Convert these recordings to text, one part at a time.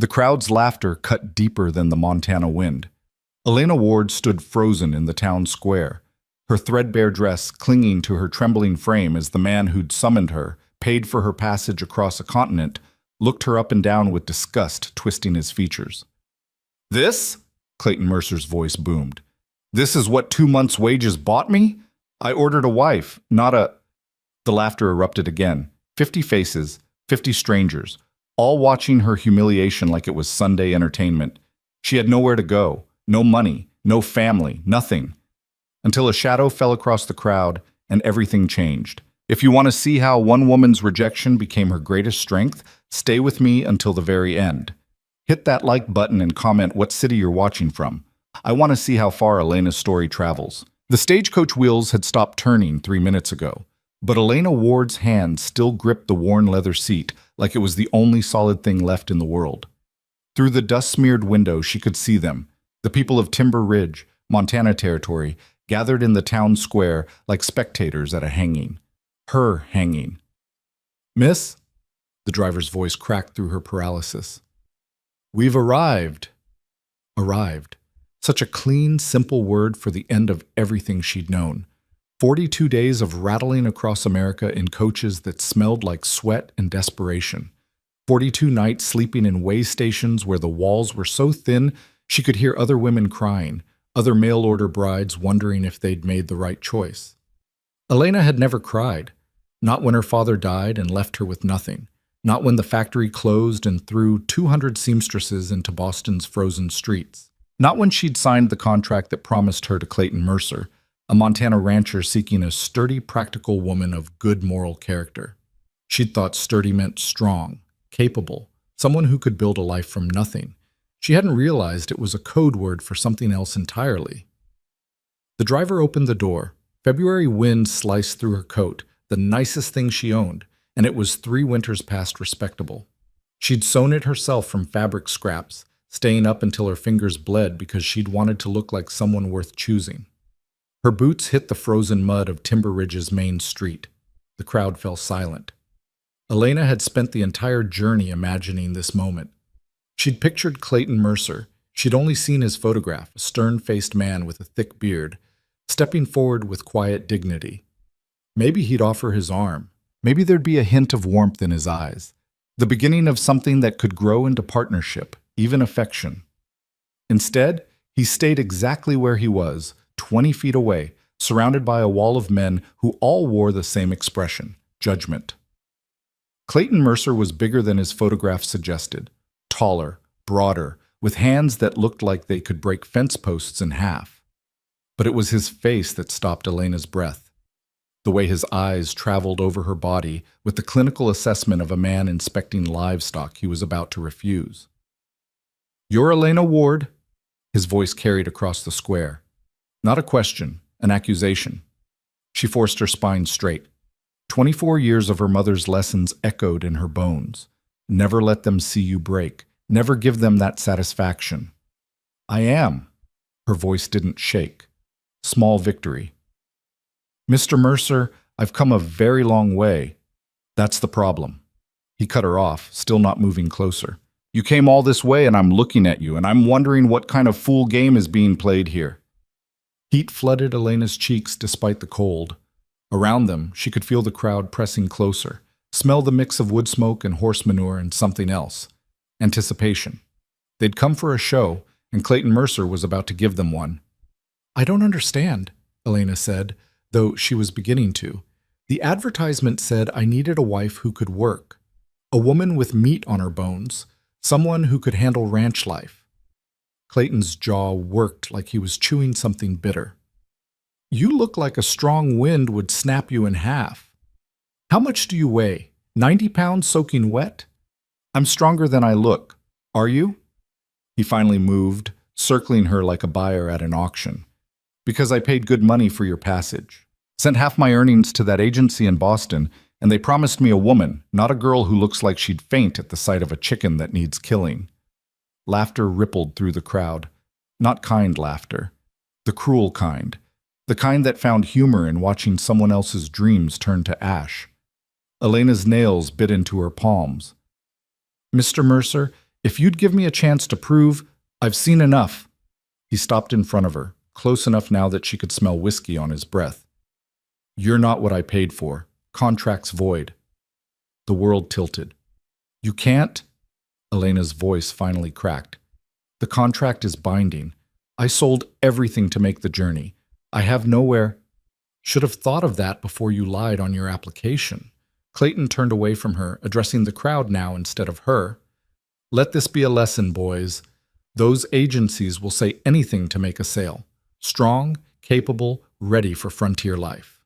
The crowd's laughter cut deeper than the Montana wind. Elena Ward stood frozen in the town square, her threadbare dress clinging to her trembling frame as the man who'd summoned her, paid for her passage across a continent, looked her up and down with disgust twisting his features. "This?" Clayton Mercer's voice boomed. "This is what 2 months' wages bought me? I ordered a wife, not a—" The laughter erupted again. 50 faces, 50 strangers, all watching her humiliation like it was Sunday entertainment. She had nowhere to go, no money, no family, nothing. Until a shadow fell across the crowd and everything changed. If you want to see how one woman's rejection became her greatest strength, stay with me until the very end. Hit that like button and comment what city you're watching from. I want to see how far Elena's story travels. The stagecoach wheels had stopped turning 3 minutes ago, but Elena Ward's hand still gripped the worn leather seat like it was the only solid thing left in the world. Through the dust-smeared window, she could see them, the people of Timber Ridge, Montana Territory, gathered in the town square like spectators at a hanging. Her hanging. "Miss?" The driver's voice cracked through her paralysis. "We've arrived." Arrived. Such a clean, simple word for the end of everything she'd known. 42 days of rattling across America in coaches that smelled like sweat and desperation. 42 nights sleeping in way stations where the walls were so thin she could hear other women crying, other mail-order brides wondering if they'd made the right choice. Elena had never cried. Not when her father died and left her with nothing. Not when the factory closed and threw 200 seamstresses into Boston's frozen streets. Not when she'd signed the contract that promised her to Clayton Mercer, a Montana rancher seeking a sturdy, practical woman of good moral character. She'd thought sturdy meant strong, capable, someone who could build a life from nothing. She hadn't realized it was a code word for something else entirely. The driver opened the door. February wind sliced through her coat, the nicest thing she owned, and it was 3 winters past respectable. She'd sewn it herself from fabric scraps, staying up until her fingers bled because she'd wanted to look like someone worth choosing. Her boots hit the frozen mud of Timber Ridge's main street. The crowd fell silent. Elena had spent the entire journey imagining this moment. She'd pictured Clayton Mercer. She'd only seen his photograph, a stern-faced man with a thick beard, stepping forward with quiet dignity. Maybe he'd offer his arm. Maybe there'd be a hint of warmth in his eyes, the beginning of something that could grow into partnership, even affection. Instead, he stayed exactly where he was, 20 feet away, surrounded by a wall of men who all wore the same expression, judgment. Clayton Mercer was bigger than his photograph suggested, taller, broader, with hands that looked like they could break fence posts in half. But it was his face that stopped Elena's breath. The way his eyes traveled over her body with the clinical assessment of a man inspecting livestock he was about to refuse. "You're Elena Ward?" His voice carried across the square. Not a question, an accusation. She forced her spine straight. 24 years of her mother's lessons echoed in her bones. Never let them see you break. Never give them that satisfaction. "I am." Her voice didn't shake. Small victory. "Mr. Mercer, I've come a very long way. That's the problem." He cut her off, still not moving closer. "You came all this way and I'm looking at you and I'm wondering what kind of fool game is being played here." Heat flooded Elena's cheeks despite the cold. Around them, she could feel the crowd pressing closer, smell the mix of wood smoke and horse manure and something else. Anticipation. They'd come for a show, and Clayton Mercer was about to give them one. "I don't understand," Elena said, though she was beginning to. "The advertisement said I needed a wife who could work, a woman with meat on her bones, someone who could handle ranch life." Clayton's jaw worked like he was chewing something bitter. "You look like a strong wind would snap you in half. How much do you weigh? 90 pounds soaking wet?" "I'm stronger than I look. Are you?" He finally moved, circling her like a buyer at an auction. "Because I paid good money for your passage. Sent half my earnings to that agency in Boston, and they promised me a woman, not a girl who looks like she'd faint at the sight of a chicken that needs killing." Laughter rippled through the crowd. Not kind laughter. The cruel kind. The kind that found humor in watching someone else's dreams turn to ash. Elena's nails bit into her palms. "Mr. Mercer, If you'd give me a chance to prove I've seen enough. He stopped in front of her, close enough now that she could smell whiskey on his breath. You're not what I paid for. Contract's void. The world tilted. You can't? Elena's voice finally cracked. The contract is binding. I sold everything to make the journey. I have nowhere. Should have thought of that before you lied on your application. Clayton turned away from her, addressing the crowd now instead of her. Let this be a lesson, boys. Those agencies will say anything to make a sale. Strong, capable, ready for frontier life.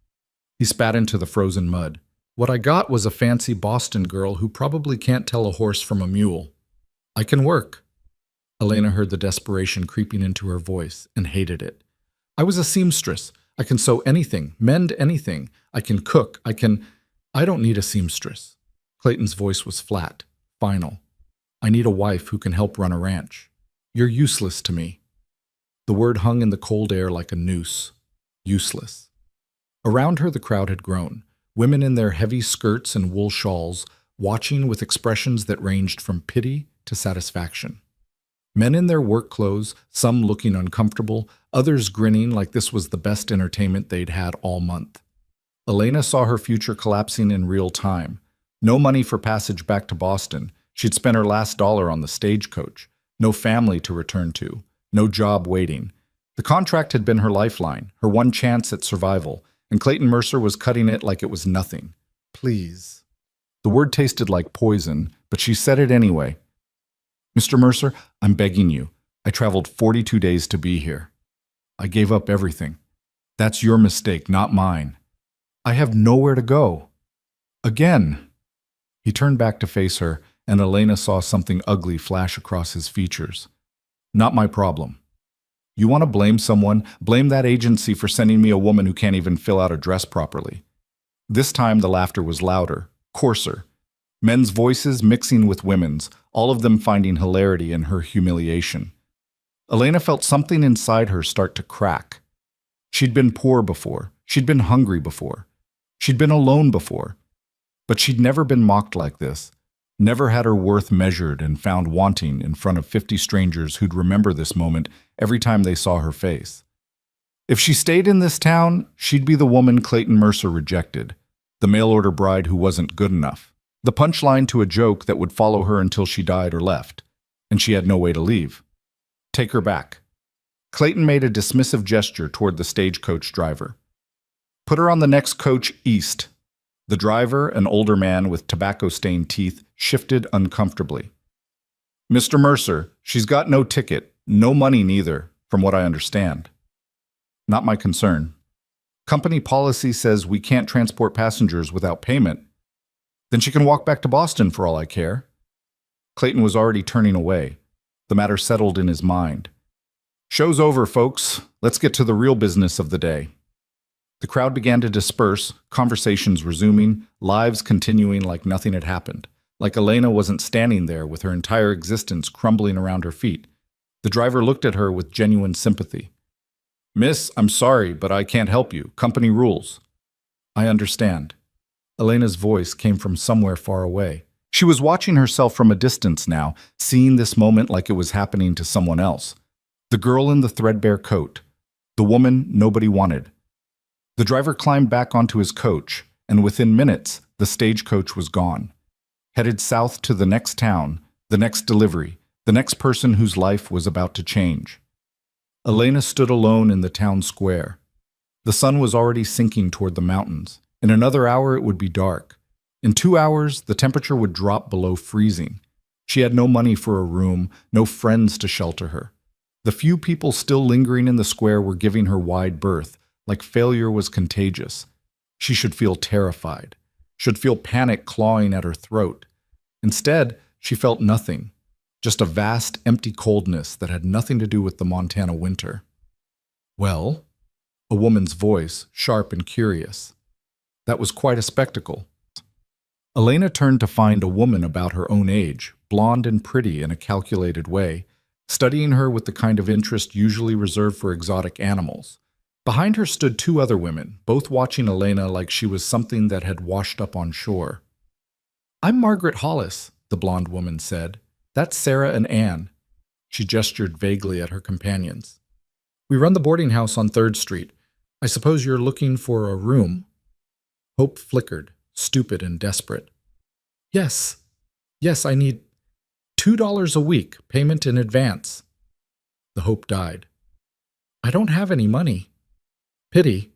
He spat into the frozen mud. What I got was a fancy Boston girl who probably can't tell a horse from a mule. I can work. Elena heard the desperation creeping into her voice and hated it. I was a seamstress. I can sew anything, mend anything. I can cook. I don't need a seamstress. Clayton's voice was flat, final. I need a wife who can help run a ranch. You're useless to me. The word hung in the cold air like a noose. Useless. Around her the crowd had grown, women in their heavy skirts and wool shawls, watching with expressions that ranged from pity to satisfaction. Men in their work clothes, some looking uncomfortable, others grinning like this was the best entertainment they'd had all month. Elena saw her future collapsing in real time. No money for passage back to Boston. She'd spent her last dollar on the stagecoach. No family to return to. No job waiting. The contract had been her lifeline, her one chance at survival, and Clayton Mercer was cutting it like it was nothing. Please. The word tasted like poison, but she said it anyway. Mr. Mercer, I'm begging you. I traveled 42 days to be here. I gave up everything. That's your mistake, not mine. I have nowhere to go. Again. He turned back to face her, and Elena saw something ugly flash across his features. Not my problem. You want to blame someone? Blame that agency for sending me a woman who can't even fill out a dress properly. This time the laughter was louder, coarser. Men's voices mixing with women's, all of them finding hilarity in her humiliation. Elena felt something inside her start to crack. She'd been poor before. She'd been hungry before. She'd been alone before. But she'd never been mocked like this. Never had her worth measured and found wanting in front of 50 strangers who'd remember this moment every time they saw her face. If she stayed in this town, she'd be the woman Clayton Mercer rejected, the mail-order bride who wasn't good enough, the punchline to a joke that would follow her until she died or left, and she had no way to leave. Take her back. Clayton made a dismissive gesture toward the stagecoach driver. Put her on the next coach east. The driver, an older man with tobacco-stained teeth, shifted uncomfortably. Mr. Mercer, she's got no ticket, no money neither, from what I understand. Not my concern. Company policy says we can't transport passengers without payment. Then she can walk back to Boston for all I care. Clayton was already turning away. The matter settled in his mind. Show's over, folks. Let's get to the real business of the day. The crowd began to disperse, conversations resuming, lives continuing like nothing had happened, like Elena wasn't standing there with her entire existence crumbling around her feet. The driver looked at her with genuine sympathy. Miss, I'm sorry, but I can't help you. Company rules. I understand. Elena's voice came from somewhere far away. She was watching herself from a distance now, seeing this moment like it was happening to someone else. The girl in the threadbare coat. The woman nobody wanted. The driver climbed back onto his coach, and within minutes, the stagecoach was gone. Headed south to the next town, the next delivery, the next person whose life was about to change. Elena stood alone in the town square. The sun was already sinking toward the mountains. In another hour, it would be dark. In 2 hours, the temperature would drop below freezing. She had no money for a room, no friends to shelter her. The few people still lingering in the square were giving her wide berth, like failure was contagious. She should feel terrified, should feel panic clawing at her throat. Instead, she felt nothing, just a vast, empty coldness that had nothing to do with the Montana winter. Well, a woman's voice, sharp and curious. That was quite a spectacle. Elena turned to find a woman about her own age, blonde and pretty in a calculated way, studying her with the kind of interest usually reserved for exotic animals. Behind her stood 2 other women, both watching Elena like she was something that had washed up on shore. I'm Margaret Hollis, the blonde woman said. That's Sarah and Anne. She gestured vaguely at her companions. We run the boarding house on 3rd Street. I suppose you're looking for a room. Hope flickered, stupid and desperate. Yes, I need $2 a week, payment in advance. The hope died. I don't have any money. Pity.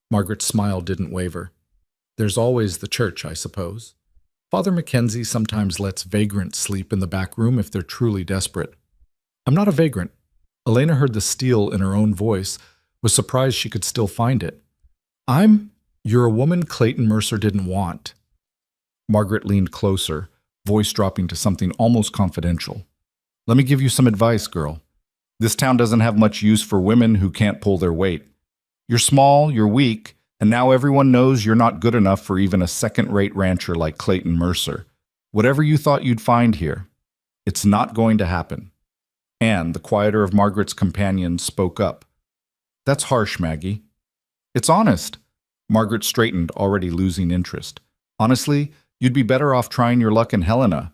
Margaret's smile didn't waver. There's always the church, I suppose. Father Mackenzie sometimes lets vagrants sleep in the back room if they're truly desperate. I'm not a vagrant. Elena heard the steel in her own voice, was surprised she could still find it. You're a woman Clayton Mercer didn't want. Margaret leaned closer, voice dropping to something almost confidential. Let me give you some advice, girl. This town doesn't have much use for women who can't pull their weight. You're small, you're weak, and now everyone knows you're not good enough for even a second-rate rancher like Clayton Mercer. Whatever you thought you'd find here, it's not going to happen. Anne, the quieter of Margaret's companions, spoke up. That's harsh, Maggie. It's honest. Margaret straightened, already losing interest. Honestly, you'd be better off trying your luck in Helena.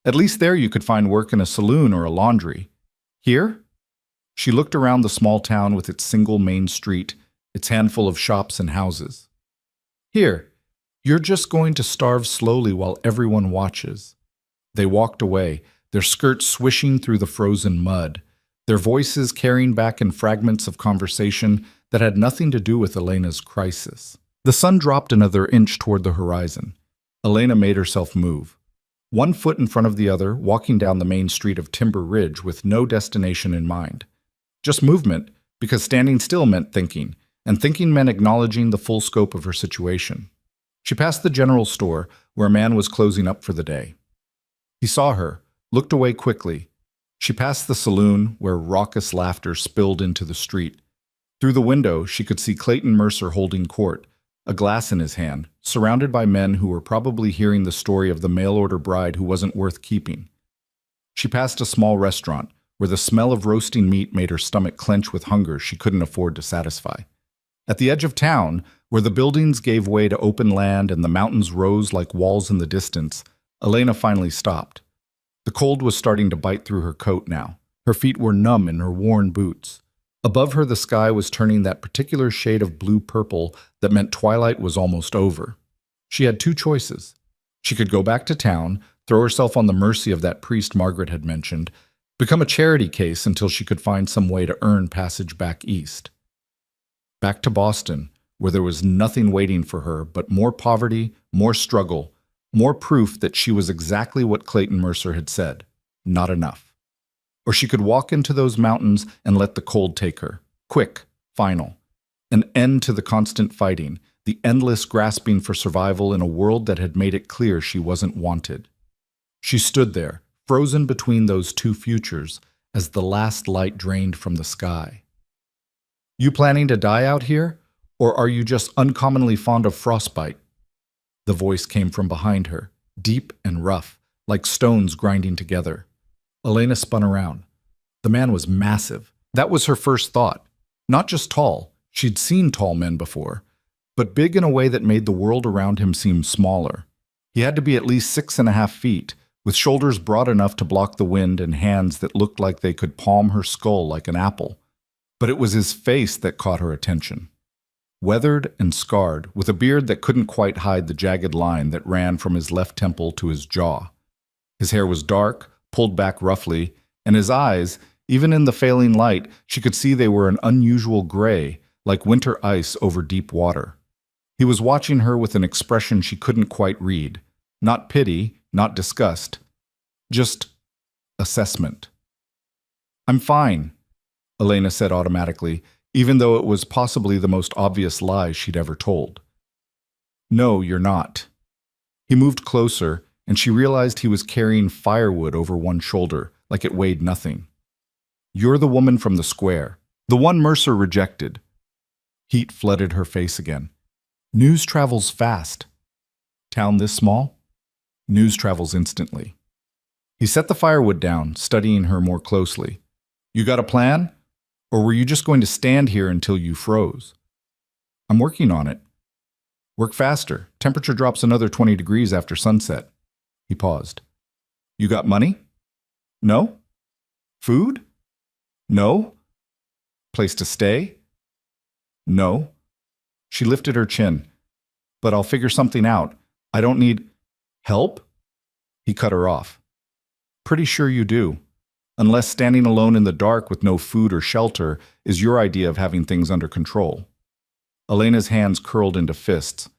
At least there you could find work in a saloon or a laundry. Here? She looked around the small town with its single main street, its handful of shops and houses. Here, you're just going to starve slowly while everyone watches. They walked away, their skirts swishing through the frozen mud, their voices carrying back in fragments of conversation that had nothing to do with Elena's crisis. The sun dropped another inch toward the horizon. Elena made herself move. One foot in front of the other, walking down the main street of Timber Ridge with no destination in mind. Just movement, because standing still meant thinking, and thinking meant acknowledging the full scope of her situation. She passed the general store, where a man was closing up for the day. He saw her, looked away quickly. She passed the saloon, where raucous laughter spilled into the street. Through the window, she could see Clayton Mercer holding court, a glass in his hand, surrounded by men who were probably hearing the story of the mail-order bride who wasn't worth keeping. She passed a small restaurant, where the smell of roasting meat made her stomach clench with hunger she couldn't afford to satisfy. At the edge of town, where the buildings gave way to open land and the mountains rose like walls in the distance, Elena finally stopped. The cold was starting to bite through her coat now. Her feet were numb in her worn boots. Above her, the sky was turning that particular shade of blue-purple that meant twilight was almost over. She had two choices. She could go back to town, throw herself on the mercy of that priest Margaret had mentioned, become a charity case until she could find some way to earn passage back east. Back to Boston, where there was nothing waiting for her but more poverty, more struggle, more proof that she was exactly what Clayton Mercer had said, not enough. Or she could walk into those mountains and let the cold take her. Quick, final. An end to the constant fighting, the endless grasping for survival in a world that had made it clear she wasn't wanted. She stood there, frozen between those two futures, as the last light drained from the sky. You planning to die out here? Or are you just uncommonly fond of frostbite? The voice came from behind her, deep and rough, like stones grinding together. Elena spun around. The man was massive. That was her first thought. Not just tall. She'd seen tall men before. But big in a way that made the world around him seem smaller. He had to be at least 6.5 feet, with shoulders broad enough to block the wind and hands that looked like they could palm her skull like an apple. But it was his face that caught her attention. Weathered and scarred, with a beard that couldn't quite hide the jagged line that ran from his left temple to his jaw. His hair was dark, pulled back roughly, and his eyes, even in the failing light, she could see they were an unusual gray, like winter ice over deep water. He was watching her with an expression she couldn't quite read. Not pity, not disgust. Just assessment. I'm fine, Elena said automatically, even though it was possibly the most obvious lie she'd ever told. No, you're not. He moved closer, and she realized he was carrying firewood over one shoulder, like it weighed nothing. You're the woman from the square, the one Mercer rejected. Heat flooded her face again. News travels fast. Town this small? News travels instantly. He set the firewood down, studying her more closely. You got a plan? Or were you just going to stand here until you froze? I'm working on it. Work faster. Temperature drops another 20 degrees after sunset. He paused. You got money? No? Food? No? Place to stay? No. She lifted her chin. But I'll figure something out. I don't need help? He cut her off. Pretty sure you do. Unless standing alone in the dark with no food or shelter is your idea of having things under control. Elena's hands curled into fists.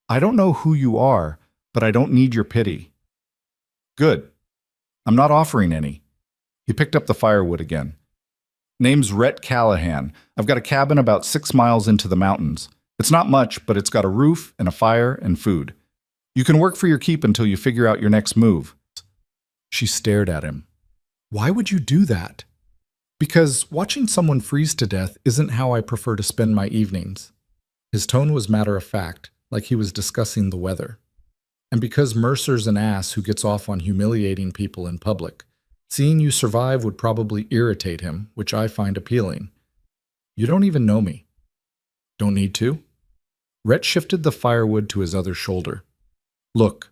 I don't know who you are, but I don't need your pity. Good. I'm not offering any. He picked up the firewood again. Name's Rhett Callahan. I've got a cabin about 6 miles into the mountains. It's not much, but it's got a roof and a fire and food. You can work for your keep until you figure out your next move. She stared at him. Why would you do that? Because watching someone freeze to death isn't how I prefer to spend my evenings. His tone was matter-of-fact, like he was discussing the weather. And because Mercer's an ass who gets off on humiliating people in public, seeing you survive would probably irritate him, which I find appealing. You don't even know me. Don't need to? Rhett shifted the firewood to his other shoulder. Look,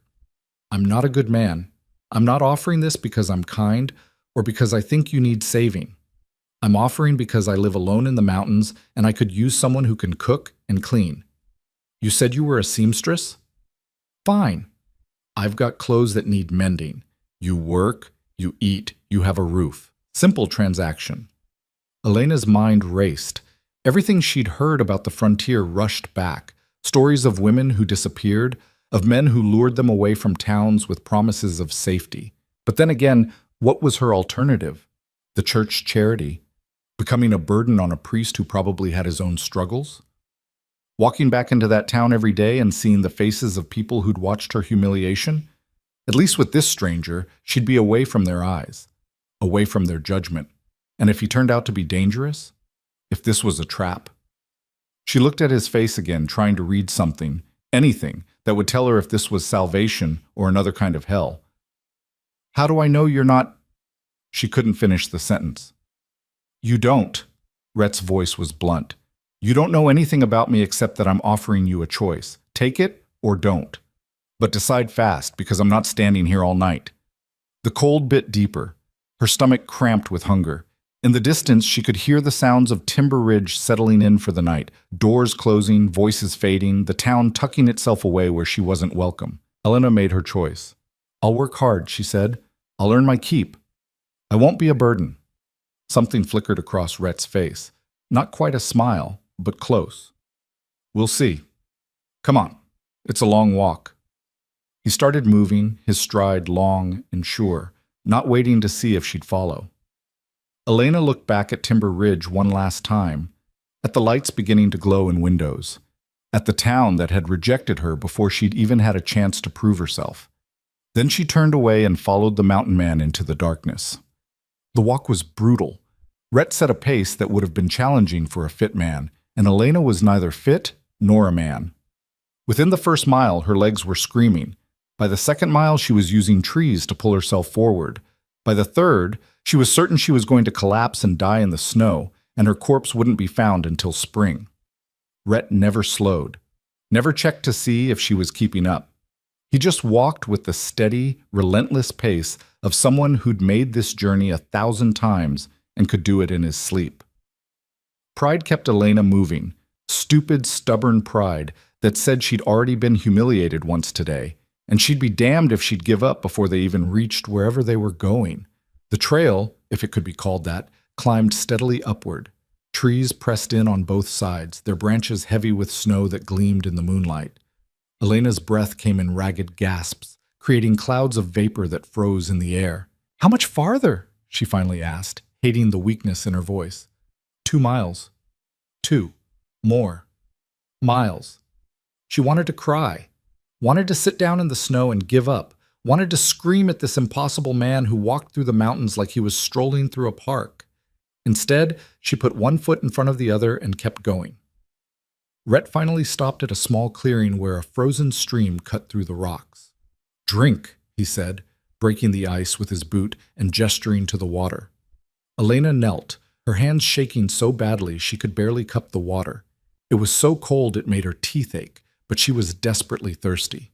I'm not a good man. I'm not offering this because I'm kind or because I think you need saving. I'm offering because I live alone in the mountains and I could use someone who can cook and clean. You said you were a seamstress? Fine. I've got clothes that need mending. You work, you eat, you have a roof. Simple transaction. Elena's mind raced. Everything she'd heard about the frontier rushed back. Stories of women who disappeared, of men who lured them away from towns with promises of safety. But then again, what was her alternative? The church charity? Becoming a burden on a priest who probably had his own struggles? Walking back into that town every day and seeing the faces of people who'd watched her humiliation? At least with this stranger, she'd be away from their eyes, away from their judgment. And if he turned out to be dangerous? If this was a trap? She looked at his face again, trying to read something, anything, that would tell her if this was salvation or another kind of hell. How do I know you're not? She couldn't finish the sentence. You don't. Rhett's voice was blunt. You don't know anything about me except that I'm offering you a choice. Take it or don't. But decide fast, because I'm not standing here all night. The cold bit deeper. Her stomach cramped with hunger. In the distance, she could hear the sounds of Timber Ridge settling in for the night, doors closing, voices fading, the town tucking itself away where she wasn't welcome. Elena made her choice. I'll work hard, she said. I'll earn my keep. I won't be a burden. Something flickered across Rhett's face. Not quite a smile, but close. We'll see. Come on. It's a long walk. He started moving, his stride long and sure, not waiting to see if she'd follow. Elena looked back at Timber Ridge one last time, at the lights beginning to glow in windows, at the town that had rejected her before she'd even had a chance to prove herself. Then she turned away and followed the mountain man into the darkness. The walk was brutal. Rhett set a pace that would have been challenging for a fit man, and Elena was neither fit nor a man. Within the first mile, her legs were screaming. By the second mile, she was using trees to pull herself forward. By the third, she was certain she was going to collapse and die in the snow, and her corpse wouldn't be found until spring. Rhett never slowed, never checked to see if she was keeping up. He just walked with the steady, relentless pace of someone who'd made this journey 1,000 times and could do it in his sleep. Pride kept Elena moving, stupid, stubborn pride that said she'd already been humiliated once today, and she'd be damned if she'd give up before they even reached wherever they were going. The trail, if it could be called that, climbed steadily upward. Trees pressed in on both sides, their branches heavy with snow that gleamed in the moonlight. Elena's breath came in ragged gasps, creating clouds of vapor that froze in the air. How much farther? She finally asked, hating the weakness in her voice. 2 miles. 2. More. Miles. She wanted to cry, wanted to sit down in the snow and give up, wanted to scream at this impossible man who walked through the mountains like he was strolling through a park. Instead, she put one foot in front of the other and kept going. Rhett finally stopped at a small clearing where a frozen stream cut through the rocks. Drink, he said, breaking the ice with his boot and gesturing to the water. Elena knelt, her hands shaking so badly she could barely cup the water. It was so cold it made her teeth ache, but she was desperately thirsty.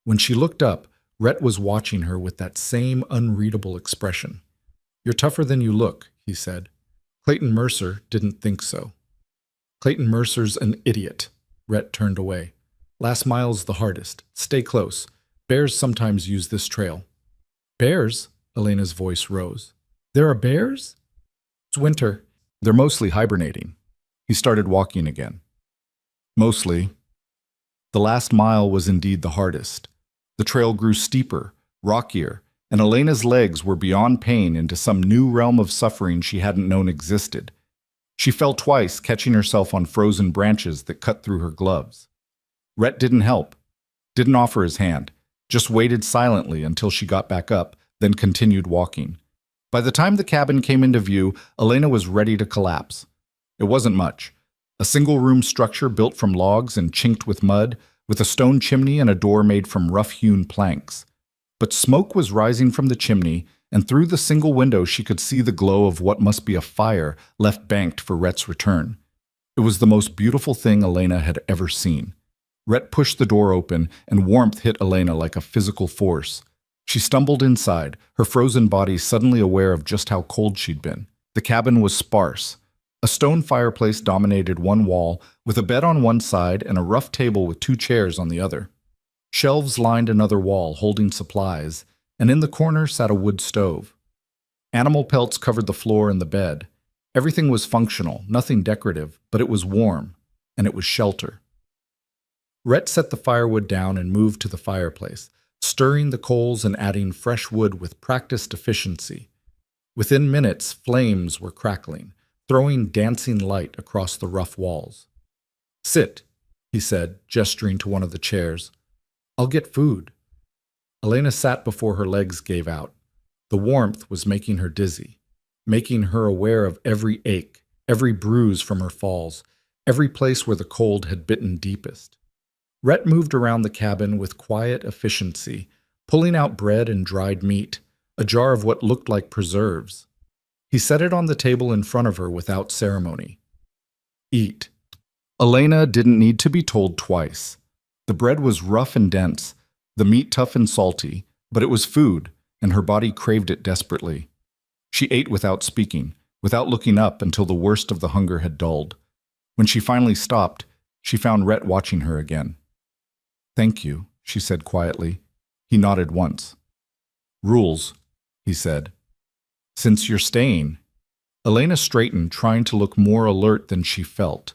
When she looked up, Rhett was watching her with that same unreadable expression. "You're tougher than you look," he said. Clayton Mercer didn't think so. "Clayton Mercer's an idiot." Rhett turned away. "Last mile's the hardest. Stay close. Bears sometimes use this trail." "Bears?" Elena's voice rose. "There are bears?" "It's winter. They're mostly hibernating." He started walking again. Mostly. The last mile was indeed the hardest. The trail grew steeper, rockier, and Elena's legs were beyond pain into some new realm of suffering she hadn't known existed. She fell twice, catching herself on frozen branches that cut through her gloves. Rhett didn't help, didn't offer his hand, just waited silently until she got back up, then continued walking. By the time the cabin came into view, Elena was ready to collapse. It wasn't much. A single-room structure built from logs and chinked with mud, with a stone chimney and a door made from rough-hewn planks. But smoke was rising from the chimney, and through the single window she could see the glow of what must be a fire left banked for Rhett's return. It was the most beautiful thing Elena had ever seen. Rhett pushed the door open, and warmth hit Elena like a physical force. She stumbled inside, her frozen body suddenly aware of just how cold she'd been. The cabin was sparse. A stone fireplace dominated one wall, with a bed on one side and a rough table with 2 chairs on the other. Shelves lined another wall, holding supplies, and in the corner sat a wood stove. Animal pelts covered the floor and the bed. Everything was functional, nothing decorative, but it was warm, and it was shelter. Rhett set the firewood down and moved to the fireplace, stirring the coals and adding fresh wood with practiced efficiency. Within minutes, flames were crackling, throwing dancing light across the rough walls. "Sit," he said, gesturing to one of the chairs. "I'll get food." Elena sat before her legs gave out. The warmth was making her dizzy, making her aware of every ache, every bruise from her falls, every place where the cold had bitten deepest. Rhett moved around the cabin with quiet efficiency, pulling out bread and dried meat, a jar of what looked like preserves. He set it on the table in front of her without ceremony. "Eat." Elena didn't need to be told twice. The bread was rough and dense, the meat tough and salty, but it was food, and her body craved it desperately. She ate without speaking, without looking up until the worst of the hunger had dulled. When she finally stopped, she found Rhett watching her again. "Thank you," she said quietly. He nodded once. "Rules," he said. "Since you're staying." Elena straightened, trying to look more alert than she felt.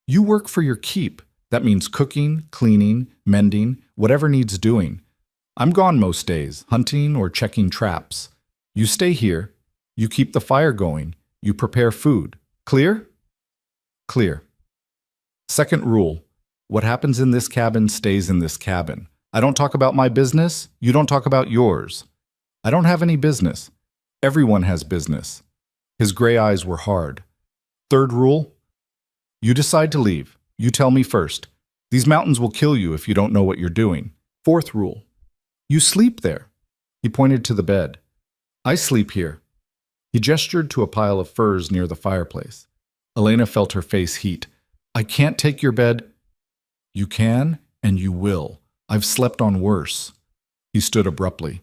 "You work for your keep. That means cooking, cleaning, mending, whatever needs doing. I'm gone most days, hunting or checking traps. You stay here. You keep the fire going. You prepare food. Clear?" "Clear." "Second rule. What happens in this cabin stays in this cabin. I don't talk about my business. You don't talk about yours. I don't have any business. Everyone has business." His gray eyes were hard. "Third rule. You decide to leave. You tell me first. These mountains will kill you if you don't know what you're doing. Fourth rule. You sleep there." He pointed to the bed. "I sleep here." He gestured to a pile of furs near the fireplace. Elena felt her face heat. "I can't take your bed." "You can, and you will. I've slept on worse." He stood abruptly.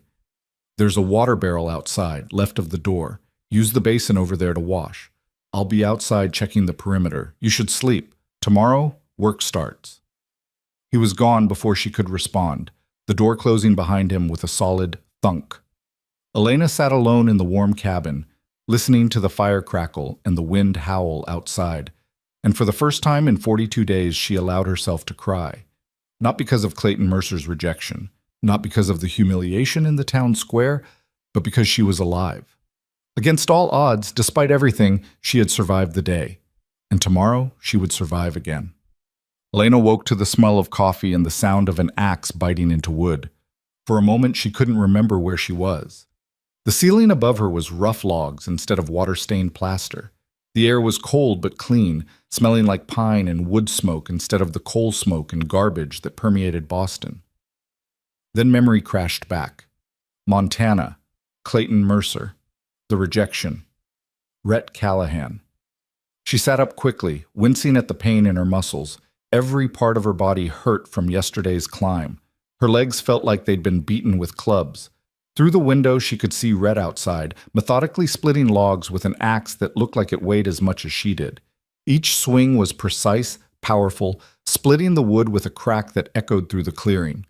"There's a water barrel outside, left of the door. Use the basin over there to wash. I'll be outside checking the perimeter. You should sleep. Tomorrow, work starts." He was gone before she could respond, the door closing behind him with a solid thunk. Elena sat alone in the warm cabin, listening to the fire crackle and the wind howl outside. And for the first time in 42 days, she allowed herself to cry. Not because of Clayton Mercer's rejection, not because of the humiliation in the town square, but because she was alive. Against all odds, despite everything, she had survived the day. And tomorrow, she would survive again. Elena woke to the smell of coffee and the sound of an axe biting into wood. For a moment, she couldn't remember where she was. The ceiling above her was rough logs instead of water-stained plaster. The air was cold but clean, smelling like pine and wood smoke instead of the coal smoke and garbage that permeated Boston. Then memory crashed back. Montana, Clayton Mercer, the rejection, Rhett Callahan. She sat up quickly, wincing at the pain in her muscles. Every part of her body hurt from yesterday's climb. Her legs felt like they'd been beaten with clubs. Through the window, she could see Rhett outside, methodically splitting logs with an axe that looked like it weighed as much as she did. Each swing was precise, powerful, splitting the wood with a crack that echoed through the clearing.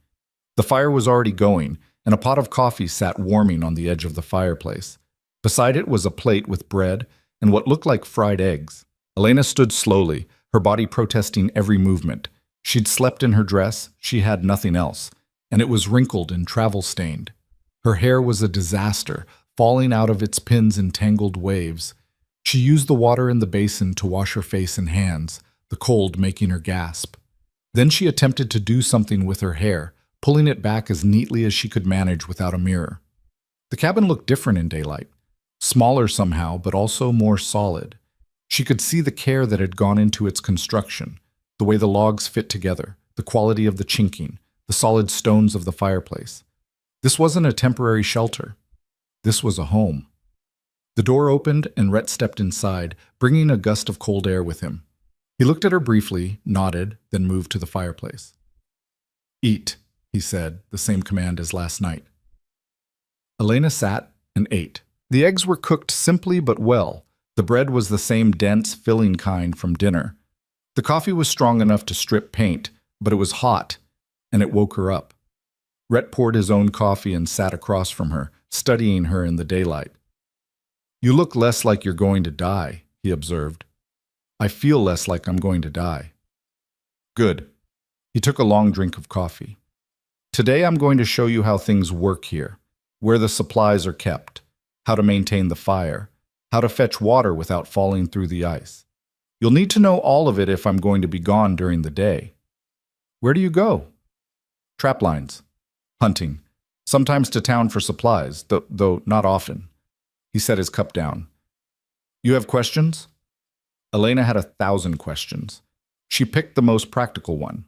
The fire was already going, and a pot of coffee sat warming on the edge of the fireplace. Beside it was a plate with bread and what looked like fried eggs. Elena stood slowly, her body protesting every movement. She'd slept in her dress, she had nothing else, and it was wrinkled and travel-stained. Her hair was a disaster, falling out of its pins in tangled waves. She used the water in the basin to wash her face and hands, the cold making her gasp. Then she attempted to do something with her hair, pulling it back as neatly as she could manage without a mirror. The cabin looked different in daylight, smaller somehow, but also more solid. She could see the care that had gone into its construction, the way the logs fit together, the quality of the chinking, the solid stones of the fireplace. This wasn't a temporary shelter. This was a home. The door opened and Rhett stepped inside, bringing a gust of cold air with him. He looked at her briefly, nodded, then moved to the fireplace. "Eat," he said, the same command as last night. Elena sat and ate. The eggs were cooked simply but well. The bread was the same dense, filling kind from dinner. The coffee was strong enough to strip paint, but it was hot, and it woke her up. Rhett poured his own coffee and sat across from her, studying her in the daylight. "You look less like you're going to die," he observed. "I feel less like I'm going to die." "Good." He took a long drink of coffee. "Today I'm going to show you how things work here, where the supplies are kept, how to maintain the fire, how to fetch water without falling through the ice. You'll need to know all of it if I'm going to be gone during the day." "Where do you go?" "Trap lines. Hunting. Sometimes to town for supplies, though not often." He set his cup down. "You have questions?" Elena had 1,000 questions. She picked the most practical one.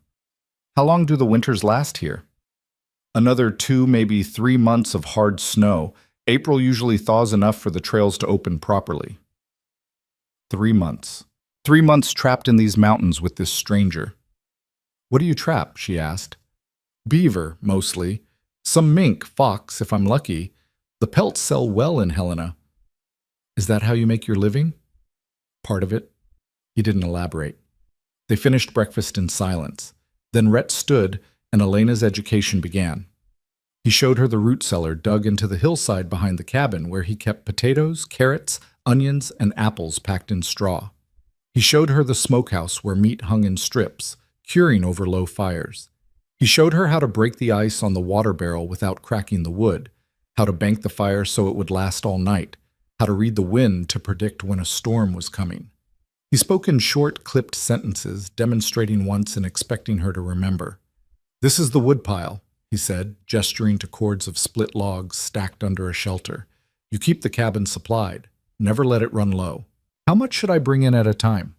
"How long do the winters last here?" "Another 2, maybe 3 months of hard snow. April usually thaws enough for the trails to open properly." 3 months. 3 months trapped in these mountains with this stranger. "What do you trap?" she asked. "Beaver, mostly. Some mink, fox, if I'm lucky. The pelts sell well in Helena." "Is that how you make your living?" "Part of it." He didn't elaborate. They finished breakfast in silence. Then Rhett stood, and Elena's education began. He showed her the root cellar dug into the hillside behind the cabin where he kept potatoes, carrots, onions, and apples packed in straw. He showed her the smokehouse where meat hung in strips, curing over low fires. He showed her how to break the ice on the water barrel without cracking the wood, how to bank the fire so it would last all night, how to read the wind to predict when a storm was coming. He spoke in short, clipped sentences, demonstrating once and expecting her to remember. "This is the woodpile," he said, gesturing to cords of split logs stacked under a shelter. "You keep the cabin supplied. Never let it run low. How much should I bring in at a time?"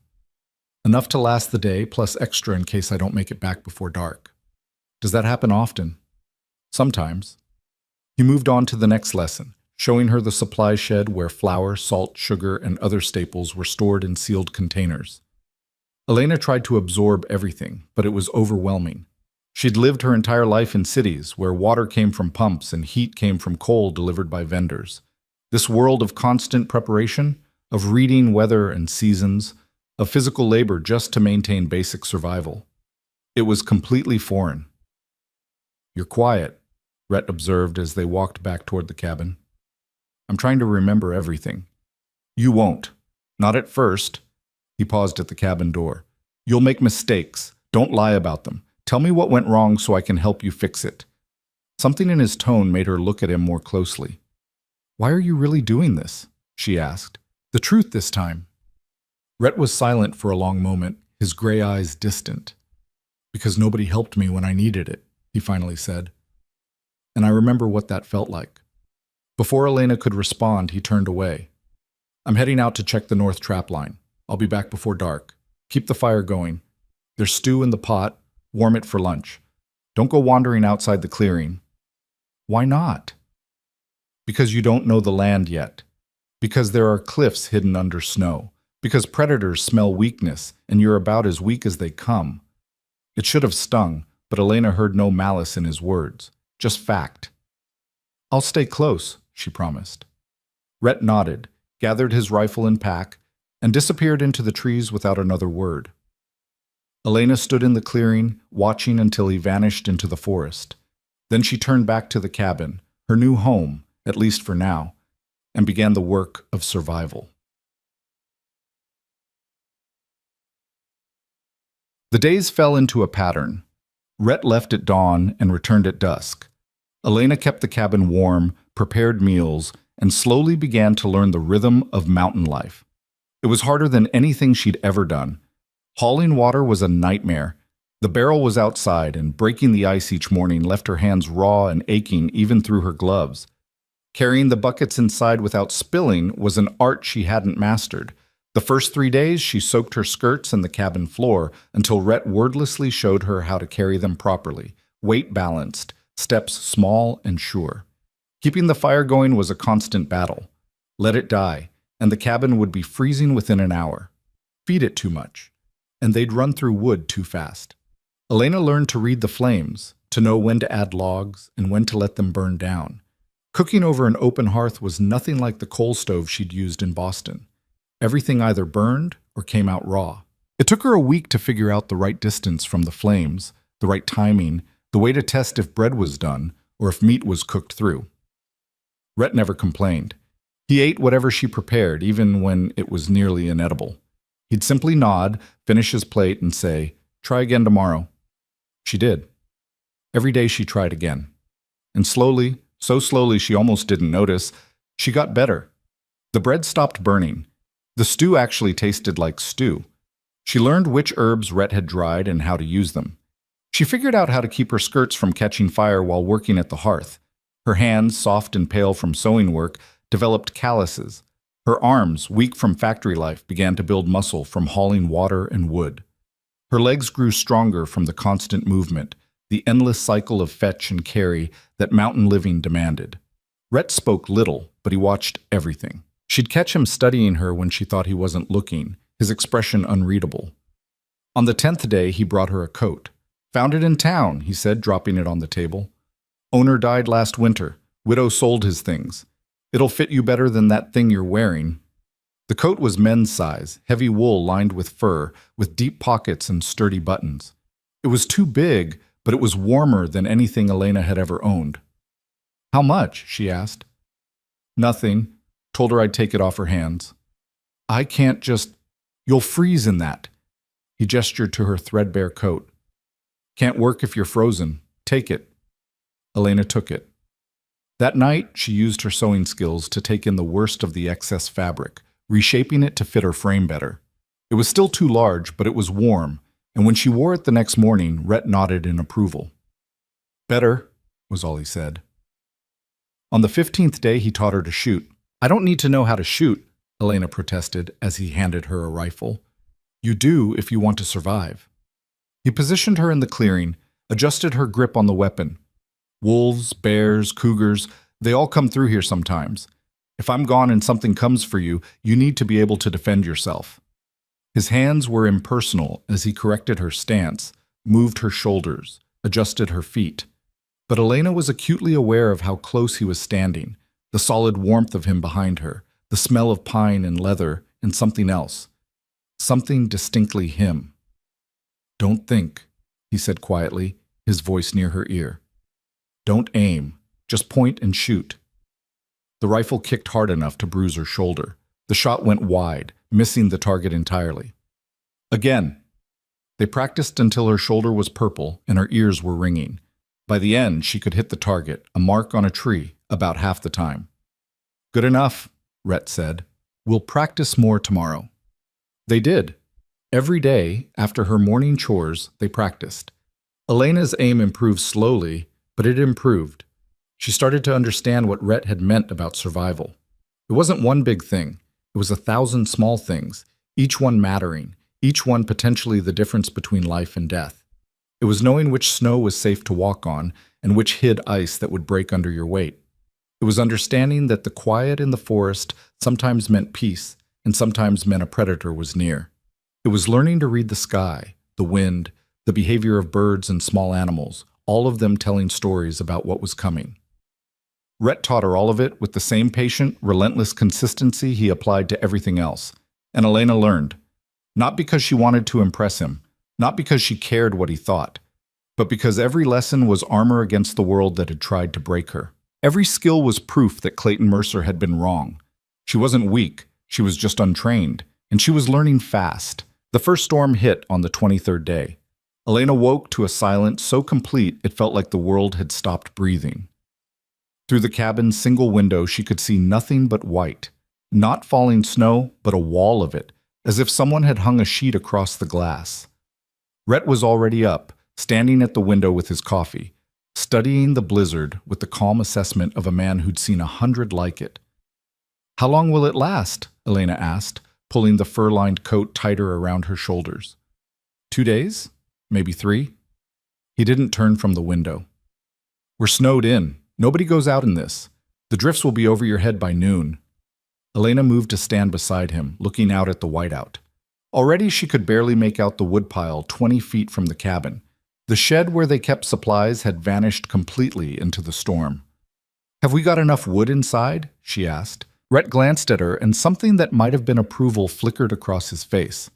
"Enough to last the day, plus extra in case I don't make it back before dark." "Does that happen often?" "Sometimes." He moved on to the next lesson, showing her the supply shed where flour, salt, sugar, and other staples were stored in sealed containers. Elena tried to absorb everything, but it was overwhelming. She'd lived her entire life in cities where water came from pumps and heat came from coal delivered by vendors. This world of constant preparation, of reading weather and seasons, of physical labor just to maintain basic survival. It was completely foreign. "You're quiet," Rhett observed as they walked back toward the cabin. "I'm trying to remember everything." "You won't. Not at first." He paused at the cabin door. "You'll make mistakes. Don't lie about them. Tell me what went wrong so I can help you fix it." Something in his tone made her look at him more closely. "Why are you really doing this?" she asked. "The truth this time." Rhett was silent for a long moment, his gray eyes distant. "Because nobody helped me when I needed it," he finally said. "And I remember what that felt like." Before Elena could respond, he turned away. "I'm heading out to check the north trap line. I'll be back before dark. Keep the fire going. There's stew in the pot. Warm it for lunch. Don't go wandering outside the clearing." "Why not?" "Because you don't know the land yet. Because there are cliffs hidden under snow. Because predators smell weakness, and you're about as weak as they come." It should have stung, but Elena heard no malice in his words, just fact. "I'll stay close," she promised. Rhett nodded, gathered his rifle and pack, and disappeared into the trees without another word. Elena stood in the clearing, watching until he vanished into the forest. Then she turned back to the cabin, her new home, at least for now, and began the work of survival. The days fell into a pattern. Rhett left at dawn and returned at dusk. Elena kept the cabin warm, prepared meals, and slowly began to learn the rhythm of mountain life. It was harder than anything she'd ever done. Hauling water was a nightmare. The barrel was outside, and breaking the ice each morning left her hands raw and aching even through her gloves. Carrying the buckets inside without spilling was an art she hadn't mastered. The first 3 days, she soaked her skirts in the cabin floor until Rhett wordlessly showed her how to carry them properly, weight balanced, steps small and sure. Keeping the fire going was a constant battle. Let it die, and the cabin would be freezing within an hour. Feed it too much, and they'd run through wood too fast. Elena learned to read the flames, to know when to add logs and when to let them burn down. Cooking over an open hearth was nothing like the coal stove she'd used in Boston. Everything either burned or came out raw. It took her a week to figure out the right distance from the flames, the right timing, the way to test if bread was done or if meat was cooked through. Rhett never complained. He ate whatever she prepared, even when it was nearly inedible. He'd simply nod, finish his plate, and say, "Try again tomorrow." She did. Every day she tried again. And slowly, so slowly she almost didn't notice, she got better. The bread stopped burning. The stew actually tasted like stew. She learned which herbs Rhett had dried and how to use them. She figured out how to keep her skirts from catching fire while working at the hearth. Her hands, soft and pale from sewing work, developed calluses. Her arms, weak from factory life, began to build muscle from hauling water and wood. Her legs grew stronger from the constant movement, the endless cycle of fetch and carry that mountain living demanded. Rhett spoke little, but he watched everything. She'd catch him studying her when she thought he wasn't looking, his expression unreadable. On the 10th day, he brought her a coat. "Found it in town," he said, dropping it on the table. "Owner died last winter. Widow sold his things. It'll fit you better than that thing you're wearing." The coat was men's size, heavy wool lined with fur, with deep pockets and sturdy buttons. It was too big, but it was warmer than anything Elena had ever owned. "How much?" she asked. "Nothing." Told her I'd take it off her hands. "I can't just... You'll freeze in that." He gestured to her threadbare coat. "Can't work if you're frozen. Take it." Elena took it. That night, she used her sewing skills to take in the worst of the excess fabric, reshaping it to fit her frame better. It was still too large, but it was warm, and when she wore it the next morning, Rhett nodded in approval. "Better," was all he said. On the 15th day, he taught her to shoot. "I don't need to know how to shoot," Elena protested as he handed her a rifle. "You do if you want to survive." He positioned her in the clearing, adjusted her grip on the weapon. "Wolves, bears, cougars, they all come through here sometimes. If I'm gone and something comes for you, you need to be able to defend yourself." His hands were impersonal as he corrected her stance, moved her shoulders, adjusted her feet. But Elena was acutely aware of how close he was standing, the solid warmth of him behind her, the smell of pine and leather, and something else. Something distinctly him. "Don't think," he said quietly, his voice near her ear. "Don't aim. Just point and shoot." The rifle kicked hard enough to bruise her shoulder. The shot went wide, missing the target entirely. Again. They practiced until her shoulder was purple and her ears were ringing. By the end, she could hit the target, a mark on a tree, about half the time. "Good enough," Rhett said. "We'll practice more tomorrow." They did. Every day, after her morning chores, they practiced. Elena's aim improved slowly, but it improved. She started to understand what Rhett had meant about survival. It wasn't one big thing. It was 1,000 small things, each one mattering, each one potentially the difference between life and death. It was knowing which snow was safe to walk on and which hid ice that would break under your weight. It was understanding that the quiet in the forest sometimes meant peace and sometimes meant a predator was near. It was learning to read the sky, the wind, the behavior of birds and small animals, all of them telling stories about what was coming. Rhett taught her all of it with the same patient, relentless consistency he applied to everything else. And Elena learned, not because she wanted to impress him, not because she cared what he thought, but because every lesson was armor against the world that had tried to break her. Every skill was proof that Clayton Mercer had been wrong. She wasn't weak, she was just untrained, and she was learning fast. The first storm hit on the 23rd day. Elena woke to a silence so complete it felt like the world had stopped breathing. Through the cabin's single window she could see nothing but white. Not falling snow, but a wall of it, as if someone had hung a sheet across the glass. Rhett was already up, standing at the window with his coffee, studying the blizzard with the calm assessment of a man who'd seen 100 like it. "How long will it last?" Elena asked, pulling the fur-lined coat tighter around her shoulders. 2 days? Maybe 3? He didn't turn from the window. "We're snowed in. Nobody goes out in this. The drifts will be over your head by noon." Elena moved to stand beside him, looking out at the whiteout. Already she could barely make out the woodpile 20 feet from the cabin. The shed where they kept supplies had vanished completely into the storm. "Have we got enough wood inside?" she asked. Rhett glanced at her, and something that might have been approval flickered across his face.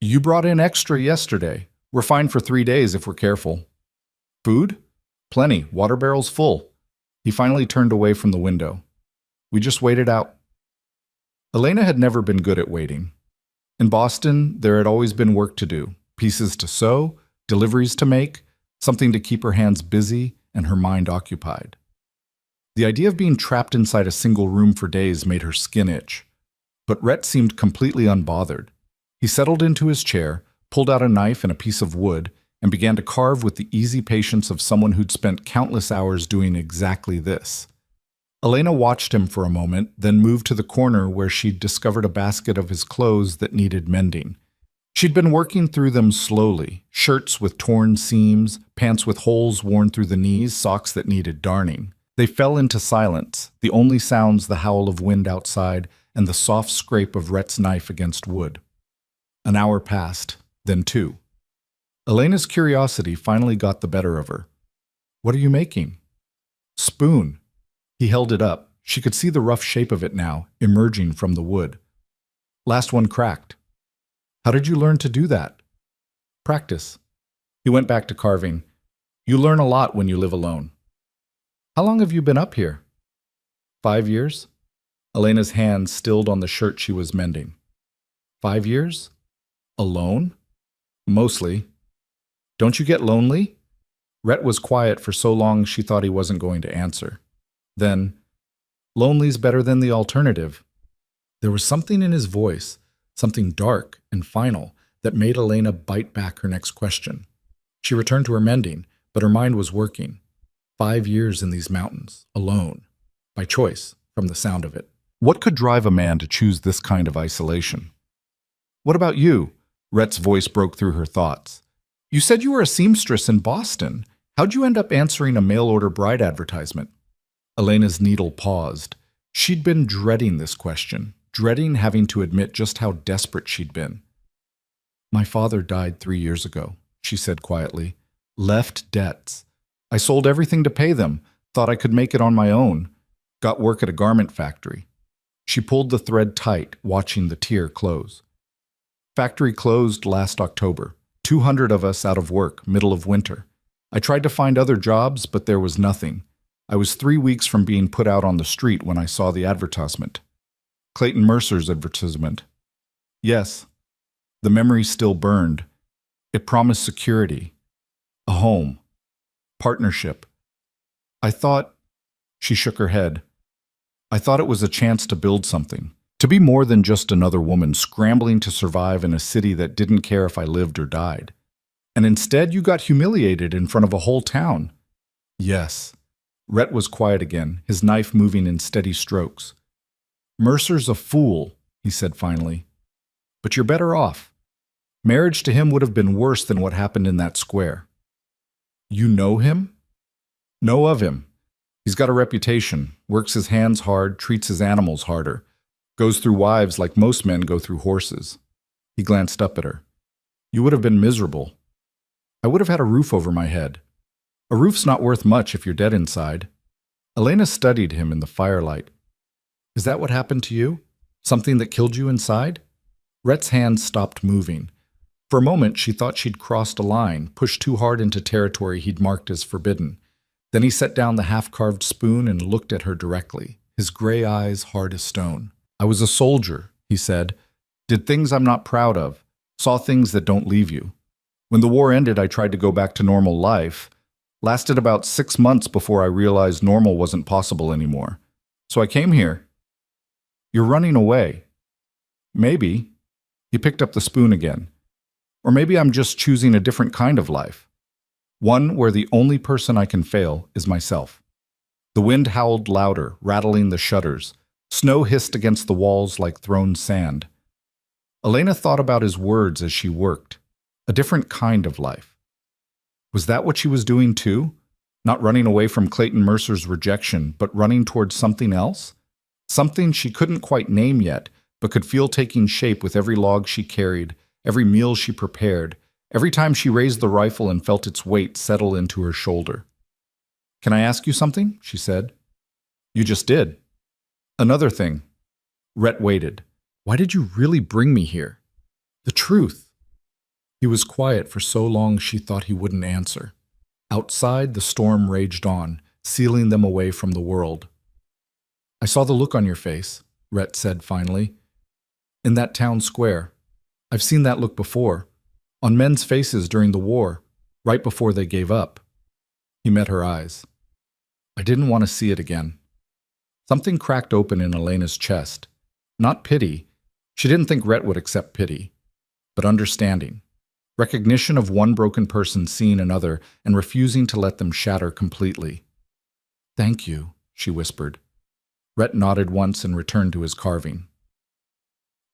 "You brought in extra yesterday. We're fine for 3 days if we're careful." "Food? Plenty. Water barrels full." He finally turned away from the window. "We just waited out." Elena had never been good at waiting. In Boston, there had always been work to do, pieces to sew, deliveries to make, something to keep her hands busy and her mind occupied. The idea of being trapped inside a single room for days made her skin itch. But Rhett seemed completely unbothered. He settled into his chair, pulled out a knife and a piece of wood, and began to carve with the easy patience of someone who'd spent countless hours doing exactly this. Elena watched him for a moment, then moved to the corner where she'd discovered a basket of his clothes that needed mending. She'd been working through them slowly, shirts with torn seams, pants with holes worn through the knees, socks that needed darning. They fell into silence, the only sounds the howl of wind outside and the soft scrape of Rhett's knife against wood. An hour passed, then 2. Elena's curiosity finally got the better of her. "What are you making?" "Spoon." He held it up. She could see the rough shape of it now, emerging from the wood. "Last one cracked." "How did you learn to do that?" "Practice." He went back to carving. "You learn a lot when you live alone." "How long have you been up here?" 5 years. Elena's hand stilled on the shirt she was mending. 5 years? Alone? Mostly. Don't you get lonely? Rhett was quiet for so long she thought he wasn't going to answer. Then, lonely's better than the alternative. There was something in his voice, something dark and final, that made Elena bite back her next question. She returned to her mending, but her mind was working. 5 years in these mountains, alone, by choice, from the sound of it. What could drive a man to choose this kind of isolation? "What about you?" Rhett's voice broke through her thoughts. "You said you were a seamstress in Boston. How'd you end up answering a mail-order bride advertisement?" Elena's needle paused. She'd been dreading this question, dreading having to admit just how desperate she'd been. "My father died 3 years ago," she said quietly. "Left debts. I sold everything to pay them, thought I could make it on my own. Got work at a garment factory." She pulled the thread tight, watching the tear close. "Factory closed last October. 200 of us out of work, middle of winter. I tried to find other jobs, but there was nothing. I was 3 weeks from being put out on the street when I saw the advertisement." Clayton Mercer's advertisement. Yes. The memory still burned. It promised security, a home, partnership. I thought, she shook her head, I thought it was a chance to build something, to be more than just another woman scrambling to survive in a city that didn't care if I lived or died. And instead you got humiliated in front of a whole town. Yes. Rhett was quiet again, his knife moving in steady strokes. "Mercer's a fool," he said finally. "But you're better off. Marriage to him would have been worse than what happened in that square." "You know him?" "Know of him. He's got a reputation, works his hands hard, treats his animals harder, goes through wives like most men go through horses." He glanced up at her. "You would have been miserable." I would have had a roof over my head. A roof's not worth much if you're dead inside. Elena studied him in the firelight. Is that what happened to you? Something that killed you inside? Rhett's hands stopped moving. For a moment, she thought she'd crossed a line, pushed too hard into territory he'd marked as forbidden. Then he set down the half-carved spoon and looked at her directly, his gray eyes hard as stone. I was a soldier, he said. Did things I'm not proud of. Saw things that don't leave you. When the war ended, I tried to go back to normal life. Lasted about 6 months before I realized normal wasn't possible anymore. So I came here. You're running away. Maybe. He picked up the spoon again. Or maybe I'm just choosing a different kind of life. One where the only person I can fail is myself. The wind howled louder, rattling the shutters. Snow hissed against the walls like thrown sand. Elena thought about his words as she worked. A different kind of life. Was that what she was doing too? Not running away from Clayton Mercer's rejection, but running towards something else? Something she couldn't quite name yet, but could feel taking shape with every log she carried, every meal she prepared, every time she raised the rifle and felt its weight settle into her shoulder. Can I ask you something? She said. You just did. Another thing. Rhett waited. Why did you really bring me here? The truth. He was quiet for so long she thought he wouldn't answer. Outside, the storm raged on, sealing them away from the world. I saw the look on your face, Rhett said finally. In that town square. I've seen that look before. On men's faces during the war, right before they gave up. He met her eyes. I didn't want to see it again. Something cracked open in Elena's chest. Not pity. She didn't think Rhett would accept pity. But understanding. Recognition of one broken person seeing another and refusing to let them shatter completely. Thank you, she whispered. Rhett nodded once and returned to his carving.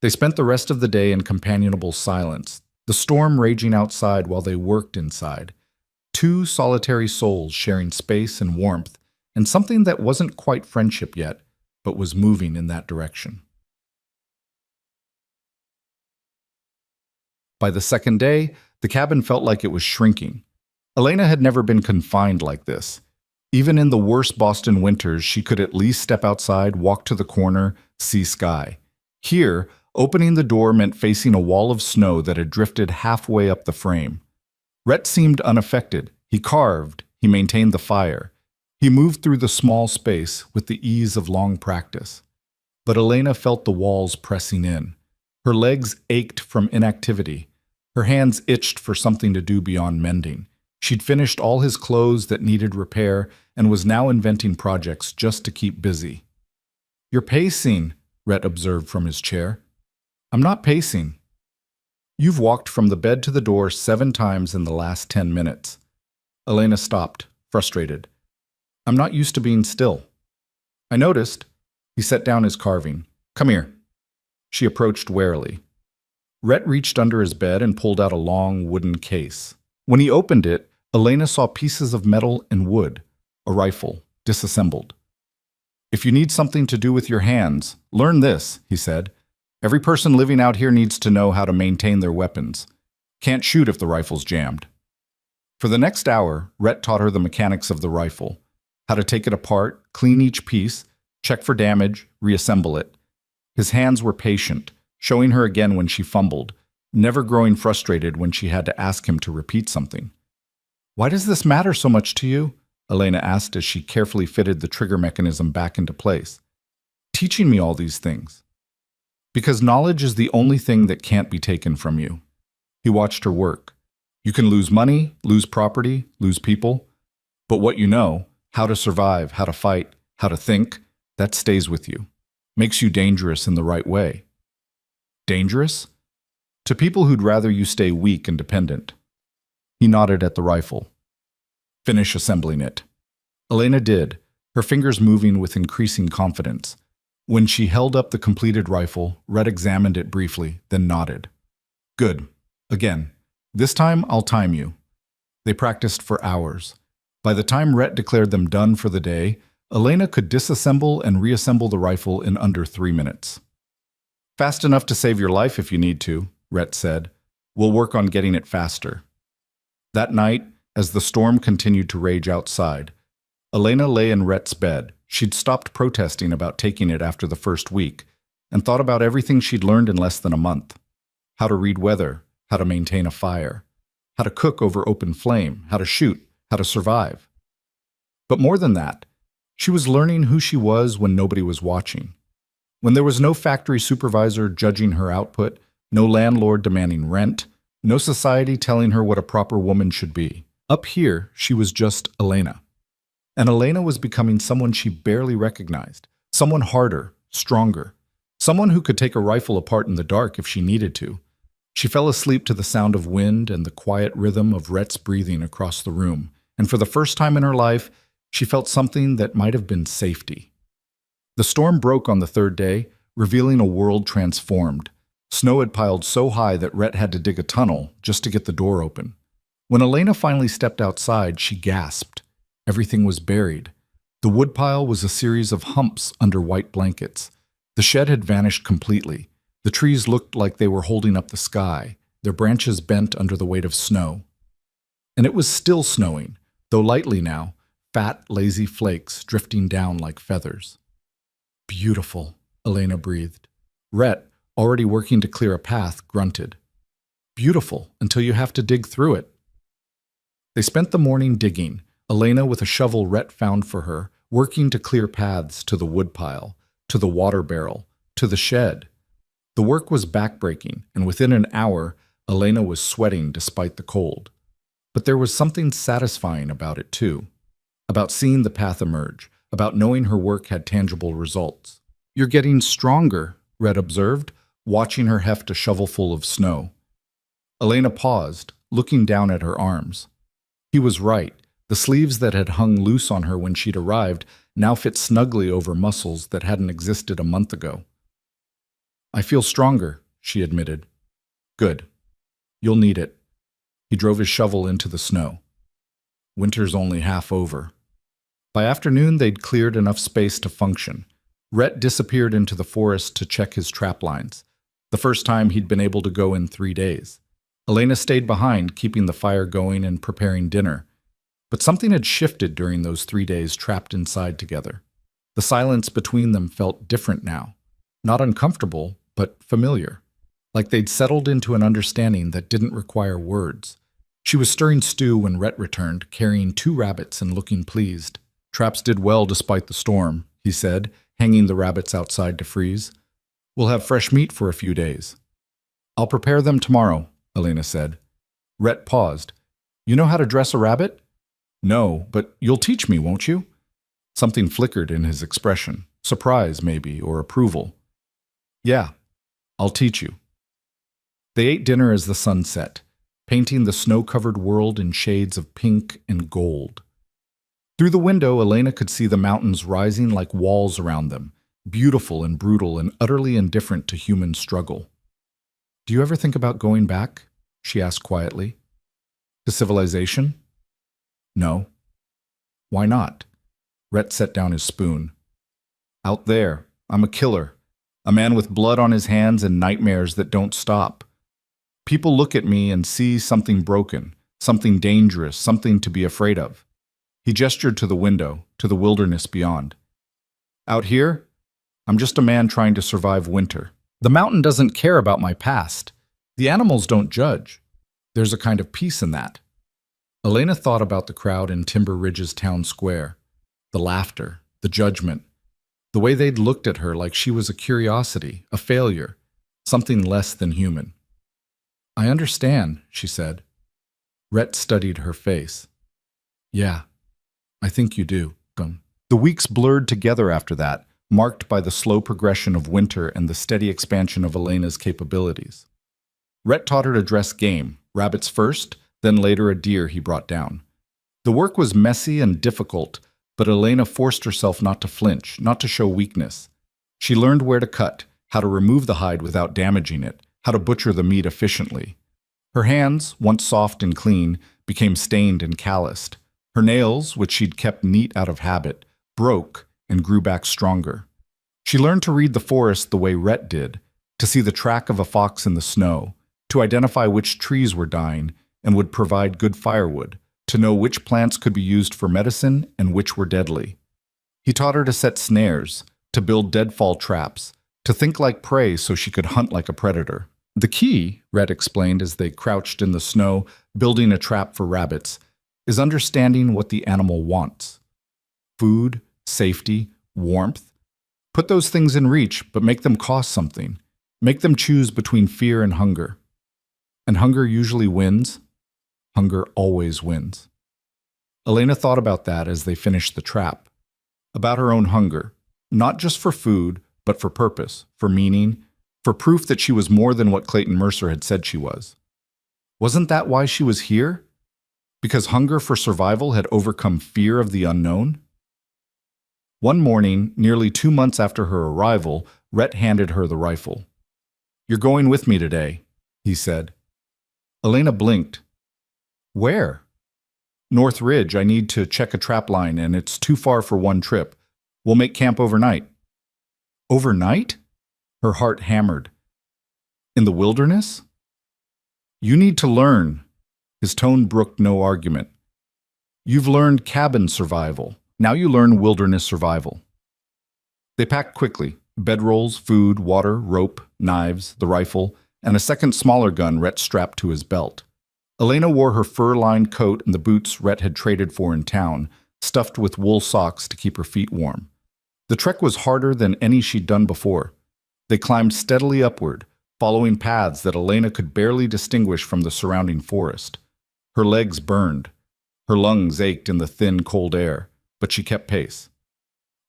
They spent the rest of the day in companionable silence, the storm raging outside while they worked inside. Two solitary souls sharing space and warmth, and something that wasn't quite friendship yet, but was moving in that direction. By the second day, the cabin felt like it was shrinking. Elena had never been confined like this. Even in the worst Boston winters, she could at least step outside, walk to the corner, see sky. Here, opening the door meant facing a wall of snow that had drifted halfway up the frame. Rhett seemed unaffected. He carved. He maintained the fire. He moved through the small space with the ease of long practice. But Elena felt the walls pressing in. Her legs ached from inactivity. Her hands itched for something to do beyond mending. She'd finished all his clothes that needed repair and was now inventing projects just to keep busy. You're pacing, Rhett observed from his chair. I'm not pacing. You've walked from the bed to the door 7 times in the last 10 minutes. Elena stopped, frustrated. I'm not used to being still. I noticed. He set down his carving. Come here. She approached warily. Rhett reached under his bed and pulled out a long wooden case. When he opened it, Elena saw pieces of metal and wood, a rifle, disassembled. If you need something to do with your hands, learn this, he said. Every person living out here needs to know how to maintain their weapons. Can't shoot if the rifle's jammed. For the next hour, Rhett taught her the mechanics of the rifle, how to take it apart, clean each piece, check for damage, reassemble it. His hands were patient, showing her again when she fumbled, never growing frustrated when she had to ask him to repeat something. Why does this matter so much to you? Elena asked as she carefully fitted the trigger mechanism back into place. Teaching me all these things. Because knowledge is the only thing that can't be taken from you. He watched her work. You can lose money, lose property, lose people, but what you know, how to survive, how to fight, how to think, that stays with you. Makes you dangerous in the right way. Dangerous? To people who'd rather you stay weak and dependent. He nodded at the rifle. Finish assembling it. Elena did, her fingers moving with increasing confidence. When she held up the completed rifle, Rhett examined it briefly, then nodded. Good. Again. This time, I'll time you. They practiced for hours. By the time Rhett declared them done for the day, Elena could disassemble and reassemble the rifle in under 3 minutes. Fast enough to save your life if you need to, Rhett said. We'll work on getting it faster. That night, as the storm continued to rage outside, Elena lay in Rhett's bed. She'd stopped protesting about taking it after the first week and thought about everything she'd learned in less than a month. How to read weather, how to maintain a fire, how to cook over open flame, how to shoot, how to survive. But more than that, she was learning who she was when nobody was watching. When there was no factory supervisor judging her output, no landlord demanding rent, no society telling her what a proper woman should be. Up here, she was just Elena. And Elena was becoming someone she barely recognized, someone harder, stronger, someone who could take a rifle apart in the dark if she needed to. She fell asleep to the sound of wind and the quiet rhythm of Rhett's breathing across the room, and for the first time in her life, she felt something that might have been safety. The storm broke on the third day, revealing a world transformed. Snow had piled so high that Rhett had to dig a tunnel just to get the door open. When Elena finally stepped outside, she gasped. Everything was buried. The woodpile was a series of humps under white blankets. The shed had vanished completely. The trees looked like they were holding up the sky, their branches bent under the weight of snow. And it was still snowing, though lightly now, fat, lazy flakes drifting down like feathers. Beautiful, Elena breathed. Rhett, already working to clear a path, grunted. Beautiful until you have to dig through it. They spent the morning digging, Elena with a shovel Rhett found for her, working to clear paths to the woodpile, to the water barrel, to the shed. The work was backbreaking, and within an hour, Elena was sweating despite the cold. But there was something satisfying about it, too. About seeing the path emerge, about knowing her work had tangible results. You're getting stronger, Rhett observed, watching her heft a shovelful of snow. Elena paused, looking down at her arms. He was right. The sleeves that had hung loose on her when she'd arrived now fit snugly over muscles that hadn't existed a month ago. I feel stronger, she admitted. Good. You'll need it. He drove his shovel into the snow. Winter's only half over. By afternoon, they'd cleared enough space to function. Rhett disappeared into the forest to check his trap lines, the first time he'd been able to go in 3 days. Elena stayed behind, keeping the fire going and preparing dinner. But something had shifted during those 3 days trapped inside together. The silence between them felt different now. Not uncomfortable, but familiar. Like they'd settled into an understanding that didn't require words. She was stirring stew when Rhett returned, carrying 2 rabbits and looking pleased. Traps did well despite the storm, he said, hanging the rabbits outside to freeze. We'll have fresh meat for a few days. I'll prepare them tomorrow, Elena said. Rhett paused. You know how to dress a rabbit? No, but you'll teach me, won't you? Something flickered in his expression. Surprise, maybe, or approval. Yeah, I'll teach you. They ate dinner as the sun set, painting the snow-covered world in shades of pink and gold. Through the window, Elena could see the mountains rising like walls around them, beautiful and brutal and utterly indifferent to human struggle. Do you ever think about going back? She asked quietly. To civilization? No. Why not? Rhett set down his spoon. Out there, I'm a killer. A man with blood on his hands and nightmares that don't stop. People look at me and see something broken, something dangerous, something to be afraid of. He gestured to the window, to the wilderness beyond. Out here, I'm just a man trying to survive winter. The mountain doesn't care about my past. The animals don't judge. There's a kind of peace in that. Elena thought about the crowd in Timber Ridge's town square, the laughter, the judgment, the way they'd looked at her like she was a curiosity, a failure, something less than human. I understand, she said. Rhett studied her face. Yeah, I think you do. The weeks blurred together after that, marked by the slow progression of winter and the steady expansion of Elena's capabilities. Rhett taught her to dress game, rabbits first, then later a deer he brought down. The work was messy and difficult, but Elena forced herself not to flinch, not to show weakness. She learned where to cut, how to remove the hide without damaging it, how to butcher the meat efficiently. Her hands, once soft and clean, became stained and calloused. Her nails, which she'd kept neat out of habit, broke and grew back stronger. She learned to read the forest the way Rhett did, to see the track of a fox in the snow, to identify which trees were dying, and would provide good firewood, to know which plants could be used for medicine and which were deadly. He taught her to set snares, to build deadfall traps, to think like prey so she could hunt like a predator. The key, Rhett explained as they crouched in the snow, building a trap for rabbits, is understanding what the animal wants. Food, safety, warmth. Put those things in reach, but make them cost something. Make them choose between fear and hunger. And hunger usually wins. Hunger always wins. Elena thought about that as they finished the trap. About her own hunger, not just for food, but for purpose, for meaning, for proof that she was more than what Clayton Mercer had said she was. Wasn't that why she was here? Because hunger for survival had overcome fear of the unknown? One morning, nearly 2 months after her arrival, Rhett handed her the rifle. "You're going with me today," he said. Elena blinked. "Where?" "North Ridge. I need to check a trap line, and it's too far for one trip. We'll make camp overnight." "Overnight?" Her heart hammered. "In the wilderness?" "You need to learn." His tone brooked no argument. "You've learned cabin survival. Now you learn wilderness survival." They packed quickly. Bedrolls, food, water, rope, knives, the rifle, and a second smaller gun Rhett strapped to his belt. Elena wore her fur-lined coat and the boots Rhett had traded for in town, stuffed with wool socks to keep her feet warm. The trek was harder than any she'd done before. They climbed steadily upward, following paths that Elena could barely distinguish from the surrounding forest. Her legs burned. Her lungs ached in the thin, cold air, but she kept pace.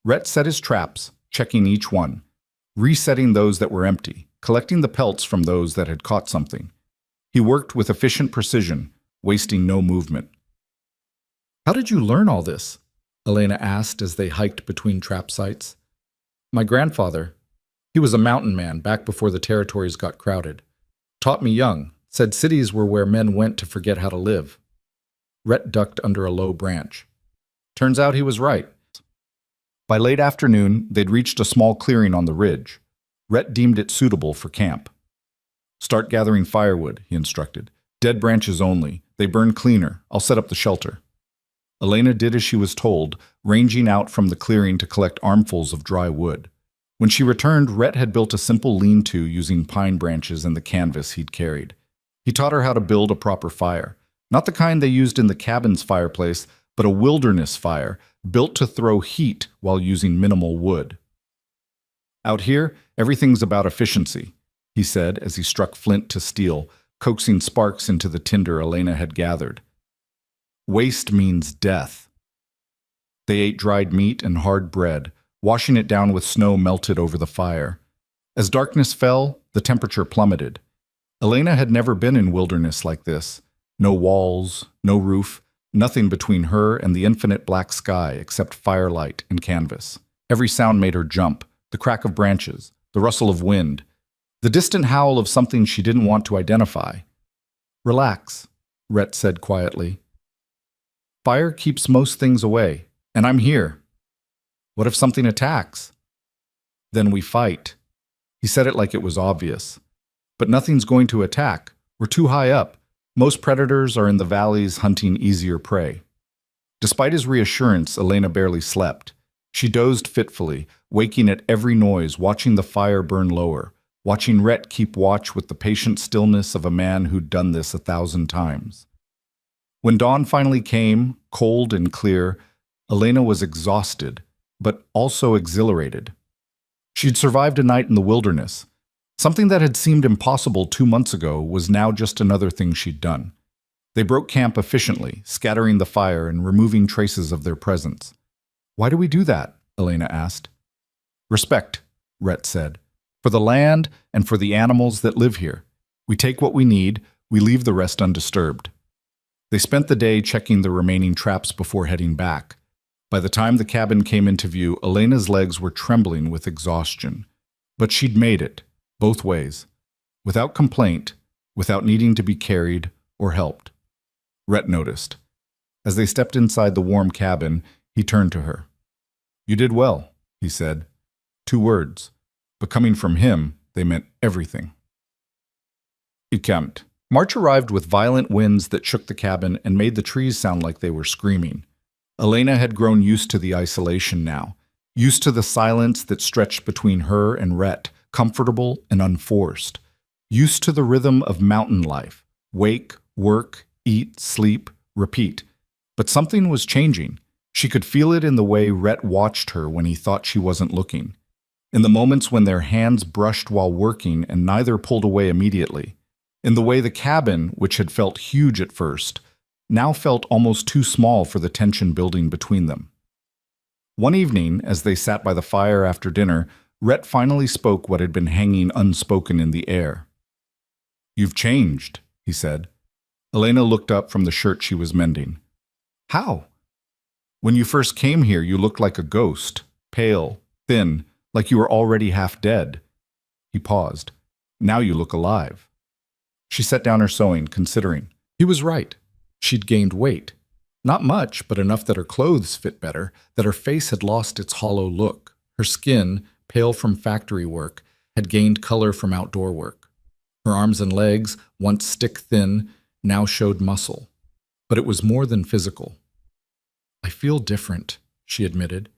Rhett set his traps, checking each one, resetting those that were empty, collecting the pelts from those that had caught something. He worked with efficient precision, wasting no movement. "How did you learn all this?" Elena asked as they hiked between trap sites. "My grandfather. He was a mountain man back before the territories got crowded. Taught me young, said cities were where men went to forget how to live." Rhett ducked under a low branch. Turns out he was right. By late afternoon, they'd reached a small clearing on the ridge. Rhett deemed it suitable for camp. "Start gathering firewood," he instructed. "Dead branches only. They burn cleaner. I'll set up the shelter." Elena did as she was told, ranging out from the clearing to collect armfuls of dry wood. When she returned, Rhett had built a simple lean-to using pine branches and the canvas he'd carried. He taught her how to build a proper fire. Not the kind they used in the cabin's fireplace, but a wilderness fire, built to throw heat while using minimal wood. "Out here, everything's about efficiency," he said as he struck flint to steel, coaxing sparks into the tinder Elena had gathered. "Waste means death." They ate dried meat and hard bread, washing it down with snow melted over the fire. As darkness fell, the temperature plummeted. Elena had never been in wilderness like this. No walls, no roof, nothing between her and the infinite black sky except firelight and canvas. Every sound made her jump, the crack of branches, the rustle of wind, the distant howl of something she didn't want to identify. "Relax," Rhett said quietly. "Fire keeps most things away, and I'm here. What if something attacks?" "Then we fight." He said it like it was obvious. "But nothing's going to attack. We're too high up. Most predators are in the valleys hunting easier prey." Despite his reassurance, Elena barely slept. She dozed fitfully, waking at every noise, watching the fire burn lower, watching Rhett keep watch with the patient stillness of a man who'd done this 1,000 times. When dawn finally came, cold and clear, Elena was exhausted, but also exhilarated. She'd survived a night in the wilderness. Something that had seemed impossible 2 months ago was now just another thing she'd done. They broke camp efficiently, scattering the fire and removing traces of their presence. "Why do we do that?" Elena asked. "Respect," Rhett said. "For the land and for the animals that live here. We take what we need, we leave the rest undisturbed." They spent the day checking the remaining traps before heading back. By the time the cabin came into view, Elena's legs were trembling with exhaustion. But she'd made it, both ways, without complaint, without needing to be carried or helped. Rhett noticed. As they stepped inside the warm cabin, he turned to her. "You did well," he said. 2 words, but coming from him, they meant everything. "It kämmt," March arrived with violent winds that shook the cabin and made the trees sound like they were screaming. Elena had grown used to the isolation now, used to the silence that stretched between her and Rhett, comfortable and unforced, used to the rhythm of mountain life, wake, work, eat, sleep, repeat. But something was changing. She could feel it in the way Rhett watched her when he thought she wasn't looking, in the moments when their hands brushed while working and neither pulled away immediately, in the way the cabin, which had felt huge at first, now felt almost too small for the tension building between them. One evening, as they sat by the fire after dinner, Rhett finally spoke what had been hanging unspoken in the air. "You've changed," he said. Elena looked up from the shirt she was mending. "How?" "When you first came here, you looked like a ghost, pale, thin, like you were already half dead." He paused. "Now you look alive." She set down her sewing, considering. He was right. She'd gained weight. Not much, but enough that her clothes fit better, that her face had lost its hollow look. Her skin, pale from factory work, had gained color from outdoor work. Her arms and legs, once stick-thin, now showed muscle. But it was more than physical. "I feel different," she admitted.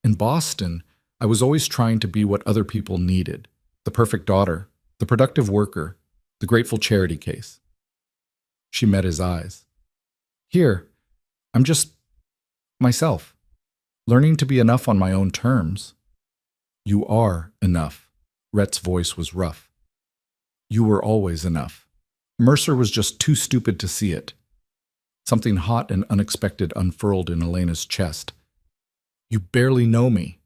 "In Boston, I was always trying to be what other people needed. The perfect daughter, the productive worker, the grateful charity case." She met his eyes. "Here, I'm just myself, learning to be enough on my own terms." "You are enough." Rhett's voice was rough. "You were always enough." Mercer was just too stupid to see it. Something hot and unexpected unfurled in Elena's chest. "You barely know me.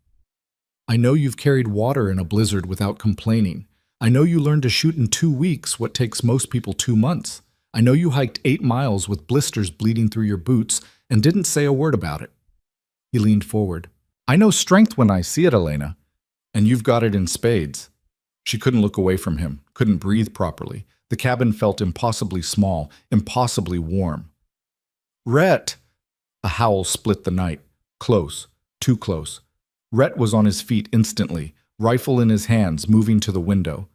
I know you've carried water in a blizzard without complaining. I know you learned to shoot in 2 weeks what takes most people 2 months. I know you hiked 8 miles with blisters bleeding through your boots and didn't say a word about it." He leaned forward. "I know strength when I see it, Elena, and you've got it in spades." She couldn't look away from him, couldn't breathe properly. The cabin felt impossibly small, impossibly warm. "Rhett!" A howl split the night. Close, too close. Rhett was on his feet instantly, rifle in his hands, moving to the window.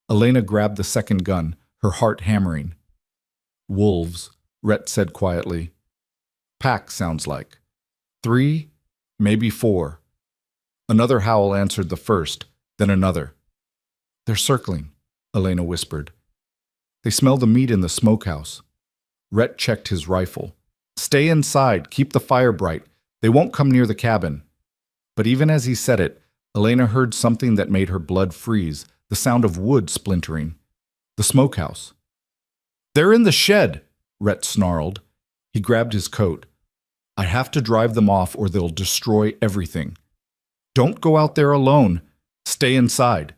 Elena grabbed the second gun, her heart hammering. "Wolves," Rhett said quietly. "Pack, sounds like. 3, maybe 4. Another howl answered the first, then another. "They're circling," Elena whispered. "They smell the meat in the smokehouse." Rhett checked his rifle. "Stay inside, keep the fire bright. They won't come near the cabin." But even as he said it, Elena heard something that made her blood freeze, the sound of wood splintering. The smokehouse. "They're in the shed," Rhett snarled. He grabbed his coat. "I have to drive them off or they'll destroy everything. Don't go out there alone. Stay inside."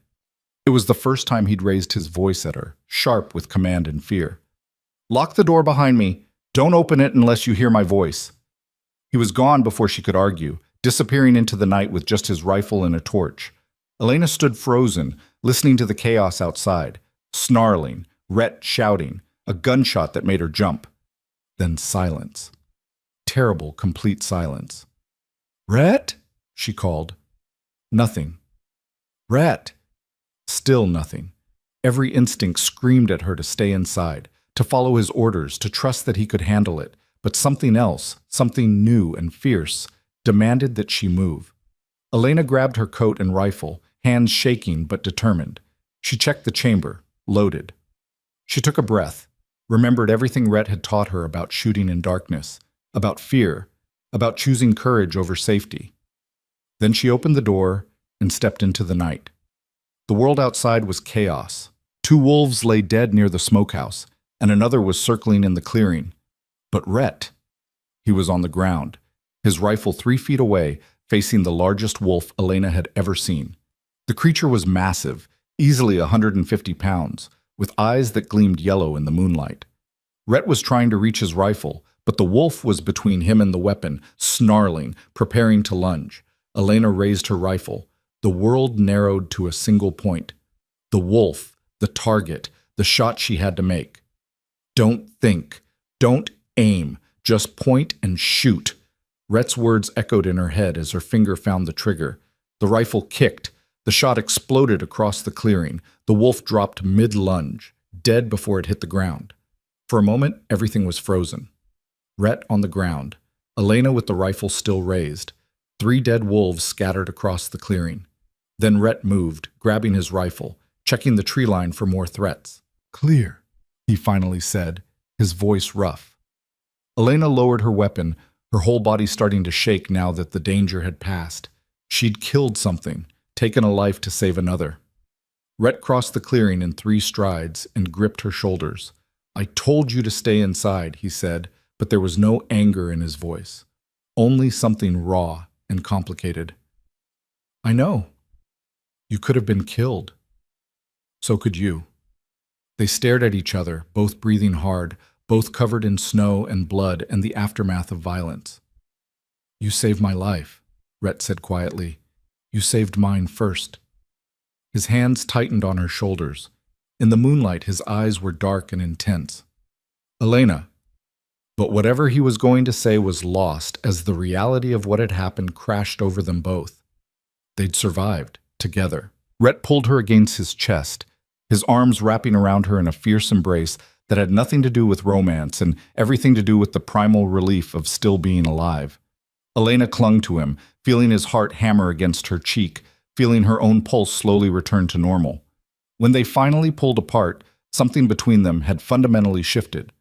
It was the first time he'd raised his voice at her, sharp with command and fear. "Lock the door behind me. Don't open it unless you hear my voice." He was gone before she could argue, disappearing into the night with just his rifle and a torch. Elena stood frozen, listening to the chaos outside, snarling, Rhett shouting, a gunshot that made her jump. Then silence. Terrible, complete silence. "Rhett?" she called. Nothing. "Rhett!" Still nothing. Every instinct screamed at her to stay inside, to follow his orders, to trust that he could handle it. But something else, something new and fierce, demanded that she move. Elena grabbed her coat and rifle, hands shaking but determined. She checked the chamber, loaded. She took a breath, remembered everything Rhett had taught her about shooting in darkness, about fear, about choosing courage over safety. Then she opened the door and stepped into the night. The world outside was chaos. 2 wolves lay dead near the smokehouse, and another was circling in the clearing. But Rhett, he was on the ground, his rifle 3 feet away, facing the largest wolf Elena had ever seen. The creature was massive, easily 150 pounds, with eyes that gleamed yellow in the moonlight. Rhett was trying to reach his rifle, but the wolf was between him and the weapon, snarling, preparing to lunge. Elena raised her rifle. The world narrowed to a single point. The wolf, the target, the shot she had to make. "Don't think. Don't aim. Just point and shoot." Rhett's words echoed in her head as her finger found the trigger. The rifle kicked. The shot exploded across the clearing. The wolf dropped mid-lunge, dead before it hit the ground. For a moment, everything was frozen. Rhett on the ground, Elena with the rifle still raised, 3 dead wolves scattered across the clearing. Then Rhett moved, grabbing his rifle, checking the tree line for more threats. "Clear," he finally said, his voice rough. Elena lowered her weapon, her whole body starting to shake now that the danger had passed. She'd killed something, taken a life to save another. Rhett crossed the clearing in 3 strides and gripped her shoulders. "I told you to stay inside," he said, but there was no anger in his voice. Only something raw and complicated. "I know. You could have been killed. So could you." They stared at each other, both breathing hard, both covered in snow and blood and the aftermath of violence. "You saved my life," Rhett said quietly. "You saved mine first." His hands tightened on her shoulders. In the moonlight, his eyes were dark and intense. "Elena." But whatever he was going to say was lost as the reality of what had happened crashed over them both. They'd survived, together. Rhett pulled her against his chest, his arms wrapping around her in a fierce embrace that had nothing to do with romance and everything to do with the primal relief of still being alive. Elena clung to him, feeling his heart hammer against her cheek, feeling her own pulse slowly return to normal. When they finally pulled apart, something between them had fundamentally shifted.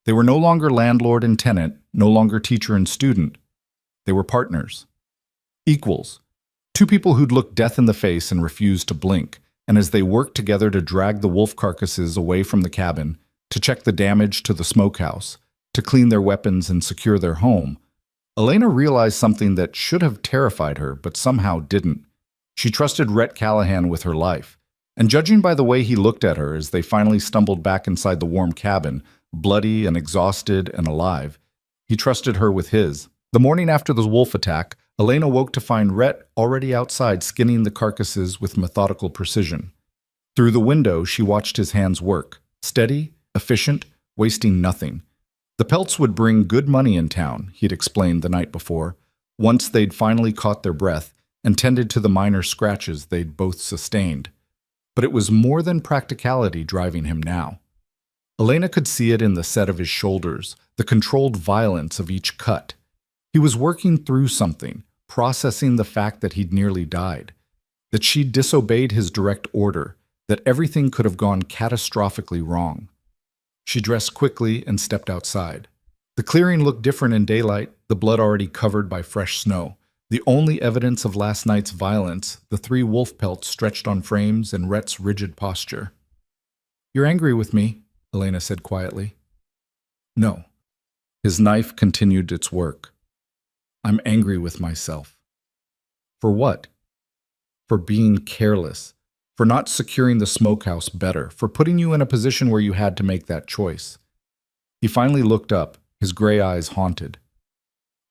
They were no longer landlord and tenant, no longer teacher and student. They were partners. Equals. 2 people who'd looked death in the face and refused to blink, and as they worked together to drag the wolf carcasses away from the cabin, to check the damage to the smokehouse, to clean their weapons and secure their home, Elena realized something that should have terrified her, but somehow didn't. She trusted Rhett Callahan with her life, and judging by the way he looked at her as they finally stumbled back inside the warm cabin, bloody and exhausted and alive, he trusted her with his. The morning after the wolf attack, Elena woke to find Rhett already outside skinning the carcasses with methodical precision. Through the window, she watched his hands work, steady, efficient, wasting nothing. The pelts would bring good money in town, he'd explained the night before, once they'd finally caught their breath and tended to the minor scratches they'd both sustained. But it was more than practicality driving him now. Elena could see it in the set of his shoulders, the controlled violence of each cut. He was working through something, processing the fact that he'd nearly died, that she'd disobeyed his direct order, that everything could have gone catastrophically wrong. She dressed quickly and stepped outside. The clearing looked different in daylight, the blood already covered by fresh snow. The only evidence of last night's violence, the 3 wolf pelts stretched on frames and Rhett's rigid posture. "You're angry with me," Elena said quietly. "No." His knife continued its work. "I'm angry with myself." "For what?" "For being careless. For not securing the smokehouse better. For putting you in a position where you had to make that choice." He finally looked up, his gray eyes haunted.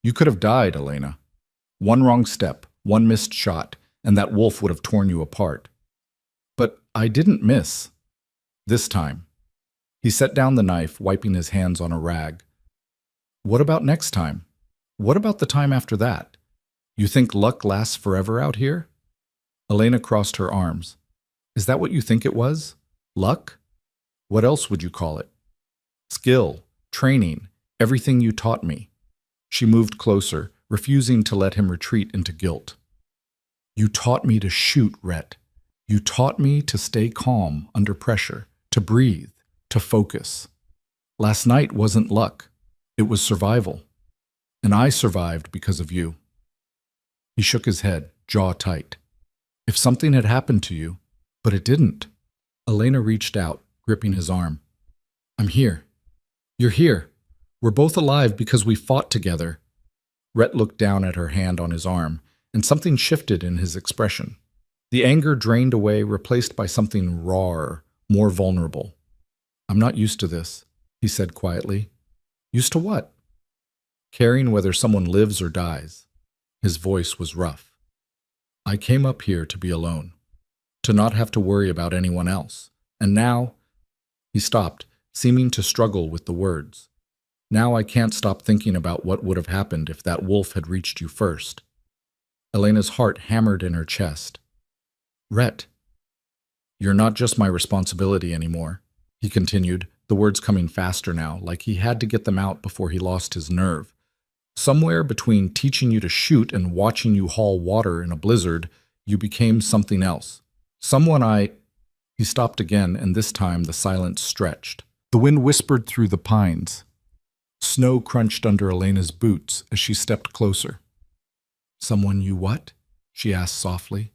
"You could have died, Elena. One wrong step, one missed shot, and that wolf would have torn you apart. But I didn't miss. This time." He set down the knife, wiping his hands on a rag. "What about next time? What about the time after that? You think luck lasts forever out here?" Elena crossed her arms. "Is that what you think it was? Luck? What else would you call it? Skill, training, everything you taught me." She moved closer, refusing to let him retreat into guilt. "You taught me to shoot, Rhett. You taught me to stay calm under pressure, to breathe, to focus. Last night wasn't luck. It was survival. And I survived because of you." He shook his head, jaw tight. "If something had happened to you, but it didn't." Elena reached out, gripping his arm. "I'm here. You're here. We're both alive because we fought together." Rhett looked down at her hand on his arm, and something shifted in his expression. The anger drained away, replaced by something rawer, more vulnerable. "I'm not used to this," he said quietly. "Used to what?" "Caring whether someone lives or dies." His voice was rough. "I came up here to be alone, to not have to worry about anyone else. And now—" He stopped, seeming to struggle with the words. "Now I can't stop thinking about what would have happened if that wolf had reached you first." Elena's heart hammered in her chest. "Rhett, you're not just my responsibility anymore," he continued, the words coming faster now, like he had to get them out before he lost his nerve. Somewhere between teaching you to shoot and watching you haul water in a blizzard, you became something else. He stopped again, and this time the silence stretched. The wind whispered through the pines. Snow crunched under Elena's boots as she stepped closer. Someone you what? She asked softly.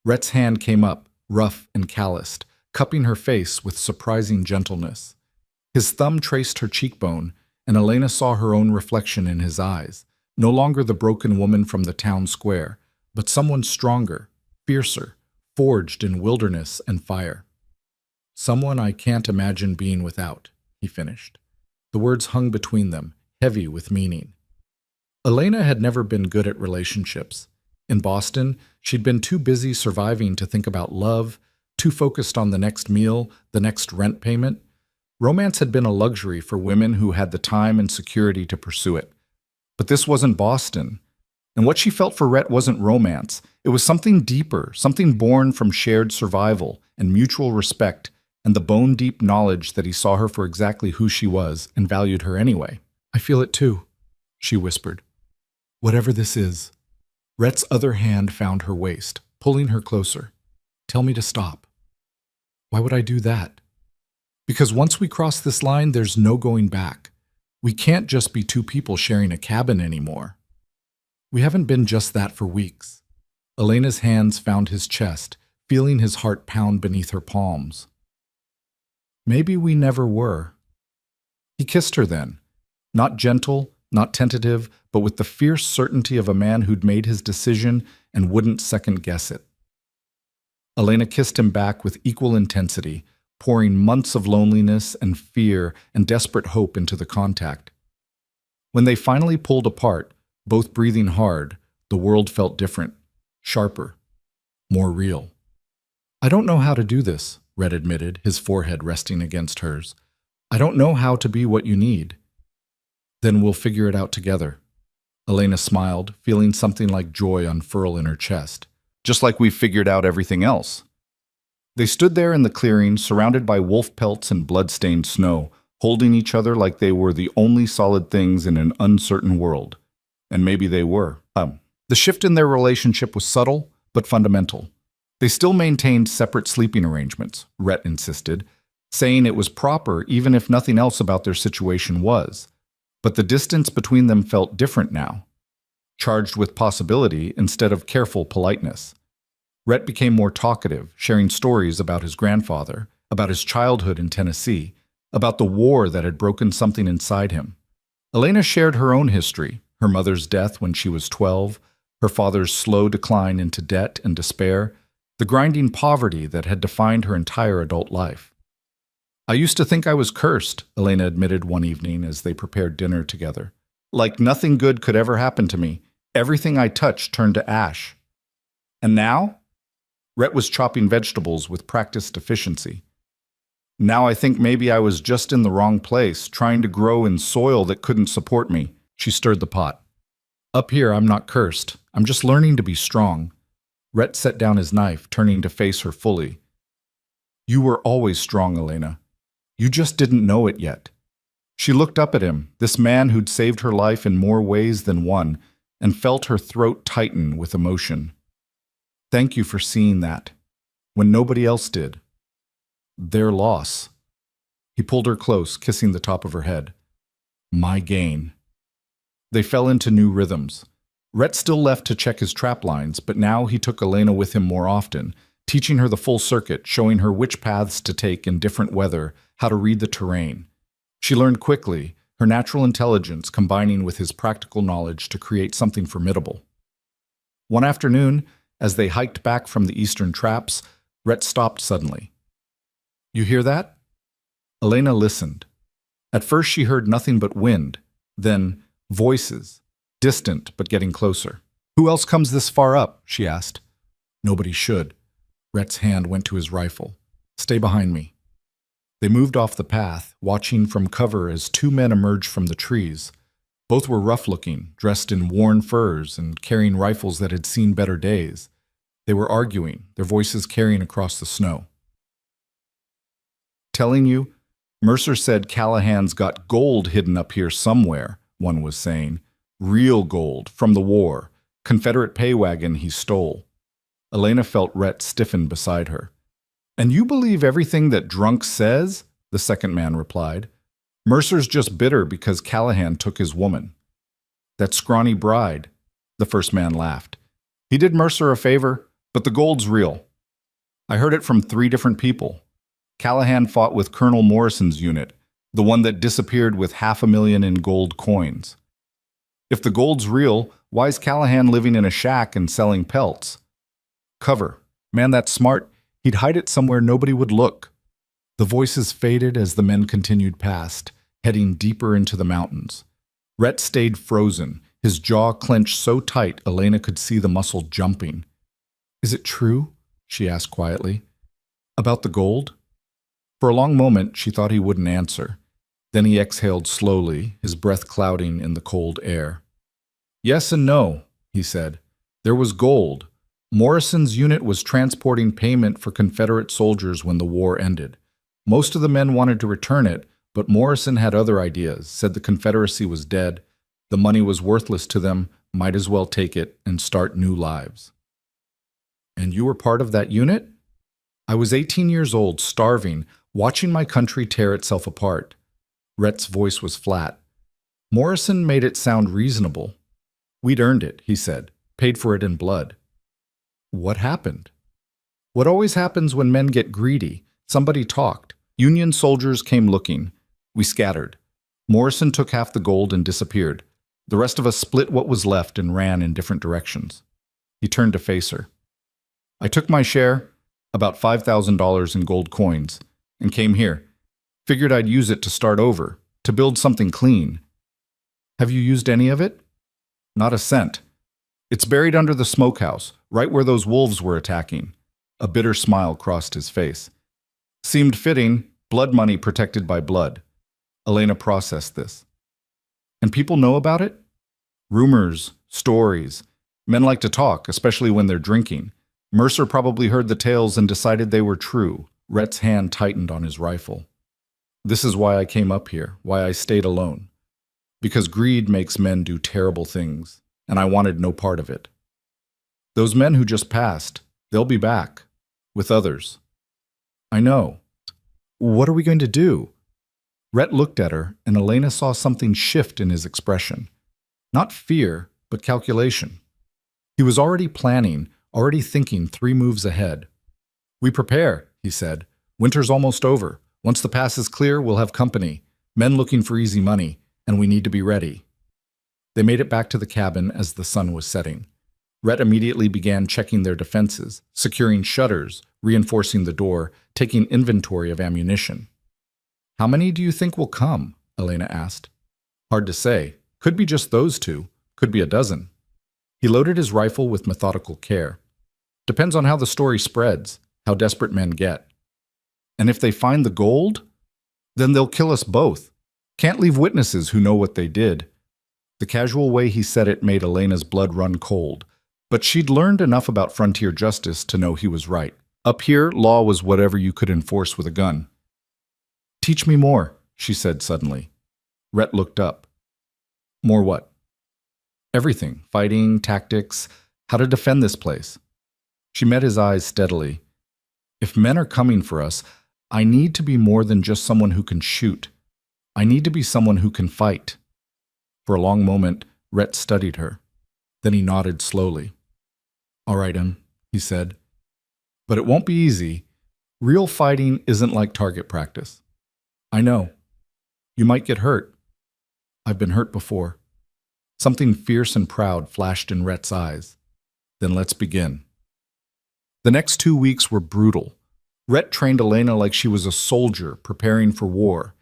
Rhett's hand came up, rough and calloused, cupping her face with surprising gentleness. His thumb traced her cheekbone, and Elena saw her own reflection in his eyes, no longer the broken woman from the town square, but someone stronger, fiercer, forged in wilderness and fire. Someone I can't imagine being without, he finished. The words hung between them, heavy with meaning. Elena had never been good at relationships. In Boston, she'd been too busy surviving to think about love, too focused on the next meal, the next rent payment. Romance had been a luxury for women who had the time and security to pursue it. But this wasn't Boston. And what she felt for Rhett wasn't romance. It was something deeper, something born from shared survival and mutual respect, and the bone-deep knowledge that he saw her for exactly who she was and valued her anyway. I feel it too, she whispered. Whatever this is. Rhett's other hand found her waist, pulling her closer. Tell me to stop. Why would I do that? Because once we cross this line, there's no going back. We can't just be two people sharing a cabin anymore. We haven't been just that for weeks. Elena's hands found his chest, feeling his heart pound beneath her palms. Maybe we never were. He kissed her then, not gentle, not tentative, but with the fierce certainty of a man who'd made his decision and wouldn't second-guess it. Elena kissed him back with equal intensity, pouring months of loneliness and fear and desperate hope into the contact. When they finally pulled apart, both breathing hard, the world felt different, sharper, more real. I don't know how to do this, Rhett admitted, his forehead resting against hers. I don't know how to be what you need. Then we'll figure it out together. Elena smiled, feeling something like joy unfurl in her chest. Just like we've figured out everything else. They stood there in the clearing, surrounded by wolf pelts and blood-stained snow, holding each other like they were the only solid things in an uncertain world. And maybe they were. The shift in their relationship was subtle, but fundamental. They still maintained separate sleeping arrangements, Rhett insisted, saying it was proper even if nothing else about their situation was. But the distance between them felt different now, charged with possibility instead of careful politeness. Rhett became more talkative, sharing stories about his grandfather, about his childhood in Tennessee, about the war that had broken something inside him. Elena shared her own history, her mother's death when she was 12, her father's slow decline into debt and despair, the grinding poverty that had defined her entire adult life. I used to think I was cursed, Elena admitted one evening as they prepared dinner together. Like nothing good could ever happen to me. Everything I touched turned to ash. And now? Rhett was chopping vegetables with practiced efficiency. Now I think maybe I was just in the wrong place, trying to grow in soil that couldn't support me. She stirred the pot. Up here, I'm not cursed. I'm just learning to be strong. Rhett set down his knife, turning to face her fully. You were always strong, Elena. You just didn't know it yet. She looked up at him, this man who'd saved her life in more ways than one, and felt her throat tighten with emotion. Thank you for seeing that, when nobody else did. Their loss. He pulled her close, kissing the top of her head. My gain. They fell into new rhythms. Rhett still left to check his trap lines, but now he took Elena with him more often, teaching her the full circuit, showing her which paths to take in different weather, how to read the terrain. She learned quickly, her natural intelligence combining with his practical knowledge to create something formidable. One afternoon, as they hiked back from the eastern traps, Rhett stopped suddenly. You hear that? Elena listened. At first she heard nothing but wind, then voices, distant but getting closer. Who else comes this far up? She asked. Nobody should. Rhett's hand went to his rifle. Stay behind me. They moved off the path, watching from cover as two men emerged from the trees. Both were rough-looking, dressed in worn furs and carrying rifles that had seen better days. They were arguing, their voices carrying across the snow. Telling you, Mercer said Callahan's got gold hidden up here somewhere, one was saying. Real gold, from the war. Confederate pay wagon he stole. Elena felt Rhett stiffen beside her. And you believe everything that Drunk says? The second man replied. Mercer's just bitter because Callahan took his woman. That scrawny bride, the first man laughed. He did Mercer a favor, but the gold's real. I heard it from 3 different people. Callahan fought with Colonel Morrison's unit, the one that disappeared with $500,000 in gold coins. If the gold's real, why's Callahan living in a shack and selling pelts? Cover. Man, that's smart. He'd hide it somewhere nobody would look. The voices faded as the men continued past, heading deeper into the mountains. Rhett stayed frozen, his jaw clenched so tight Elena could see the muscle jumping. Is it true? She asked quietly. About the gold? For a long moment, she thought he wouldn't answer. Then he exhaled slowly, his breath clouding in the cold air. Yes and no, he said. There was gold. Morrison's unit was transporting payment for Confederate soldiers when the war ended. Most of the men wanted to return it, but Morrison had other ideas, said the Confederacy was dead, the money was worthless to them, might as well take it and start new lives. And you were part of that unit? I was 18 years old, starving, watching my country tear itself apart. Rhett's voice was flat. Morrison made it sound reasonable. We'd earned it, he said, paid for it in blood. What happened? What always happens when men get greedy. Somebody talked. Union soldiers came looking. We scattered. Morrison took half the gold and disappeared. The rest of us split what was left and ran in different directions. He turned to face her. I took my share, about $5,000 in gold coins, and came here. Figured I'd use it to start over, to build something clean. Have you used any of it? Not a cent. It's buried under the smokehouse, right where those wolves were attacking. A bitter smile crossed his face. Seemed fitting, blood money protected by blood. Elena processed this. And people know about it? Rumors, stories. Men like to talk, especially when they're drinking. Mercer probably heard the tales and decided they were true. Rhett's hand tightened on his rifle. This is why I came up here, why I stayed alone. Because greed makes men do terrible things, and I wanted no part of it. Those men who just passed, they'll be back, with others. I know. What are we going to do? Rhett looked at her, and Elena saw something shift in his expression. Not fear, but calculation. He was already planning, already thinking 3 moves ahead. We prepare, he said. Winter's almost over. Once the pass is clear, we'll have company. Men looking for easy money, and we need to be ready. They made it back to the cabin as the sun was setting. Rhett immediately began checking their defenses, securing shutters, reinforcing the door, taking inventory of ammunition. How many do you think will come? Elena asked. Hard to say. Could be just those 2. Could be a dozen. He loaded his rifle with methodical care. Depends on how the story spreads, how desperate men get. And if they find the gold, then they'll kill us both. Can't leave witnesses who know what they did. The casual way he said it made Elena's blood run cold, but she'd learned enough about frontier justice to know he was right. Up here, law was whatever you could enforce with a gun. Teach me more, she said suddenly. Rhett looked up. More what? Everything. Fighting, tactics, how to defend this place. She met his eyes steadily. If men are coming for us, I need to be more than just someone who can shoot. I need to be someone who can fight. For a long moment, Rhett studied her. Then he nodded slowly. All right, he said. But it won't be easy. Real fighting isn't like target practice. I know. You might get hurt. I've been hurt before. Something fierce and proud flashed in Rhett's eyes. Then let's begin. The next 2 weeks were brutal. Rhett trained Elena like she was a soldier preparing for war.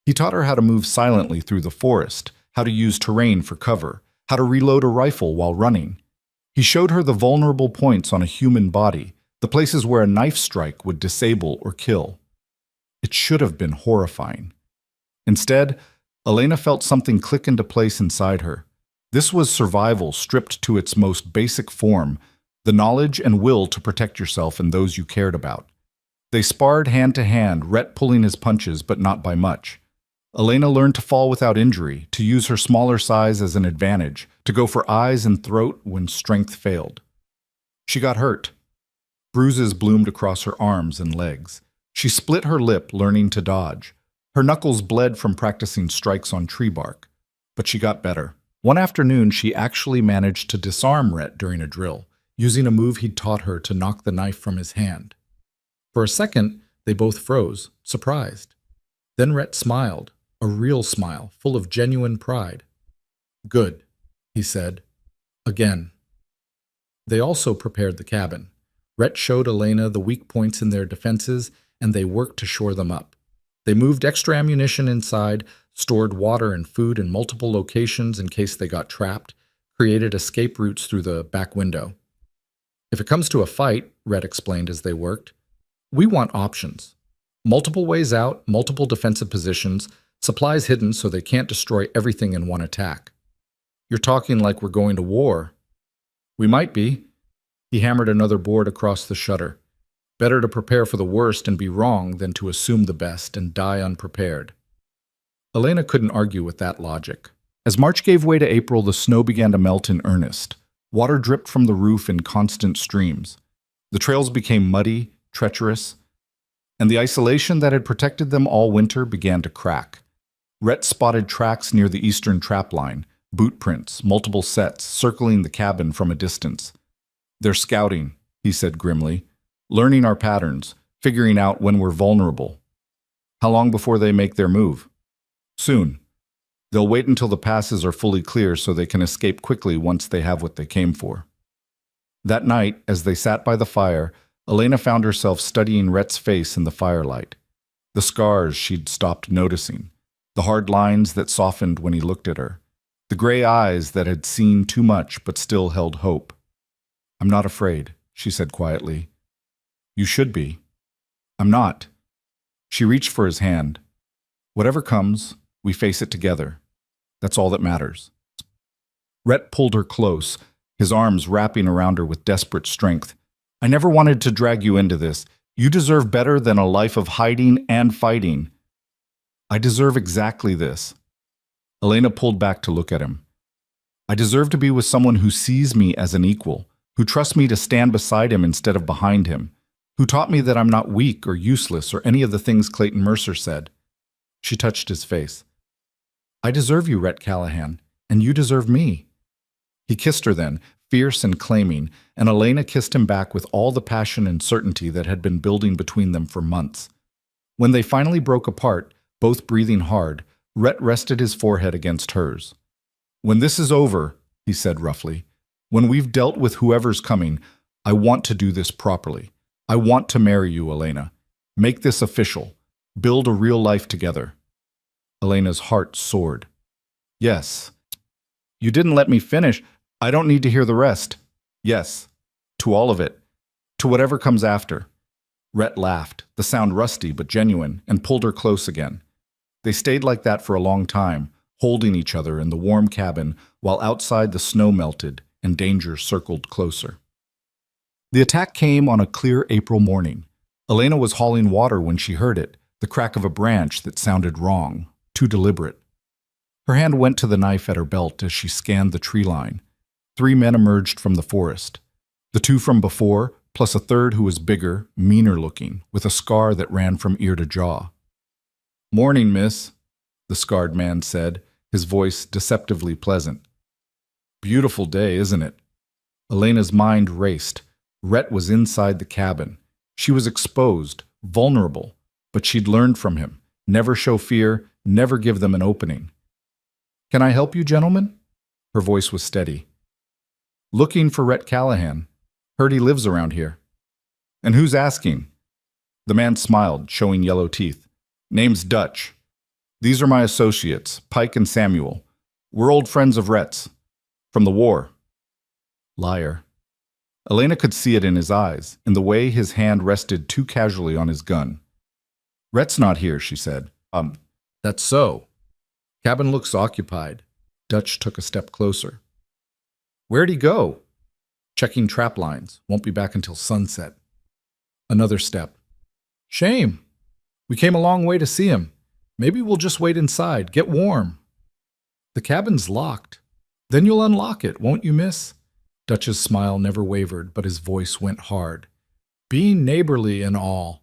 He taught her how to move silently through the forest, how to use terrain for cover, how to reload a rifle while running. He showed her the vulnerable points on a human body, the places where a knife strike would disable or kill. It should have been horrifying. Instead, Elena felt something click into place inside her. This was survival stripped to its most basic form, the knowledge and will to protect yourself and those you cared about. They sparred hand to hand, Rhett pulling his punches, but not by much. Elena learned to fall without injury, to use her smaller size as an advantage, to go for eyes and throat when strength failed. She got hurt. Bruises bloomed across her arms and legs. She split her lip, learning to dodge. Her knuckles bled from practicing strikes on tree bark. But she got better. One afternoon, she actually managed to disarm Rhett during a drill, using a move he'd taught her to knock the knife from his hand. For a second, they both froze, surprised. Then Rhett smiled, a real smile, full of genuine pride. "Good," he said. "Again." They also prepared the cabin. Rhett showed Elena the weak points in their defenses, and they worked to shore them up. They moved extra ammunition inside, stored water and food in multiple locations in case they got trapped, created escape routes through the back window. "If it comes to a fight," Rhett explained as they worked, "we want options. Multiple ways out, multiple defensive positions, supplies hidden so they can't destroy everything in one attack." "You're talking like we're going to war." "We might be." He hammered another board across the shutter. "Better to prepare for the worst and be wrong than to assume the best and die unprepared." Elena couldn't argue with that logic. As March gave way to April, the snow began to melt in earnest. Water dripped from the roof in constant streams. The trails became muddy, treacherous, and the isolation that had protected them all winter began to crack. Rhett spotted tracks near the eastern trap line, boot prints, multiple sets, circling the cabin from a distance. "They're scouting," he said grimly, "learning our patterns, figuring out when we're vulnerable." "How long before they make their move?" "Soon. They'll wait until the passes are fully clear so they can escape quickly once they have what they came for." That night, as they sat by the fire, Elena found herself studying Rhett's face in the firelight. The scars she'd stopped noticing, the hard lines that softened when he looked at her, the gray eyes that had seen too much but still held hope. "I'm not afraid," she said quietly. "You should be." "I'm not." She reached for his hand. "Whatever comes, we face it together. That's all that matters." Rhett pulled her close, his arms wrapping around her with desperate strength. "I never wanted to drag you into this. You deserve better than a life of hiding and fighting." "I deserve exactly this." Elena pulled back to look at him. "I deserve to be with someone who sees me as an equal, who trusts me to stand beside him instead of behind him, who taught me that I'm not weak or useless or any of the things Clayton Mercer said." She touched his face. "I deserve you, Rhett Callahan, and you deserve me." He kissed her then, fierce and claiming, and Elena kissed him back with all the passion and certainty that had been building between them for months. When they finally broke apart, both breathing hard, Rhett rested his forehead against hers. "When this is over," he said roughly, "when we've dealt with whoever's coming, I want to do this properly. I want to marry you, Elena. Make this official. Build a real life together." Elena's heart soared. "Yes." "You didn't let me finish. I don't need to hear the rest." "Yes. To all of it. To whatever comes after." Rhett laughed, the sound rusty but genuine, and pulled her close again. They stayed like that for a long time, holding each other in the warm cabin while outside the snow melted and danger circled closer. The attack came on a clear April morning. Elena was hauling water when she heard it, the crack of a branch that sounded wrong, too deliberate. Her hand went to the knife at her belt as she scanned the tree line. 3 men emerged from the forest. The 2 from before, plus a third who was bigger, meaner looking, with a scar that ran from ear to jaw. "Morning, miss," the scarred man said, his voice deceptively pleasant. "Beautiful day, isn't it?" Elena's mind raced. Rhett was inside the cabin. She was exposed, vulnerable, but she'd learned from him. Never show fear, never give them an opening. "Can I help you, gentlemen?" Her voice was steady. "Looking for Rhett Callahan. Heard he lives around here." "And who's asking?" The man smiled, showing yellow teeth. "Name's Dutch. These are my associates, Pike and Samuel. We're old friends of Rhett's. From the war." Liar. Elena could see it in his eyes, in the way his hand rested too casually on his gun. "Rhett's not here," she said. That's so. Cabin looks occupied." Dutch took a step closer. "Where'd he go?" "Checking trap lines. Won't be back until sunset." Another step. Shame. We came a long way to see him. Maybe we'll just wait inside, get warm. The cabin's locked. Then you'll unlock it, won't you, miss? Dutch's smile never wavered, but his voice went hard. Being neighborly and all.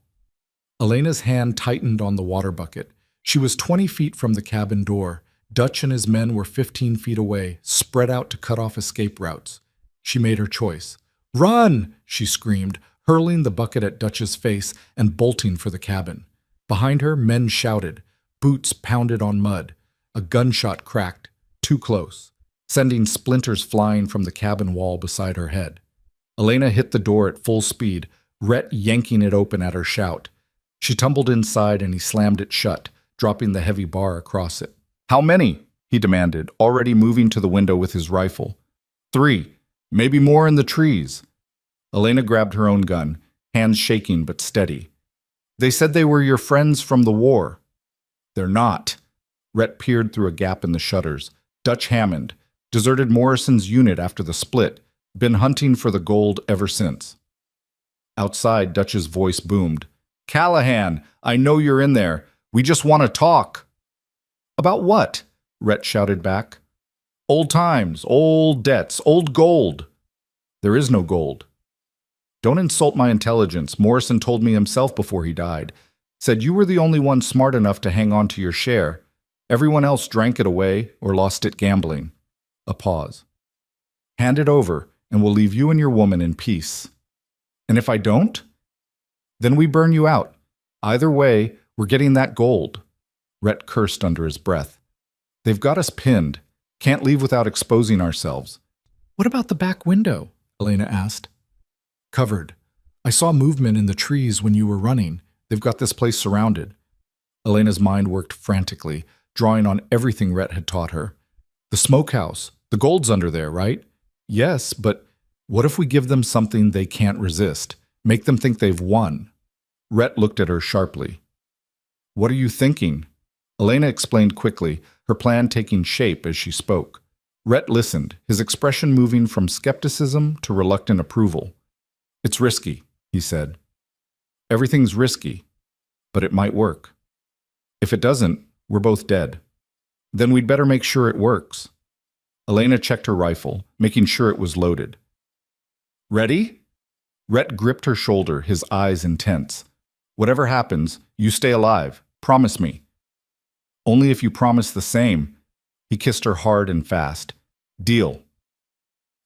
Elena's hand tightened on the water bucket. She was 20 feet from the cabin door. Dutch and his men were 15 feet away, spread out to cut off escape routes. She made her choice. Run! She screamed, hurling the bucket at Dutch's face and bolting for the cabin. Behind her, men shouted. Boots pounded on mud. A gunshot cracked, too close, sending splinters flying from the cabin wall beside her head. Elena hit the door at full speed, Rhett yanking it open at her shout. She tumbled inside and he slammed it shut, dropping the heavy bar across it. How many? He demanded, already moving to the window with his rifle. 3, maybe more in the trees. Elena grabbed her own gun, hands shaking but steady. They said they were your friends from the war. They're not. Rhett peered through a gap in the shutters. Dutch Hammond, deserted Morrison's unit after the split, been hunting for the gold ever since. Outside, Dutch's voice boomed. Callahan, I know you're in there. We just want to talk. About what? Rhett shouted back. Old times, old debts, old gold. There is no gold. Don't insult my intelligence. Morrison told me himself before he died. Said you were the only one smart enough to hang on to your share. Everyone else drank it away or lost it gambling. A pause. Hand it over, and we'll leave you and your woman in peace. And if I don't? Then we burn you out. Either way, we're getting that gold. Rhett cursed under his breath. They've got us pinned. Can't leave without exposing ourselves. What about the back window? Elena asked. Covered. I saw movement in the trees when you were running. They've got this place surrounded. Elena's mind worked frantically, drawing on everything Rhett had taught her. The smokehouse. The gold's under there, right? Yes, but what if we give them something they can't resist? Make them think they've won? Rhett looked at her sharply. What are you thinking? Elena explained quickly, her plan taking shape as she spoke. Rhett listened, his expression moving from skepticism to reluctant approval. It's risky, he said. Everything's risky, but it might work. If it doesn't, we're both dead. Then we'd better make sure it works. Elena checked her rifle, making sure it was loaded. Ready? Rhett gripped her shoulder, his eyes intense. Whatever happens, you stay alive. Promise me. Only if you promise the same. He kissed her hard and fast. Deal.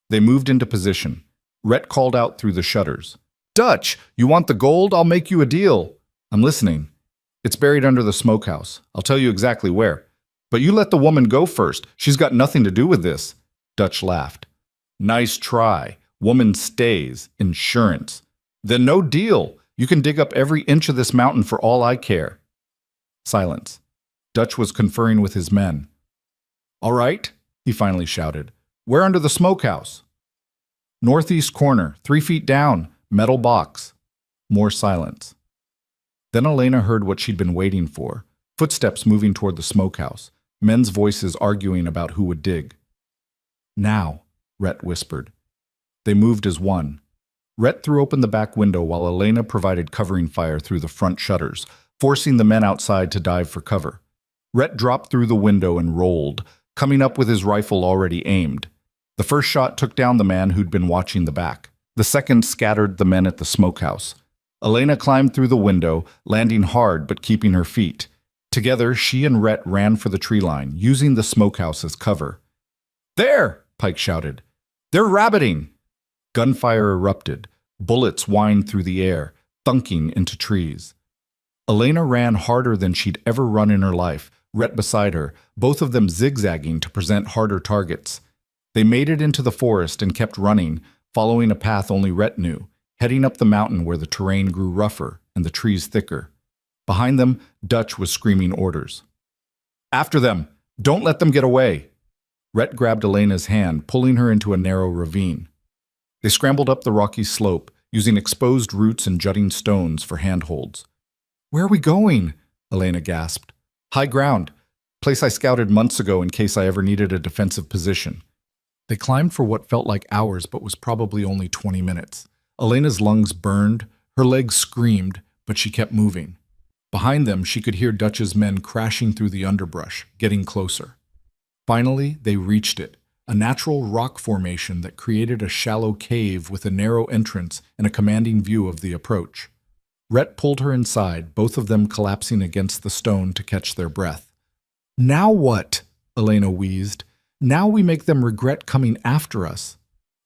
They moved into position. Rhett called out through the shutters. Dutch, you want the gold? I'll make you a deal. I'm listening. It's buried under the smokehouse. I'll tell you exactly where. But you let the woman go first. She's got nothing to do with this. Dutch laughed. Nice try. Woman stays. Insurance. Then no deal. You can dig up every inch of this mountain for all I care. Silence. Dutch was conferring with his men. All right, he finally shouted. Where under the smokehouse? Northeast corner, 3 feet down, metal box. More silence. Then Elena heard what she'd been waiting for. Footsteps moving toward the smokehouse. Men's voices arguing about who would dig. Now, Rhett whispered. They moved as one. Rhett threw open the back window while Elena provided covering fire through the front shutters, forcing the men outside to dive for cover. Rhett dropped through the window and rolled, coming up with his rifle already aimed. The first shot took down the man who'd been watching the back. The second scattered the men at the smokehouse. Elena climbed through the window, landing hard but keeping her feet. Together, she and Rhett ran for the tree line, using the smokehouse as cover. There! Pike shouted. They're rabbiting! Gunfire erupted. Bullets whined through the air, thunking into trees. Elena ran harder than she'd ever run in her life, Rhett beside her, both of them zigzagging to present harder targets. They made it into the forest and kept running, following a path only Rhett knew, heading up the mountain where the terrain grew rougher and the trees thicker. Behind them, Dutch was screaming orders. After them! Don't let them get away! Rhett grabbed Elena's hand, pulling her into a narrow ravine. They scrambled up the rocky slope, using exposed roots and jutting stones for handholds. Where are we going? Elena gasped. High ground. Place I scouted months ago in case I ever needed a defensive position. They climbed for what felt like hours but was probably only 20 minutes. Elena's lungs burned, her legs screamed, but she kept moving. Behind them, she could hear Dutch's men crashing through the underbrush, getting closer. Finally, they reached it, a natural rock formation that created a shallow cave with a narrow entrance and a commanding view of the approach. Rhett pulled her inside, both of them collapsing against the stone to catch their breath. "Now what?" Elena wheezed. "Now we make them regret coming after us."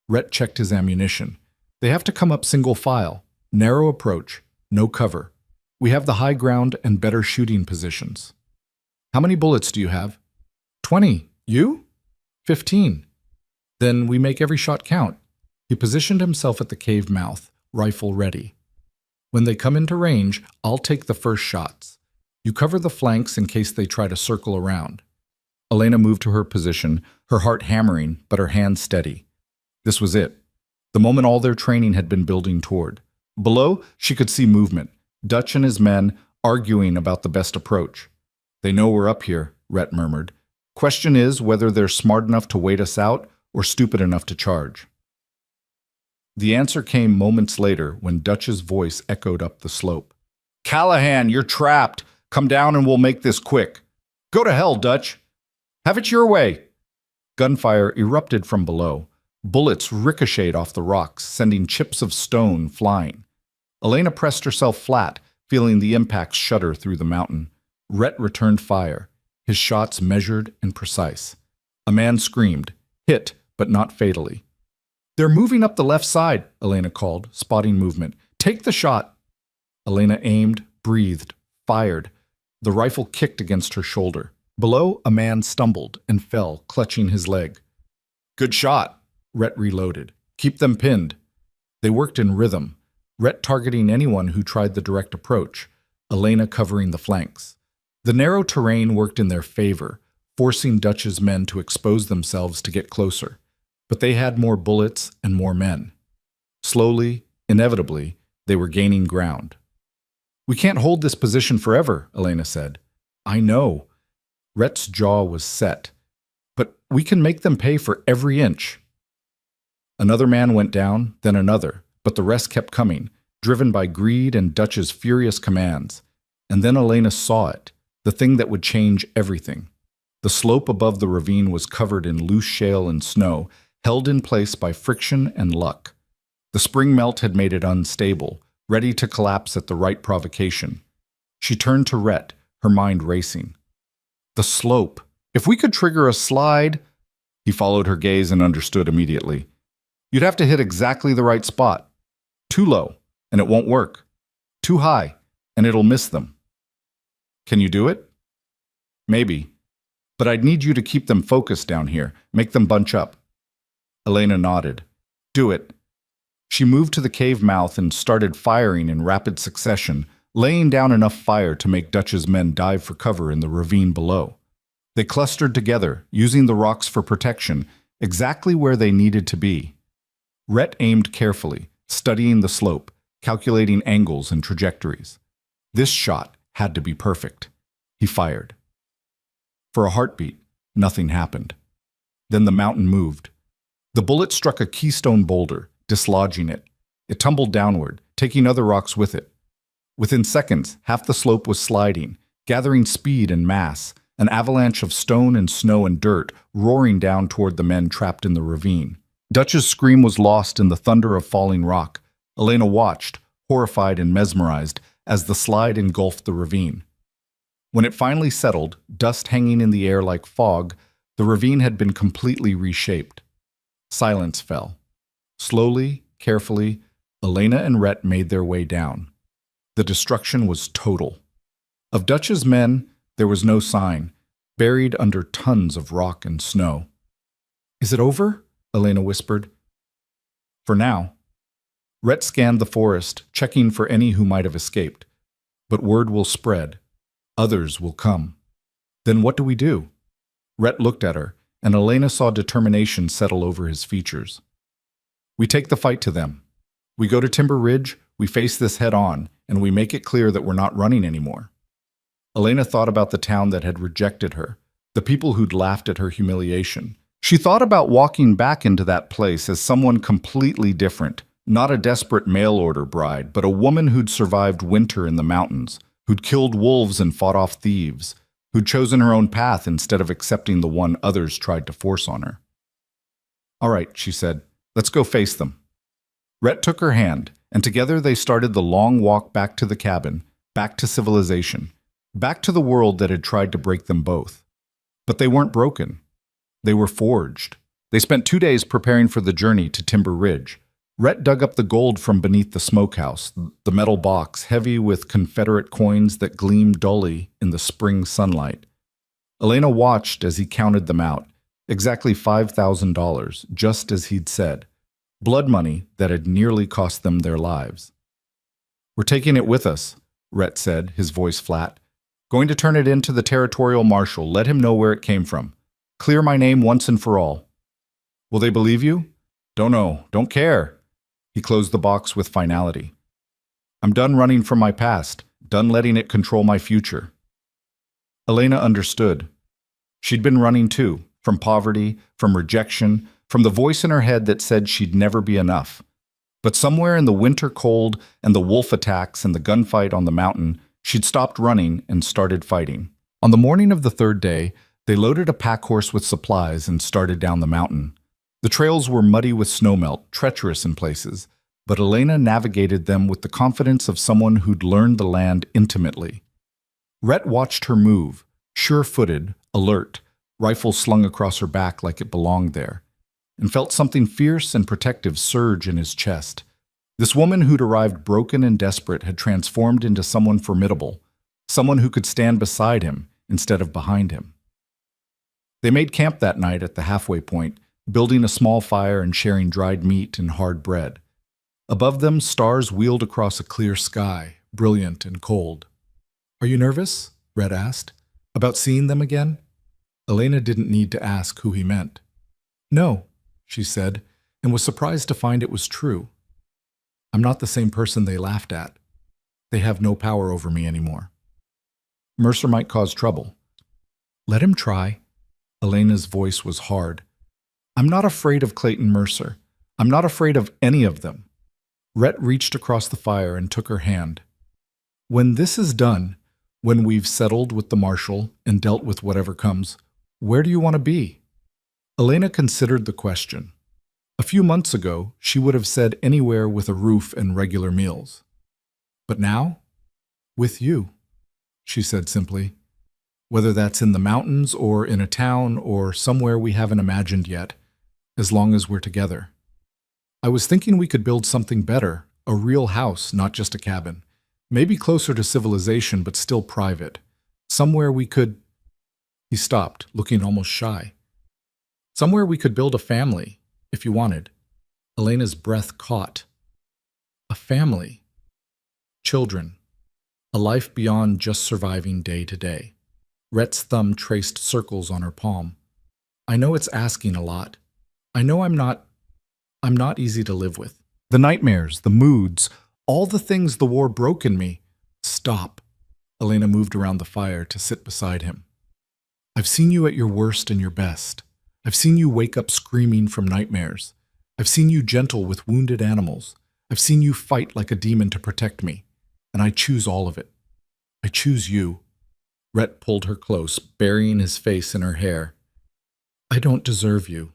Rhett checked his ammunition. "They have to come up single file. Narrow approach. No cover. We have the high ground and better shooting positions." "How many bullets do you have?" 20. You? 15. "Then we make every shot count." He positioned himself at the cave mouth, rifle ready. "When they come into range, I'll take the first shots. You cover the flanks in case they try to circle around." Elena moved to her position, her heart hammering, but her hands steady. This was it. The moment all their training had been building toward. Below, she could see movement. Dutch and his men arguing about the best approach. "They know we're up here," Rhett murmured. "Question is whether they're smart enough to wait us out or stupid enough to charge." The answer came moments later when Dutch's voice echoed up the slope. "Callahan, you're trapped. Come down and we'll make this quick." "Go to hell, Dutch. Have it your way." Gunfire erupted from below. Bullets ricocheted off the rocks, sending chips of stone flying. Elena pressed herself flat, feeling the impacts shudder through the mountain. Rhett returned fire, his shots measured and precise. A man screamed, hit, but not fatally. "They're moving up the left side," Elena called, spotting movement. "Take the shot." Elena aimed, breathed, fired. The rifle kicked against her shoulder. Below, a man stumbled and fell, clutching his leg. "Good shot." Rhett reloaded. "Keep them pinned." They worked in rhythm, Rhett targeting anyone who tried the direct approach, Elena covering the flanks. The narrow terrain worked in their favor, forcing Dutch's men to expose themselves to get closer. But they had more bullets and more men. Slowly, inevitably, they were gaining ground. "We can't hold this position forever," Elena said. "I know." Rhett's jaw was set. "But we can make them pay for every inch." Another man went down, then another, but the rest kept coming, driven by greed and Dutch's furious commands. And then Elena saw it, the thing that would change everything. The slope above the ravine was covered in loose shale and snow, held in place by friction and luck. The spring melt had made it unstable, ready to collapse at the right provocation. She turned to Rhett, her mind racing. "The slope. If we could trigger a slide—" He followed her gaze and understood immediately. "You'd have to hit exactly the right spot. Too low, and it won't work. Too high, and it'll miss them." "Can you do it?" "Maybe. But I'd need you to keep them focused down here, make them bunch up." Elena nodded. "Do it." She moved to the cave mouth and started firing in rapid succession, laying down enough fire to make Dutch's men dive for cover in the ravine below. They clustered together, using the rocks for protection, exactly where they needed to be. Rhett aimed carefully, studying the slope, calculating angles and trajectories. This shot had to be perfect. He fired. For a heartbeat, nothing happened. Then the mountain moved. The bullet struck a keystone boulder, dislodging it. It tumbled downward, taking other rocks with it. Within seconds, half the slope was sliding, gathering speed and mass, an avalanche of stone and snow and dirt roaring down toward the men trapped in the ravine. Dutch's scream was lost in the thunder of falling rock. Elena watched, horrified and mesmerized, as the slide engulfed the ravine. When it finally settled, dust hanging in the air like fog, the ravine had been completely reshaped. Silence fell. Slowly, carefully, Elena and Rhett made their way down. The destruction was total. Of Dutch's men, there was no sign, buried under tons of rock and snow. "Is it over?" Elena whispered. "For now." Rhett scanned the forest, checking for any who might have escaped. "But word will spread. Others will come. Then what do we do?" Rhett looked at her, and Elena saw determination settle over his features. "We take the fight to them. We go to Timber Ridge, we face this head on, and we make it clear that we're not running anymore." Elena thought about the town that had rejected her, the people who'd laughed at her humiliation. She thought about walking back into that place as someone completely different, Not a desperate mail-order bride, but a woman who'd survived winter in the mountains, who'd killed wolves and fought off thieves, who'd chosen her own path instead of accepting the one others tried to force on her. "All right," she said, "let's go face them." Rhett took her hand, and together they started the long walk back to the cabin, back to civilization, back to the world that had tried to break them both. But they weren't broken. They were forged. They spent 2 days preparing for the journey to Timber Ridge. Rhett dug up the gold from beneath the smokehouse, the metal box heavy with Confederate coins that gleamed dully in the spring sunlight. Elena watched as he counted them out, exactly $5,000, just as he'd said. Blood money that had nearly cost them their lives. "We're taking it with us," Rhett said, his voice flat. "Going to turn it in to the territorial marshal, let him know where it came from. Clear my name once and for all." "Will they believe you?" "Don't know, don't care." He closed the box with finality. "I'm done running from my past, done letting it control my future." Elena understood. She'd been running too, from poverty, from rejection, from the voice in her head that said she'd never be enough. But somewhere in the winter cold and the wolf attacks and the gunfight on the mountain, she'd stopped running and started fighting. On the morning of the third day, they loaded a pack horse with supplies and started down the mountain. The trails were muddy with snowmelt, treacherous in places, but Elena navigated them with the confidence of someone who'd learned the land intimately. Rhett watched her move, sure-footed, alert, rifle slung across her back like it belonged there, and felt something fierce and protective surge in his chest. This woman who'd arrived broken and desperate had transformed into someone formidable, someone who could stand beside him instead of behind him. They made camp that night at the halfway point, building a small fire and sharing dried meat and hard bread. Above them, stars wheeled across a clear sky, brilliant and cold. "Are you nervous?" Rhett asked. "About seeing them again?" Elena didn't need to ask who he meant. "No," she said, and was surprised to find it was true. "I'm not the same person they laughed at. They have no power over me anymore. Mercer might cause trouble." "Let him try." Elena's voice was hard. "I'm not afraid of Clayton Mercer. I'm not afraid of any of them." Rhett reached across the fire and took her hand. "When this is done, when we've settled with the marshal and dealt with whatever comes, where do you want to be?" Elena considered the question. A few months ago, she would have said anywhere with a roof and regular meals. But now? "With you," she said simply. "Whether that's in the mountains or in a town or somewhere we haven't imagined yet, as long as we're together. I was thinking we could build something better, a real house, not just a cabin. Maybe closer to civilization, but still private. Somewhere we could—" He stopped, looking almost shy. "Somewhere we could build a family, if you wanted." Elena's breath caught. A family. Children. A life beyond just surviving day to day. Rhett's thumb traced circles on her palm. "I know it's asking a lot. I know I'm not easy to live with. The nightmares, the moods, all the things the war broke in me." "Stop." Elena moved around the fire to sit beside him. "I've seen you at your worst and your best. I've seen you wake up screaming from nightmares. I've seen you gentle with wounded animals. I've seen you fight like a demon to protect me. And I choose all of it. I choose you." Rhett pulled her close, burying his face in her hair. "I don't deserve you."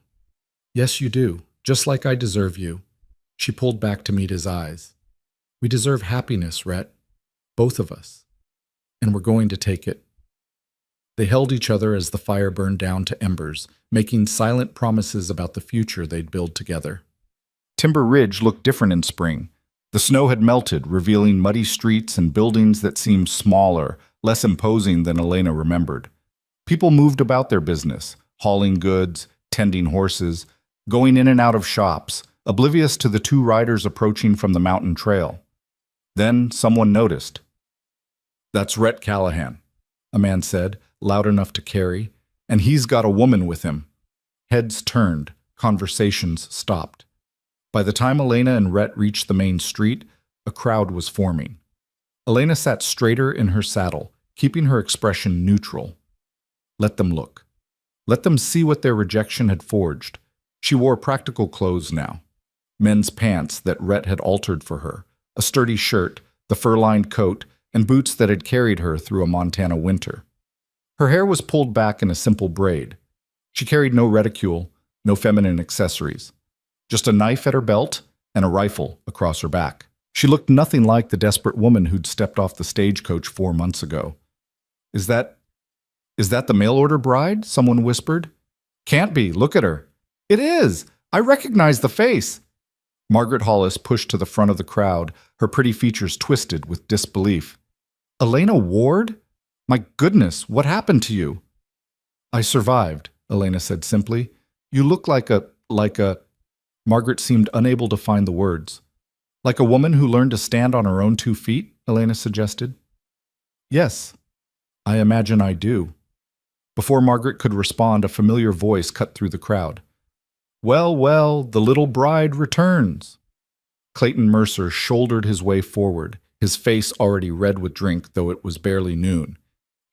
"Yes, you do, just like I deserve you." She pulled back to meet his eyes. "We deserve happiness, Rhett. Both of us. And we're going to take it." They held each other as the fire burned down to embers, making silent promises about the future they'd build together. Timber Ridge looked different in spring. The snow had melted, revealing muddy streets and buildings that seemed smaller, less imposing than Elena remembered. People moved about their business, hauling goods, tending horses, going in and out of shops, oblivious to the two riders approaching from the mountain trail. Then someone noticed. "That's Rhett Callahan," a man said, loud enough to carry, "and he's got a woman with him." Heads turned, conversations stopped. By the time Elena and Rhett reached the main street, a crowd was forming. Elena sat straighter in her saddle, keeping her expression neutral. Let them look. Let them see what their rejection had forged. She wore practical clothes now. men's pants that Rhett had altered for her, a sturdy shirt, the fur-lined coat, and boots that had carried her through a Montana winter. Her hair was pulled back in a simple braid. She carried no reticule, no feminine accessories. Just a knife at her belt and a rifle across her back. She looked nothing like the desperate woman who'd stepped off the stagecoach 4 months ago. Is that the mail-order bride?" someone whispered. "Can't be. Look at her." "It is! I recognize the face." Margaret Hollis pushed to the front of the crowd, her pretty features twisted with disbelief. "Elena Ward? My goodness, what happened to you?" "I survived," Elena said simply. "You look like a... Margaret seemed unable to find the words. "Like a woman who learned to stand on her own 2 feet?" Elena suggested. "Yes, I imagine I do." Before Margaret could respond, a familiar voice cut through the crowd. "Well, well, the little bride returns." Clayton Mercer shouldered his way forward, his face already red with drink, though it was barely noon.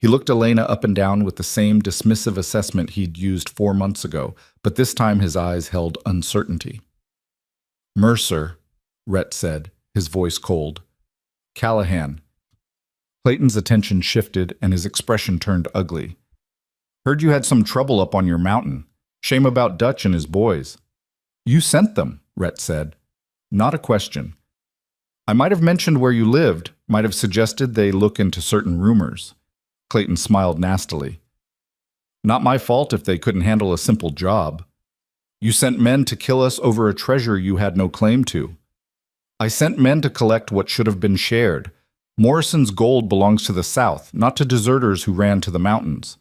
He looked Elena up and down with the same dismissive assessment he'd used 4 months ago, but this time his eyes held uncertainty. "Mercer," Rhett said, his voice cold. "Callahan." Clayton's attention shifted and his expression turned ugly. "Heard you had some trouble up on your mountain. Shame about Dutch and his boys." "You sent them," Rhett said. "Not a question. I might have mentioned where you lived, might have suggested they look into certain rumors." Clayton smiled nastily. "Not my fault if they couldn't handle a simple job. You sent men to kill us over a treasure you had no claim to." "I sent men to collect what should have been shared. Morrison's gold belongs to the South, not to deserters who ran to the mountains."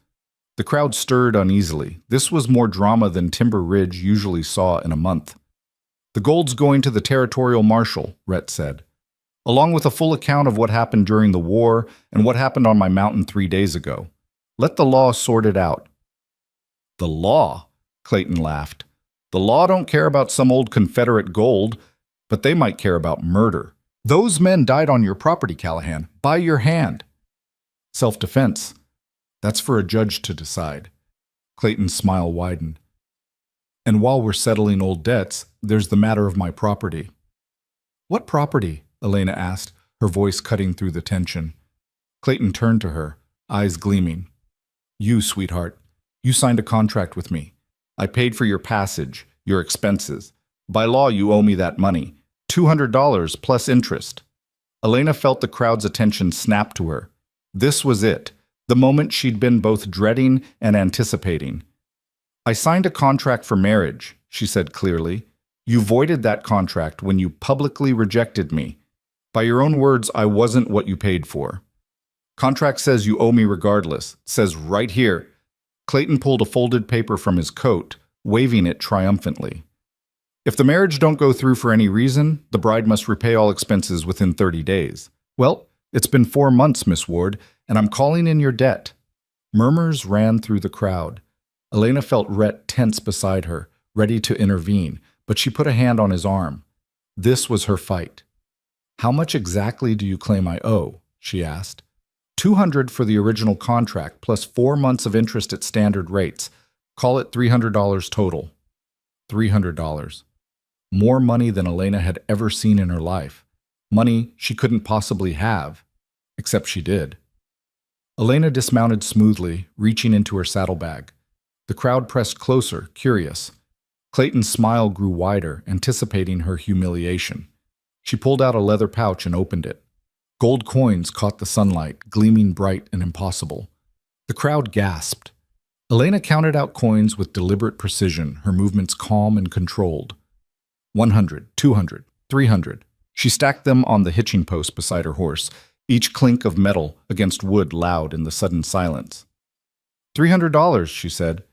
The crowd stirred uneasily. This was more drama than Timber Ridge usually saw in a month. "The gold's going to the territorial marshal," Rhett said, "along with a full account of what happened during the war and what happened on my mountain 3 days ago. Let the law sort it out." "The law?" Clayton laughed. "The law don't care about some old Confederate gold, but they might care about murder. Those men died on your property, Callahan, by your hand." "Self-defense. That's for a judge to decide." Clayton's smile widened. "And while we're settling old debts, there's the matter of my property." "What property?" Elena asked, her voice cutting through the tension. Clayton turned to her, eyes gleaming. "You, sweetheart. You signed a contract with me. I paid for your passage, your expenses. By law, you owe me that money. $200 plus interest." Elena felt the crowd's attention snap to her. This was it, the moment she'd been both dreading and anticipating. "I signed a contract for marriage," she said clearly. "You voided that contract when you publicly rejected me. By your own words, I wasn't what you paid for. Contract says you owe me regardless. It says right here." Clayton pulled a folded paper from his coat, waving it triumphantly. "If the marriage don't go through for any reason, the bride must repay all expenses within 30 days. Well, it's been 4 months, Miss Ward, and I'm calling in your debt." Murmurs ran through the crowd. Elena felt Rhett tense beside her, ready to intervene, but she put a hand on his arm. This was her fight. "How much exactly do you claim I owe?" she asked. $200 for the original contract, plus 4 months of interest at standard rates. Call it $300 total. $300. More money than Elena had ever seen in her life. Money she couldn't possibly have, except she did. Elena dismounted smoothly, reaching into her saddlebag. The crowd pressed closer, curious. Clayton's smile grew wider, anticipating her humiliation. She pulled out a leather pouch and opened it. Gold coins caught the sunlight, gleaming bright and impossible. The crowd gasped. Elena counted out coins with deliberate precision, her movements calm and controlled. 100, 200, 300. She stacked them on the hitching post beside her horse, each clink of metal against wood loud in the sudden silence. $300, she said.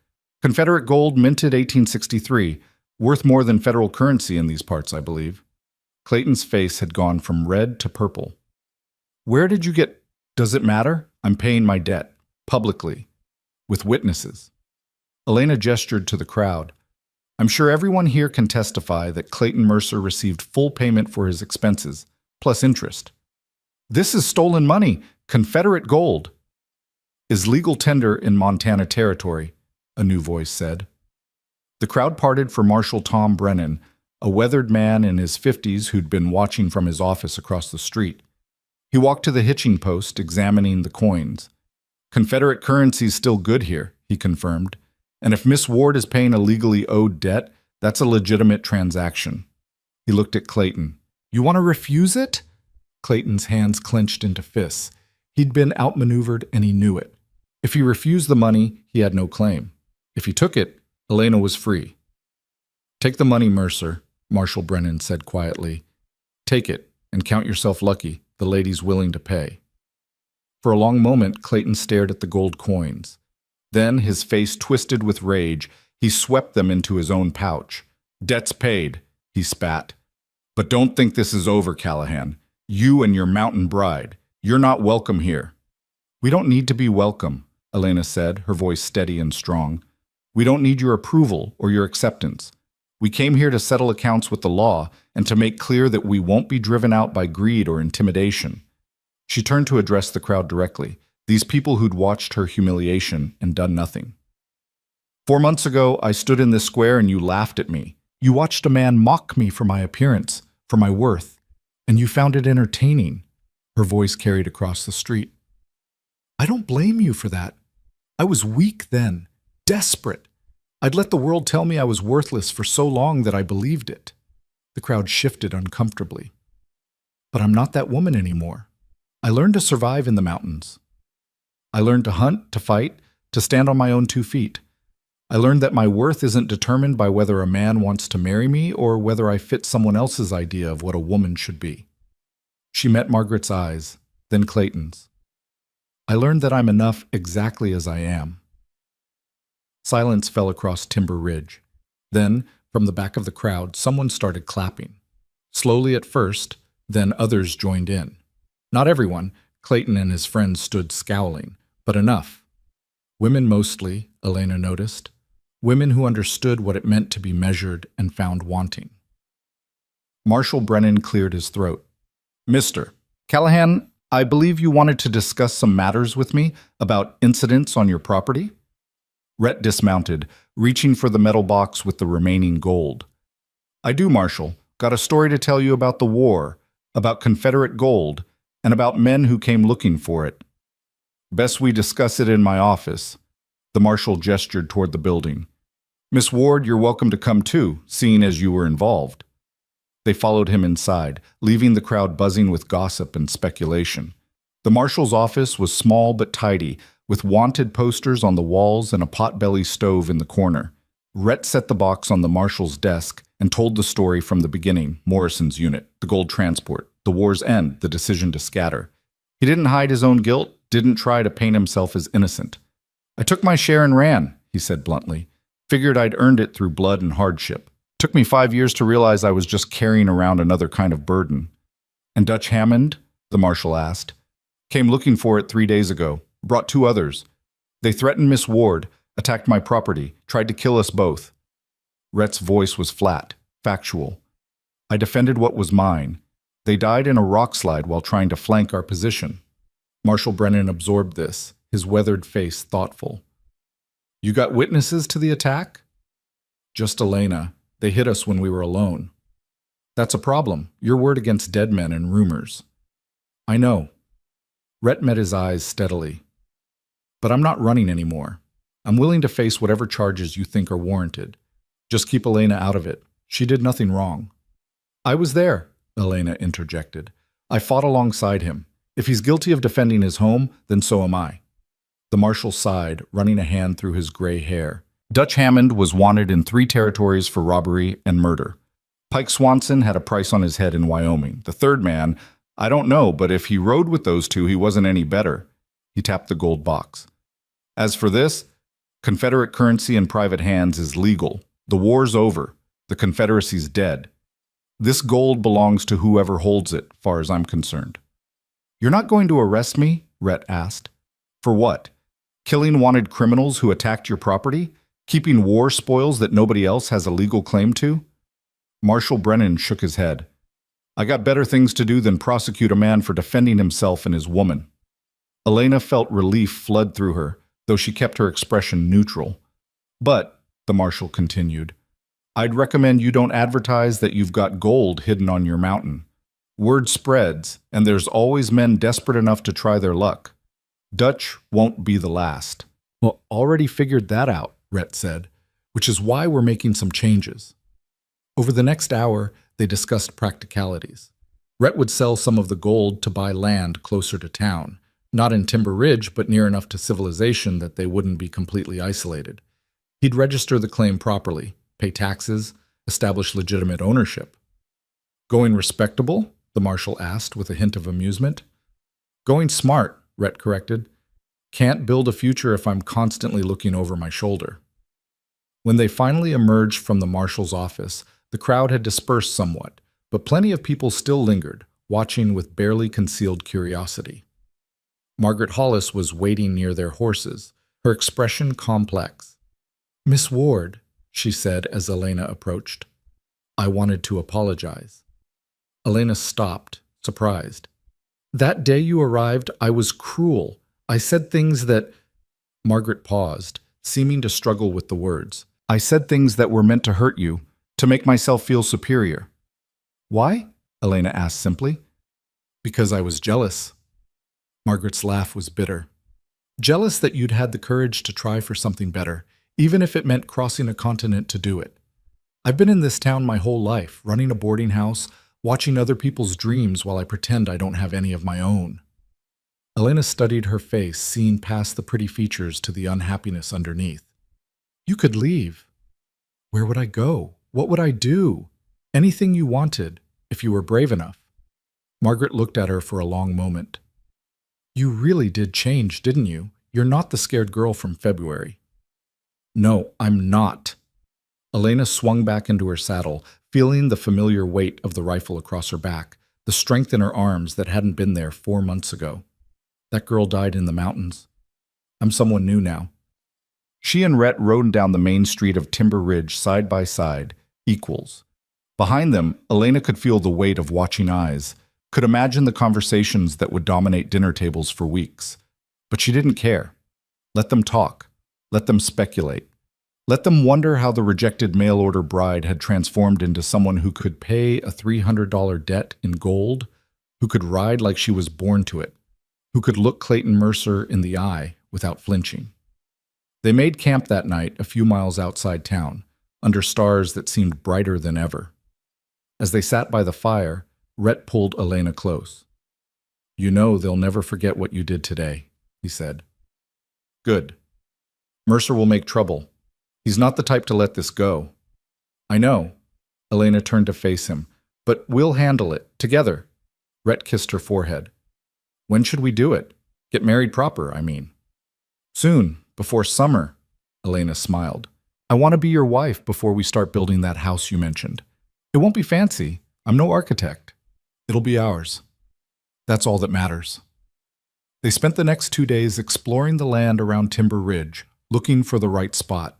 Confederate gold minted 1863, worth more than federal currency in these parts, I believe. Clayton's face had gone from red to purple. Where did you get... Does it matter? I'm paying my debt. Publicly. With witnesses. Elena gestured to the crowd. I'm sure everyone here can testify that Clayton Mercer received full payment for his expenses, plus interest. This is stolen money, Confederate gold. Is legal tender in Montana territory, a new voice said. The crowd parted for Marshal Tom Brennan, a weathered man in his 50s who'd been watching from his office across the street. He walked to the hitching post, examining the coins. Confederate currency's still good here, he confirmed. And if Miss Ward is paying a legally owed debt, that's a legitimate transaction. He looked at Clayton. You want to refuse it? Clayton's hands clenched into fists. He'd been outmaneuvered and he knew it. If he refused the money, he had no claim. If he took it, Elena was free. Take the money, Mercer, Marshal Brennan said quietly. Take it, and count yourself lucky. The lady's willing to pay. For a long moment, Clayton stared at the gold coins. Then, his face twisted with rage, he swept them into his own pouch. Debt's paid, he spat. But don't think this is over, Callahan. You and your mountain bride. You're not welcome here. We don't need to be welcome, Elena said, her voice steady and strong. We don't need your approval or your acceptance. We came here to settle accounts with the law and to make clear that we won't be driven out by greed or intimidation. She turned to address the crowd directly, these people who'd watched her humiliation and done nothing. 4 months ago, I stood in this square and you laughed at me. You watched a man mock me for my appearance, for my worth, and you found it entertaining. Her voice carried across the street. I don't blame you for that. I was weak then, desperate. I'd let the world tell me I was worthless for so long that I believed it. The crowd shifted uncomfortably. But I'm not that woman anymore. I learned to survive in the mountains. I learned to hunt, to fight, to stand on my own 2 feet. I learned that my worth isn't determined by whether a man wants to marry me or whether I fit someone else's idea of what a woman should be. She met Margaret's eyes, then Clayton's. I learned that I'm enough exactly as I am. Silence fell across Timber Ridge. Then, from the back of the crowd, someone started clapping. Slowly at first, then others joined in. Not everyone. Clayton and his friends stood scowling, but enough. Women mostly, Elena noticed. Women who understood what it meant to be measured and found wanting. Marshal Brennan cleared his throat. Mr. Callahan, I believe you wanted to discuss some matters with me about incidents on your property? Rhett dismounted, reaching for the metal box with the remaining gold. I do, Marshal. Got a story to tell you about the war, about Confederate gold, and about men who came looking for it. Best we discuss it in my office. The Marshal gestured toward the building. Miss Ward, you're welcome to come too, seeing as you were involved. They followed him inside, leaving the crowd buzzing with gossip and speculation. The Marshal's office was small but tidy, with wanted posters on the walls and a potbelly stove in the corner. Rhett set the box on the Marshal's desk and told the story from the beginning, Morrison's unit, the gold transport, the war's end, the decision to scatter. He didn't hide his own guilt, didn't try to paint himself as innocent. I took my share and ran, he said bluntly. Figured I'd earned it through blood and hardship. Took me 5 years to realize I was just carrying around another kind of burden. And Dutch Hammond, the Marshal asked, came looking for it 3 days ago, brought 2 others. They threatened Miss Ward, attacked my property, tried to kill us both. Rhett's voice was flat, factual. I defended what was mine. They died in a rock slide while trying to flank our position. Marshal Brennan absorbed this, his weathered face thoughtful. You got witnesses to the attack? Just Elena. They hit us when we were alone. That's a problem. Your word against dead men and rumors. I know. Rhett met his eyes steadily. But I'm not running anymore. I'm willing to face whatever charges you think are warranted. Just keep Elena out of it. She did nothing wrong. I was there, Elena interjected. I fought alongside him. If he's guilty of defending his home, then so am I. The Marshal sighed, running a hand through his gray hair. Dutch Hammond was wanted in 3 territories for robbery and murder. Pike Swanson had a price on his head in Wyoming. The third man, I don't know, but if he rode with those 2, he wasn't any better. He tapped the gold box. As for this, Confederate currency in private hands is legal. The war's over. The Confederacy's dead. This gold belongs to whoever holds it, far as I'm concerned. You're not going to arrest me? Rhett asked. For what? Killing wanted criminals who attacked your property? Keeping war spoils that nobody else has a legal claim to? Marshal Brennan shook his head. I got better things to do than prosecute a man for defending himself and his woman. Elena felt relief flood through her, though she kept her expression neutral. But, the Marshal continued, I'd recommend you don't advertise that you've got gold hidden on your mountain. Word spreads, and there's always men desperate enough to try their luck. Dutch won't be the last. Well, already figured that out, Rhett said, which is why we're making some changes. Over the next hour, they discussed practicalities. Rhett would sell some of the gold to buy land closer to town, not in Timber Ridge, but near enough to civilization that they wouldn't be completely isolated. He'd register the claim properly, pay taxes, establish legitimate ownership. Going respectable? The marshal asked with a hint of amusement. Going smart, Rhett corrected. Can't build a future if I'm constantly looking over my shoulder. When they finally emerged from the marshal's office, the crowd had dispersed somewhat, but plenty of people still lingered, watching with barely concealed curiosity. Margaret Hollis was waiting near their horses, her expression complex. "Miss Ward," she said as Elena approached. "I wanted to apologize." Elena stopped, surprised. "That day you arrived, I was cruel. I said things that—" Margaret paused, seeming to struggle with the words. "I said things that were meant to hurt you, to make myself feel superior." "Why?" Elena asked simply. "Because I was jealous." Margaret's laugh was bitter. "Jealous that you'd had the courage to try for something better, even if it meant crossing a continent to do it. I've been in this town my whole life, running a boarding house, watching other people's dreams while I pretend I don't have any of my own." Elena studied her face, seeing past the pretty features to the unhappiness underneath. "You could leave." "Where would I go? What would I do?" "Anything you wanted, if you were brave enough." Margaret looked at her for a long moment. "You really did change, didn't you? You're not the scared girl from February." "No, I'm not." Elena swung back into her saddle, feeling the familiar weight of the rifle across her back, the strength in her arms that hadn't been there 4 months ago. "That girl died in the mountains. I'm someone new now." She and Rhett rode down the main street of Timber Ridge side by side, equals. Behind them, Elena could feel the weight of watching eyes, could imagine the conversations that would dominate dinner tables for weeks. But she didn't care. Let them talk. Let them speculate. Let them wonder how the rejected mail-order bride had transformed into someone who could pay a $300 debt in gold, who could ride like she was born to it, who could look Clayton Mercer in the eye without flinching. They made camp that night a few miles outside town, under stars that seemed brighter than ever. As they sat by the fire, Rhett pulled Elena close. "You know they'll never forget what you did today," he said. "Good. Mercer will make trouble. He's not the type to let this go." "I know." Elena turned to face him. "But we'll handle it, together." Rhett kissed her forehead. "When should we do it? Get married proper, I mean." "Soon, before summer," Elena smiled. "I want to be your wife before we start building that house you mentioned. It won't be fancy. I'm no architect. It'll be ours. That's all that matters." They spent the next 2 days exploring the land around Timber Ridge, looking for the right spot.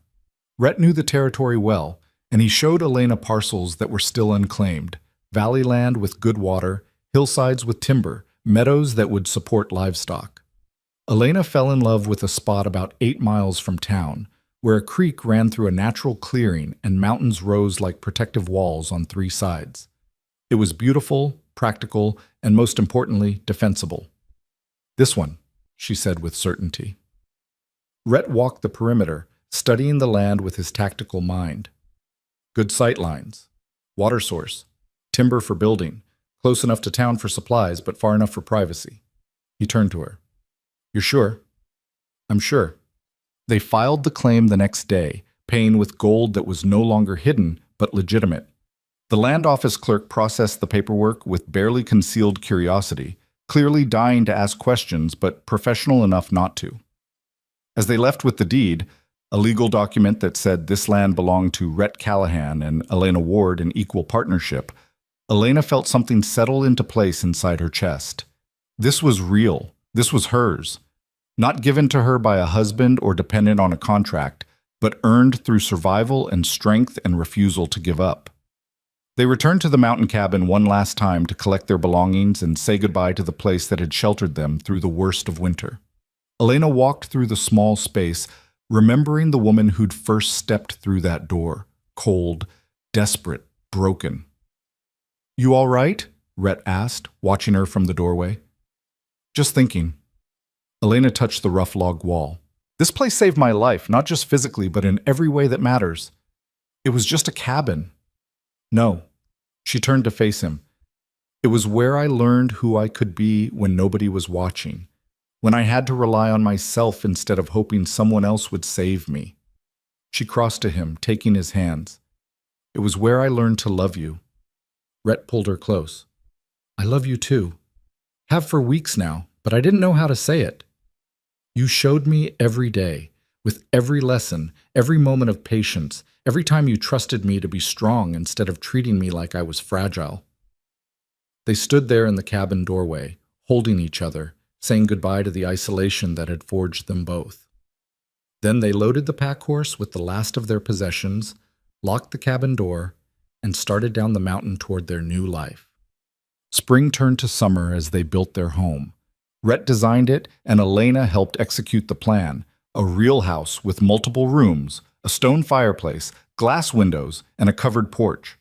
Rhett knew the territory well, and he showed Elena parcels that were still unclaimed, valley land with good water, hillsides with timber, meadows that would support livestock. Elena fell in love with a spot about 8 miles from town, where a creek ran through a natural clearing and mountains rose like protective walls on 3 sides. It was beautiful, practical, and most importantly, defensible. "This one," she said with certainty. Rhett walked the perimeter, studying the land with his tactical mind. Good sight lines, water source, timber for building, close enough to town for supplies but far enough for privacy. He turned to her. "You're sure?" "I'm sure." They filed the claim the next day, paying with gold that was no longer hidden but legitimate. The land office clerk processed the paperwork with barely concealed curiosity, clearly dying to ask questions but professional enough not to. As they left with the deed, a legal document that said this land belonged to Rhett Callahan and Elena Ward in equal partnership, Elena felt something settle into place inside her chest. This was real. This was hers. Not given to her by a husband or dependent on a contract, but earned through survival and strength and refusal to give up. They returned to the mountain cabin one last time to collect their belongings and say goodbye to the place that had sheltered them through the worst of winter. Elena walked through the small space, remembering the woman who'd first stepped through that door, cold, desperate, broken. "You all right?" Rhett asked, watching her from the doorway. "Just thinking." Elena touched the rough log wall. "This place saved my life, not just physically, but in every way that matters. It was just a cabin." "No." She turned to face him. "It was where I learned who I could be when nobody was watching, when I had to rely on myself instead of hoping someone else would save me." She crossed to him, taking his hands. "It was where I learned to love you." Rhett pulled her close. "I love you too. Have for weeks now, but I didn't know how to say it. You showed me every day, with every lesson, every moment of patience, every time you trusted me to be strong instead of treating me like I was fragile." They stood there in the cabin doorway, holding each other, saying goodbye to the isolation that had forged them both. Then they loaded the pack horse with the last of their possessions, locked the cabin door, and started down the mountain toward their new life. Spring turned to summer as they built their home. Rhett designed it, and Elena helped execute the plan, a real house with multiple rooms, a stone fireplace, glass windows, and a covered porch.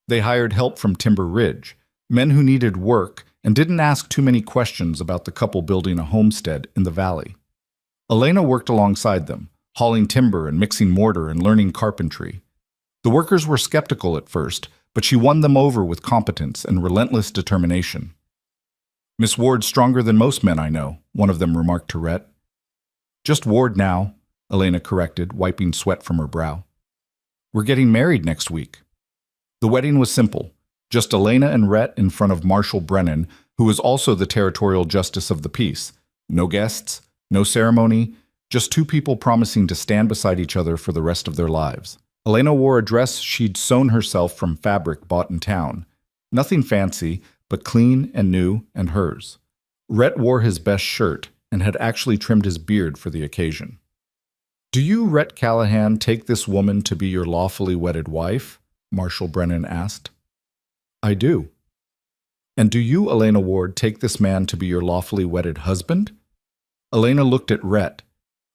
They hired help from Timber Ridge, men who needed work and didn't ask too many questions about the couple building a homestead in the valley. Elena worked alongside them, hauling timber and mixing mortar and learning carpentry. The workers were skeptical at first, but she won them over with competence and relentless determination. "Miss Ward's stronger than most men I know," one of them remarked to Rhett. "Just Ward now," Elena corrected, wiping sweat from her brow. "We're getting married next week." The wedding was simple, just Elena and Rhett in front of Marshal Brennan, who was also the territorial justice of the peace. No guests, no ceremony, just two people promising to stand beside each other for the rest of their lives. Elena wore a dress she'd sewn herself from fabric bought in town. Nothing fancy, but clean and new and hers. Rhett wore his best shirt and had actually trimmed his beard for the occasion. "Do you, Rhett Callahan, take this woman to be your lawfully wedded wife?" Marshal Brennan asked. "I do." "And do you, Elena Ward, take this man to be your lawfully wedded husband?" Elena looked at Rhett.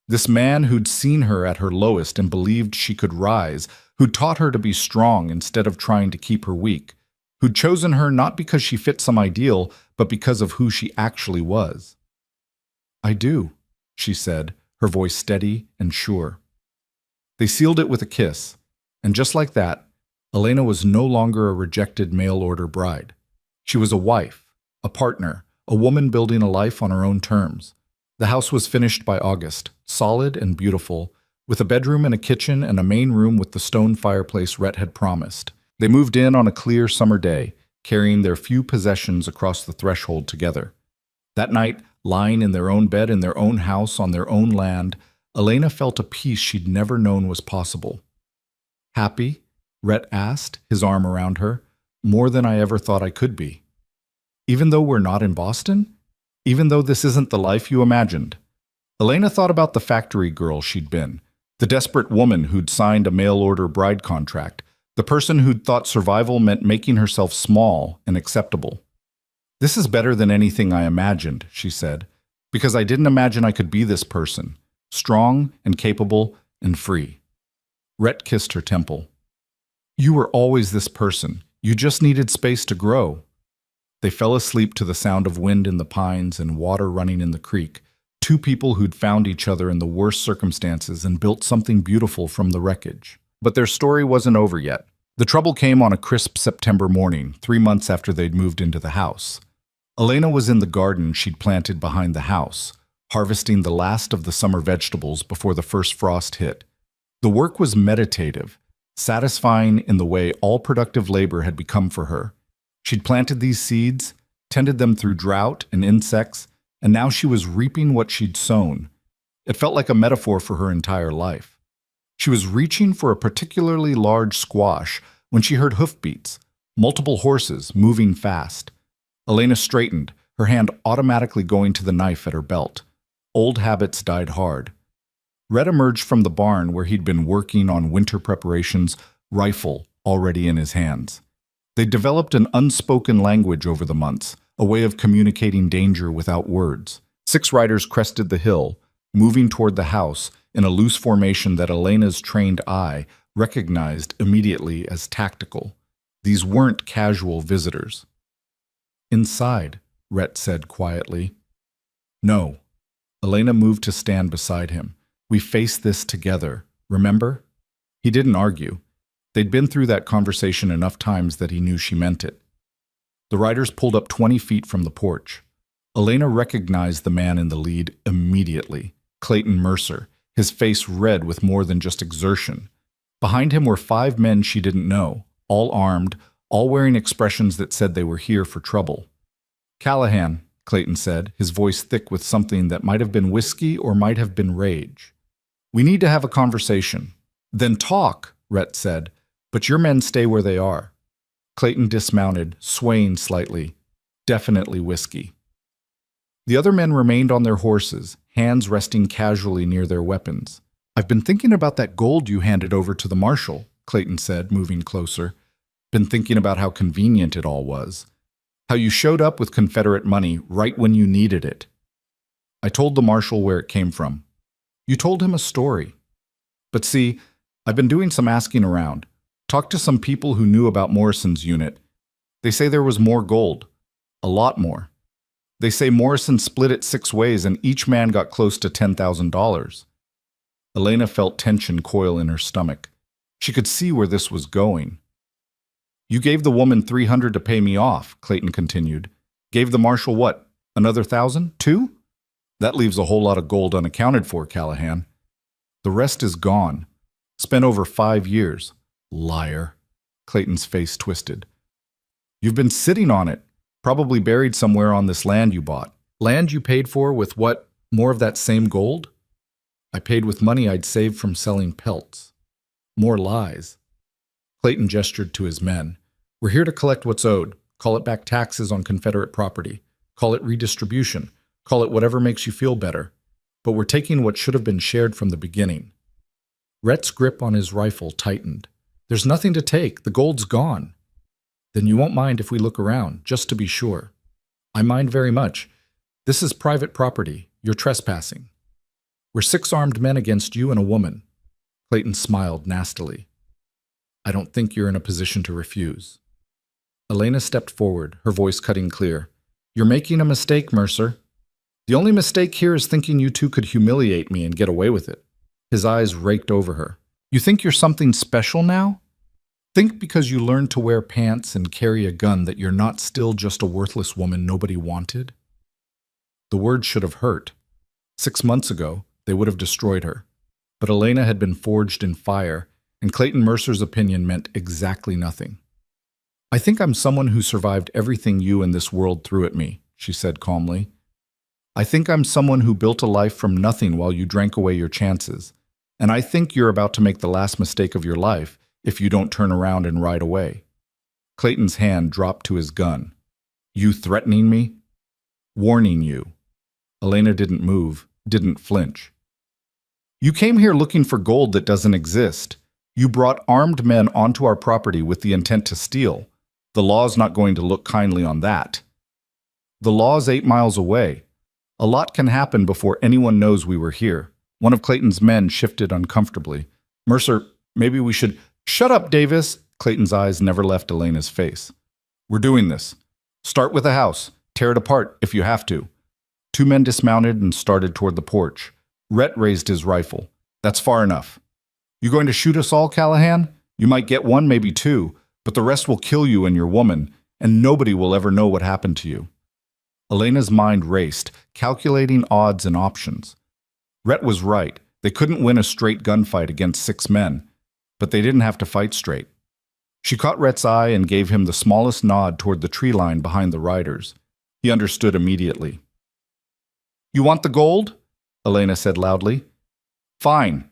This man who'd seen her at her lowest and believed she could rise, who'd taught her to be strong instead of trying to keep her weak, who'd chosen her not because she fit some ideal, but because of who she actually was. "I do," she said, her voice steady and sure. They sealed it with a kiss, and just like that, Elena was no longer a rejected mail-order bride. She was a wife, a partner, a woman building a life on her own terms. The house was finished by August, solid and beautiful, with a bedroom and a kitchen and a main room with the stone fireplace Rhett had promised. They moved in on a clear summer day, carrying their few possessions across the threshold together. That night, lying in their own bed in their own house on their own land, Elena felt a peace she'd never known was possible. "Happy?" Rhett asked, his arm around her. "More than I ever thought I could be." "Even though we're not in Boston? Even though this isn't the life you imagined?" Elena thought about the factory girl she'd been, the desperate woman who'd signed a mail-order bride contract, the person who'd thought survival meant making herself small and acceptable. "This is better than anything I imagined," she said, "because I didn't imagine I could be this person, strong and capable and free." Rhett kissed her temple. "You were always this person. You just needed space to grow." They fell asleep to the sound of wind in the pines and water running in the creek, two people who'd found each other in the worst circumstances and built something beautiful from the wreckage. But their story wasn't over yet. The trouble came on a crisp September morning, 3 months after they'd moved into the house. Elena was in the garden she'd planted behind the house, harvesting the last of the summer vegetables before the first frost hit. The work was meditative, satisfying in the way all productive labor had become for her. She'd planted these seeds, tended them through drought and insects, and now she was reaping what she'd sown. It felt like a metaphor for her entire life. She was reaching for a particularly large squash when she heard hoofbeats, multiple horses moving fast. Elena straightened, her hand automatically going to the knife at her belt. Old habits died hard. Rhett emerged from the barn where he'd been working on winter preparations, rifle already in his hands. They'd developed an unspoken language over the months, a way of communicating danger without words. 6 riders crested the hill, moving toward the house in a loose formation that Elena's trained eye recognized immediately as tactical. These weren't casual visitors. "Inside," Rhett said quietly. "No." Elena moved to stand beside him. "We face this together, remember?" He didn't argue. They'd been through that conversation enough times that he knew she meant it. The riders pulled up 20 feet from the porch. Elena recognized the man in the lead immediately, Clayton Mercer, his face red with more than just exertion. Behind him were 5 men she didn't know, all armed, all wearing expressions that said they were here for trouble. "Callahan," Clayton said, his voice thick with something that might have been whiskey or might have been rage. "We need to have a conversation." "Then talk," Rhett said, "but your men stay where they are." Clayton dismounted, swaying slightly. Definitely whiskey. The other men remained on their horses, hands resting casually near their weapons. "I've been thinking about that gold you handed over to the marshal," Clayton said, moving closer. "Been thinking about how convenient it all was. How you showed up with Confederate money right when you needed it." "I told the marshal where it came from." "You told him a story." "But see, I've been doing some asking around. Talked to some people who knew about Morrison's unit. They say there was more gold. A lot more. They say Morrison split it 6 ways and each man got close to $10,000. Elena felt tension coil in her stomach. She could see where this was going. "You gave the woman $300 to pay me off," Clayton continued. "Gave the marshal what? Another 1,000? 2? That leaves a whole lot of gold unaccounted for, Callahan. The rest is gone. Spent over 5 years. Liar." Clayton's face twisted. "You've been sitting on it. Probably buried somewhere on this land you bought. Land you paid for with what? More of that same gold?" "I paid with money I'd saved from selling pelts." "More lies." Clayton gestured to his men. "We're here to collect what's owed. Call it back taxes on Confederate property. Call it redistribution. Call it whatever makes you feel better. But we're taking what should have been shared from the beginning." Rhett's grip on his rifle tightened. "There's nothing to take. The gold's gone." "Then you won't mind if we look around, just to be sure." "I mind very much. This is private property. You're trespassing." "We're 6 armed men against you and a woman." Clayton smiled nastily. "I don't think you're in a position to refuse." Elena stepped forward, her voice cutting clear. "You're making a mistake, Mercer. The only mistake here is thinking you two could humiliate me and get away with it." His eyes raked over her. "You think you're something special now? Think because you learned to wear pants and carry a gun that you're not still just a worthless woman nobody wanted?" The words should have hurt. 6 months ago, they would have destroyed her. But Elena had been forged in fire, and Clayton Mercer's opinion meant exactly nothing. "I think I'm someone who survived everything you and this world threw at me," she said calmly. "I think I'm someone who built a life from nothing while you drank away your chances. And I think you're about to make the last mistake of your life if you don't turn around and ride away." Clayton's hand dropped to his gun. "You threatening me?" "Warning you." Elena didn't move, didn't flinch. "You came here looking for gold that doesn't exist. You brought armed men onto our property with the intent to steal. The law's not going to look kindly on that." "The law's 8 miles away. A lot can happen before anyone knows we were here." One of Clayton's men shifted uncomfortably. "Mercer, maybe we should—" "Shut up, Davis!" Clayton's eyes never left Elena's face. "We're doing this. Start with the house. Tear it apart if you have to." 2 men dismounted and started toward the porch. Rhett raised his rifle. "That's far enough." "You going to shoot us all, Callahan? You might get 1, maybe 2, but the rest will kill you and your woman, and nobody will ever know what happened to you." Elena's mind raced, calculating odds and options. Rhett was right. They couldn't win a straight gunfight against 6 men, but they didn't have to fight straight. She caught Rhett's eye and gave him the smallest nod toward the tree line behind the riders. He understood immediately. "You want the gold?" Elena said loudly. "Fine.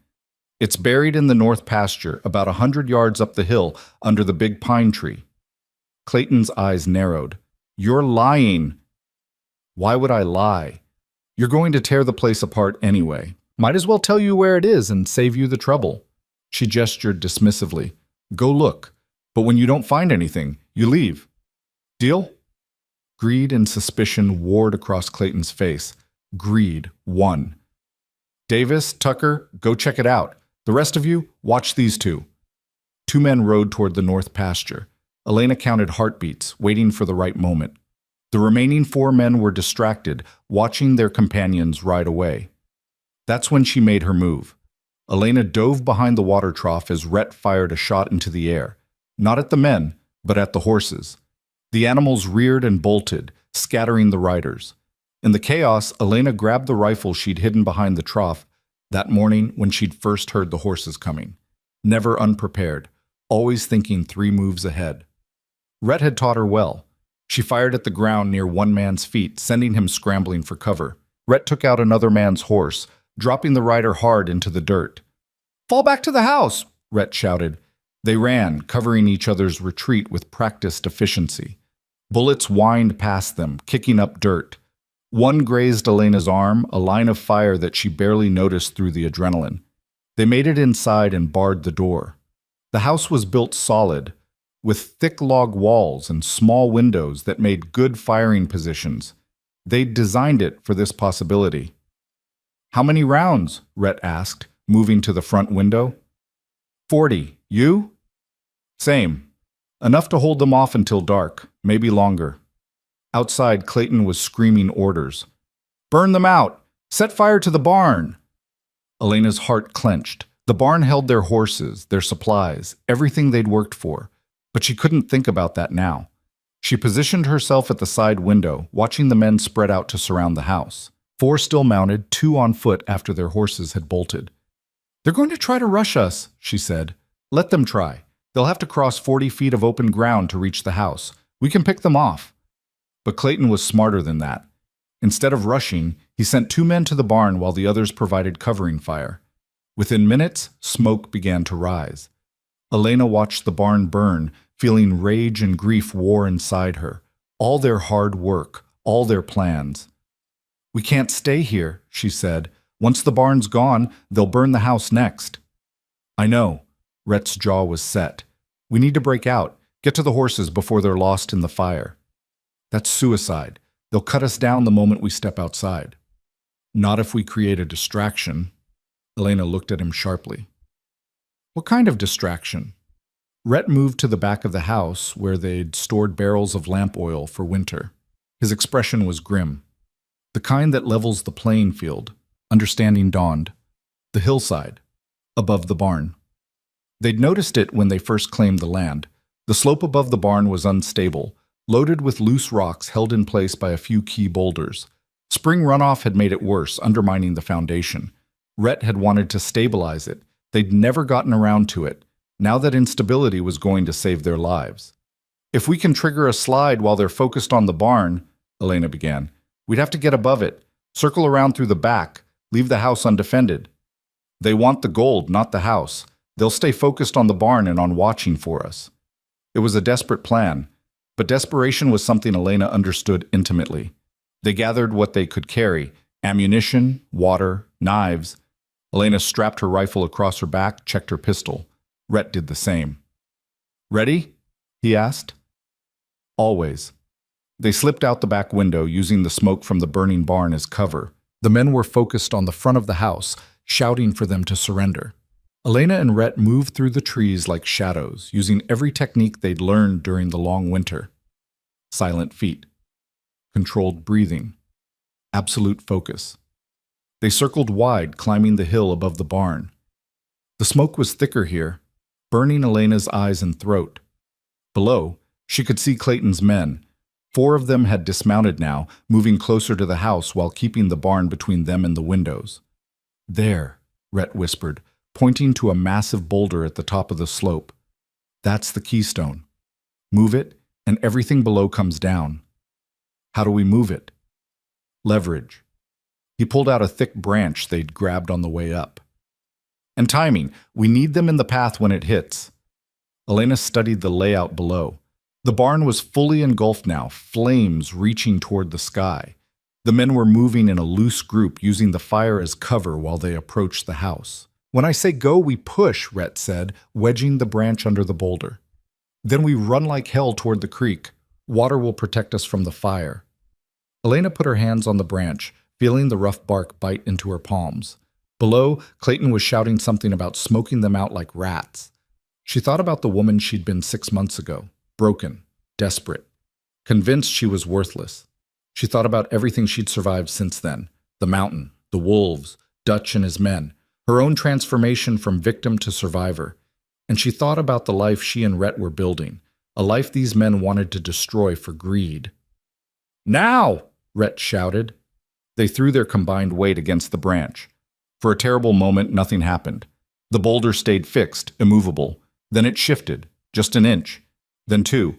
It's buried in the north pasture, about 100 yards up the hill, under the big pine tree." Clayton's eyes narrowed. "You're lying." "Why would I lie? You're going to tear the place apart anyway. Might as well tell you where it is and save you the trouble." She gestured dismissively. "Go look. But when you don't find anything, you leave. Deal?" Greed and suspicion warred across Clayton's face. Greed won. "Davis, Tucker, go check it out. The rest of you, watch these 2. Two men rode toward the north pasture. Elena counted heartbeats, waiting for the right moment. The remaining four men were distracted, watching their companions ride away. That's when she made her move. Elena dove behind the water trough as Rhett fired a shot into the air, not at the men, but at the horses. The animals reared and bolted, scattering the riders. In the chaos, Elena grabbed the rifle she'd hidden behind the trough that morning when she'd first heard the horses coming. Never unprepared, always thinking 3 moves ahead. Rhett had taught her well. She fired at the ground near one man's feet, sending him scrambling for cover. Rhett took out another man's horse, dropping the rider hard into the dirt. "Fall back to the house!" Rhett shouted. They ran, covering each other's retreat with practiced efficiency. Bullets whined past them, kicking up dirt. One grazed Elena's arm, a line of fire that she barely noticed through the adrenaline. They made it inside and barred the door. The house was built solid, with thick log walls and small windows that made good firing positions. They'd designed it for this possibility. "How many rounds?" Rhett asked, moving to the front window. 40. You?" "Same. Enough to hold them off until dark, maybe longer." Outside, Clayton was screaming orders. "Burn them out! Set fire to the barn!" Elena's heart clenched. The barn held their horses, their supplies, everything they'd worked for. But she couldn't think about that now. She positioned herself at the side window, watching the men spread out to surround the house. 4 still mounted, 2 on foot after their horses had bolted. "They're going to try to rush us," she said. "Let them try. They'll have to cross 40 feet of open ground to reach the house. We can pick them off." But Clayton was smarter than that. Instead of rushing, he sent 2 men to the barn while the others provided covering fire. Within minutes, smoke began to rise. Elena watched the barn burn, feeling rage and grief war inside her. All their hard work, all their plans. "We can't stay here," she said. "Once the barn's gone, they'll burn the house next." "I know." Rhett's jaw was set. "We need to break out, get to the horses before they're lost in the fire." "That's suicide. They'll cut us down the moment we step outside." "Not if we create a distraction." Elena looked at him sharply. "What kind of distraction?" Rhett moved to the back of the house where they'd stored barrels of lamp oil for winter. His expression was grim. "The kind that levels the playing field." Understanding dawned. "The hillside, above the barn." They'd noticed it when they first claimed the land. The slope above the barn was unstable, loaded with loose rocks held in place by a few key boulders. Spring runoff had made it worse, undermining the foundation. Rhett had wanted to stabilize it. They'd never gotten around to it. Now that instability was going to save their lives. "If we can trigger a slide while they're focused on the barn," Elena began, "we'd have to get above it, circle around through the back, leave the house undefended." "They want the gold, not the house. They'll stay focused on the barn and on watching for us." It was a desperate plan, but desperation was something Elena understood intimately. They gathered what they could carry: ammunition, water, knives. Elena strapped her rifle across her back, checked her pistol. Rhett did the same. "Ready?" he asked. "Always." They slipped out the back window, using the smoke from the burning barn as cover. The men were focused on the front of the house, shouting for them to surrender. Elena and Rhett moved through the trees like shadows, using every technique they'd learned during the long winter. Silent feet. Controlled breathing. Absolute focus. They circled wide, climbing the hill above the barn. The smoke was thicker here, burning Elena's eyes and throat. Below, she could see Clayton's men. 4 of them had dismounted now, moving closer to the house while keeping the barn between them and the windows. "There," Rhett whispered, pointing to a massive boulder at the top of the slope. "That's the keystone. Move it, and everything below comes down." "How do we move it?" "Leverage." He pulled out a thick branch they'd grabbed on the way up. "And timing. We need them in the path when it hits." Elena studied the layout below. The barn was fully engulfed now, flames reaching toward the sky. The men were moving in a loose group, using the fire as cover while they approached the house. "When I say go, we push," Rhett said, wedging the branch under the boulder. "Then we run like hell toward the creek. Water will protect us from the fire." Elena put her hands on the branch, feeling the rough bark bite into her palms. Below, Clayton was shouting something about smoking them out like rats. She thought about the woman she'd been 6 months ago, broken, desperate, convinced she was worthless. She thought about everything she'd survived since then, the mountain, the wolves, Dutch and his men, her own transformation from victim to survivor. And she thought about the life she and Rhett were building, a life these men wanted to destroy for greed. "Now!" Rhett shouted. They threw their combined weight against the branch. For a terrible moment, nothing happened. The boulder stayed fixed, immovable. Then it shifted, just an inch, then two.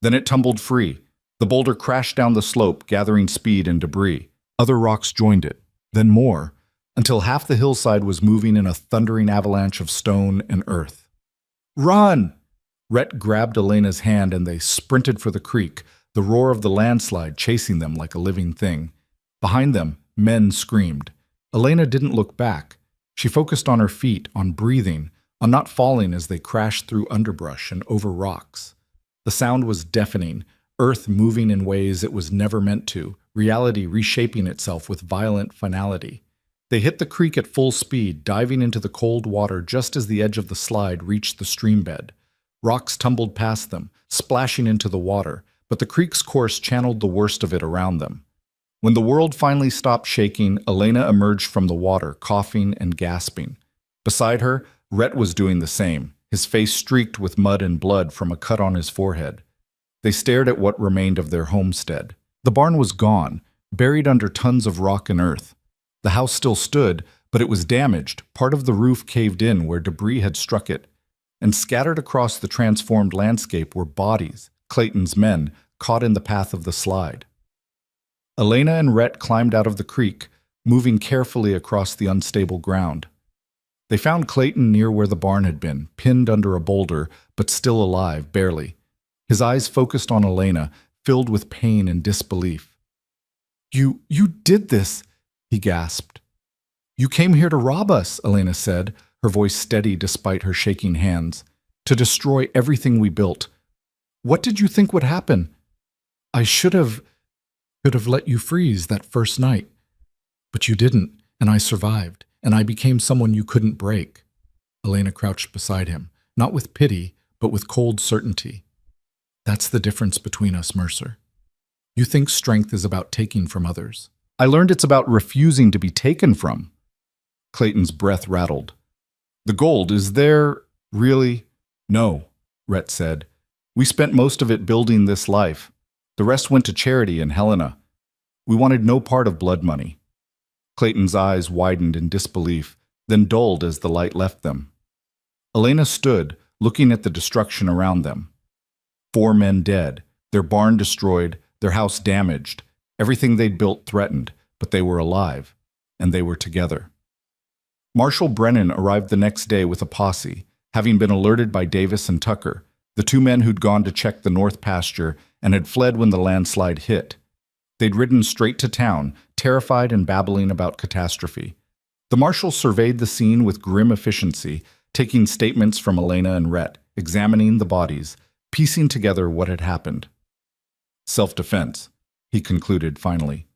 Then it tumbled free. The boulder crashed down the slope, gathering speed and debris. Other rocks joined it, then more, until half the hillside was moving in a thundering avalanche of stone and earth. "Run!" Rhett grabbed Elena's hand and they sprinted for the creek, the roar of the landslide chasing them like a living thing. Behind them, men screamed. Elena didn't look back. She focused on her feet, on breathing, on not falling as they crashed through underbrush and over rocks. The sound was deafening, earth moving in ways it was never meant to, reality reshaping itself with violent finality. They hit the creek at full speed, diving into the cold water just as the edge of the slide reached the stream bed. Rocks tumbled past them, splashing into the water, but the creek's course channeled the worst of it around them. When the world finally stopped shaking, Elena emerged from the water, coughing and gasping. Beside her, Rhett was doing the same, his face streaked with mud and blood from a cut on his forehead. They stared at what remained of their homestead. The barn was gone, buried under tons of rock and earth. The house still stood, but it was damaged, part of the roof caved in where debris had struck it. And scattered across the transformed landscape were bodies, Clayton's men, caught in the path of the slide. Elena and Rhett climbed out of the creek, moving carefully across the unstable ground. They found Clayton near where the barn had been, pinned under a boulder, but still alive, barely. His eyes focused on Elena, filled with pain and disbelief. You did this," he gasped. "You came here to rob us," Elena said, her voice steady despite her shaking hands. "To destroy everything we built. What did you think would happen? I should have let you freeze that first night. But you didn't, and I survived, and I became someone you couldn't break." Elena crouched beside him, not with pity, but with cold certainty. "That's the difference between us, Mercer. You think strength is about taking from others. I learned it's about refusing to be taken from." Clayton's breath rattled. "The gold, is there really?" "No," Rhett said. "We spent most of it building this life. The rest went to charity and Helena. We wanted no part of blood money." Clayton's eyes widened in disbelief, then dulled as the light left them. Elena stood, looking at the destruction around them. 4 men dead, their barn destroyed, their house damaged, everything they'd built threatened, but they were alive, and they were together. Marshal Brennan arrived the next day with a posse, having been alerted by Davis and Tucker, the 2 men who'd gone to check the north pasture and had fled when the landslide hit. They'd ridden straight to town, terrified and babbling about catastrophe. The marshal surveyed the scene with grim efficiency, taking statements from Elena and Rhett, examining the bodies, piecing together what had happened. "Self-defense," he concluded finally.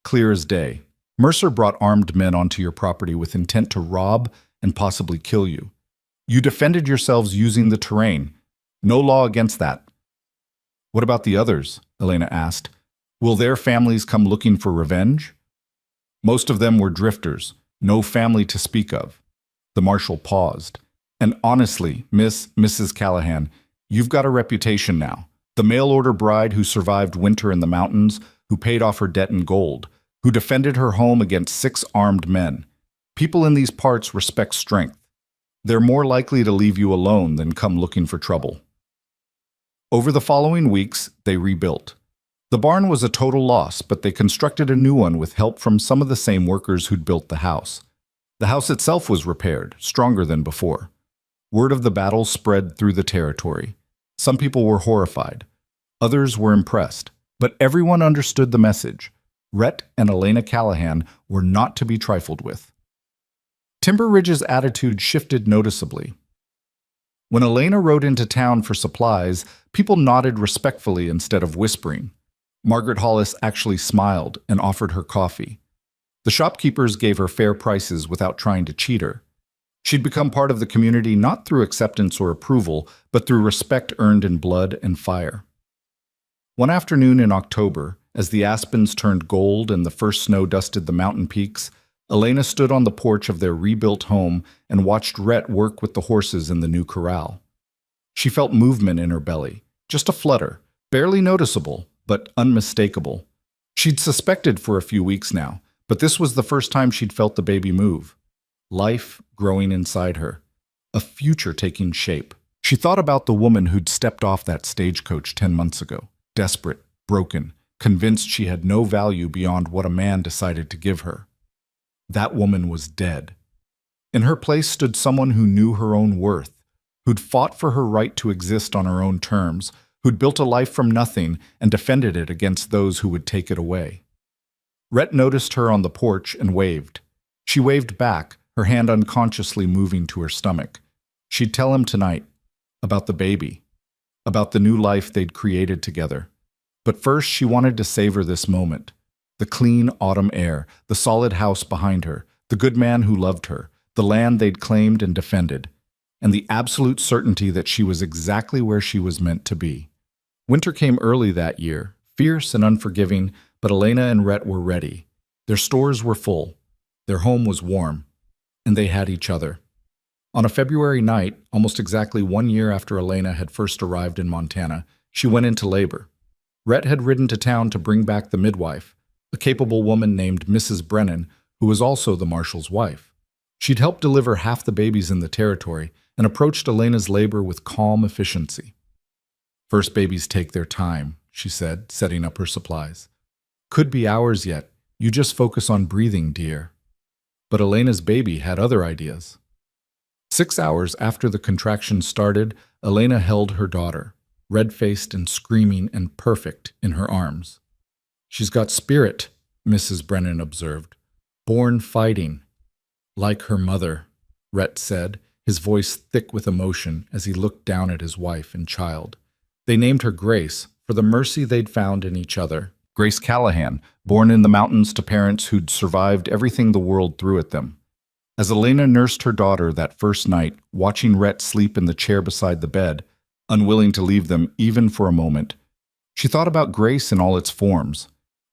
"Clear as day. Mercer brought armed men onto your property with intent to rob and possibly kill you. You defended yourselves using the terrain. No law against that." "What about the others?" Elena asked. "Will their families come looking for revenge?" "Most of them were drifters, no family to speak of." The marshal paused. "And honestly, Mrs. Callahan, you've got a reputation now. The mail-order bride who survived winter in the mountains, who paid off her debt in gold, who defended her home against 6 armed men. People in these parts respect strength. They're more likely to leave you alone than come looking for trouble." Over the following weeks, they rebuilt. The barn was a total loss, but they constructed a new one with help from some of the same workers who'd built the house. The house itself was repaired, stronger than before. Word of the battle spread through the territory. Some people were horrified. Others were impressed. But everyone understood the message. Rhett and Elena Callahan were not to be trifled with. Timber Ridge's attitude shifted noticeably. When Elena rode into town for supplies, people nodded respectfully instead of whispering. Margaret Hollis actually smiled and offered her coffee. The shopkeepers gave her fair prices without trying to cheat her. She'd become part of the community not through acceptance or approval, but through respect earned in blood and fire. One afternoon in October, as the aspens turned gold and the first snow dusted the mountain peaks, Elena stood on the porch of their rebuilt home and watched Rhett work with the horses in the new corral. She felt movement in her belly, just a flutter, barely noticeable, but unmistakable. She'd suspected for a few weeks now, but this was the first time she'd felt the baby move. Life growing inside her, a future taking shape. She thought about the woman who'd stepped off that stagecoach 10 months ago, desperate, broken, convinced she had no value beyond what a man decided to give her. That woman was dead. In her place stood someone who knew her own worth, who'd fought for her right to exist on her own terms, who'd built a life from nothing and defended it against those who would take it away. Rhett noticed her on the porch and waved. She waved back, her hand unconsciously moving to her stomach. She'd tell him tonight about the baby, about the new life they'd created together. But first she wanted to savor this moment. The clean autumn air, the solid house behind her, the good man who loved her, the land they'd claimed and defended, and the absolute certainty that she was exactly where she was meant to be. Winter came early that year, fierce and unforgiving, but Elena and Rhett were ready. Their stores were full, their home was warm, and they had each other. On a February night, almost exactly 1 year after Elena had first arrived in Montana, she went into labor. Rhett had ridden to town to bring back the midwife, a capable woman named Mrs. Brennan, who was also the marshal's wife. She'd helped deliver half the babies in the territory and approached Elena's labor with calm efficiency. "First babies take their time," she said, setting up her supplies. "Could be hours yet. You just focus on breathing, dear." But Elena's baby had other ideas. 6 hours after the contraction started, Elena held her daughter, red-faced and screaming and perfect, in her arms. "She's got spirit," Mrs. Brennan observed. "Born fighting." "Like her mother," Rhett said, his voice thick with emotion as he looked down at his wife and child. They named her Grace for the mercy they'd found in each other. Grace Callahan, born in the mountains to parents who'd survived everything the world threw at them. As Elena nursed her daughter that first night, watching Rhett sleep in the chair beside the bed, unwilling to leave them even for a moment, she thought about grace in all its forms.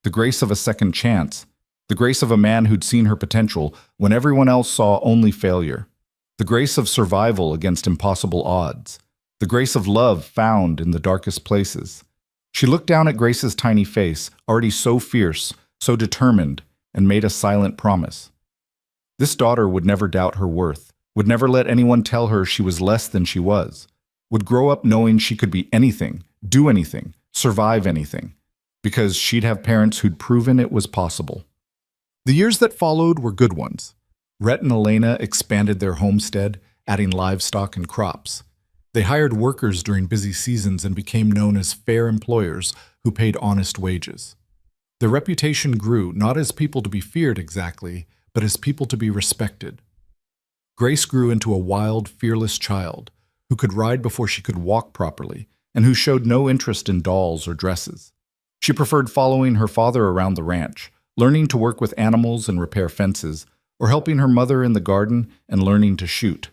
The grace of a second chance, the grace of a man who'd seen her potential when everyone else saw only failure, the grace of survival against impossible odds, the grace of love found in the darkest places. She looked down at Grace's tiny face, already so fierce, so determined, and made a silent promise. This daughter would never doubt her worth, would never let anyone tell her she was less than she was, would grow up knowing she could be anything, do anything, survive anything, because she'd have parents who'd proven it was possible. The years that followed were good ones. Rhett and Elena expanded their homestead, adding livestock and crops. They hired workers during busy seasons and became known as fair employers who paid honest wages. Their reputation grew not as people to be feared exactly, but as people to be respected. Grace grew into a wild, fearless child who could ride before she could walk properly and who showed no interest in dolls or dresses. She preferred following her father around the ranch, learning to work with animals and repair fences, or helping her mother in the garden and learning to shoot.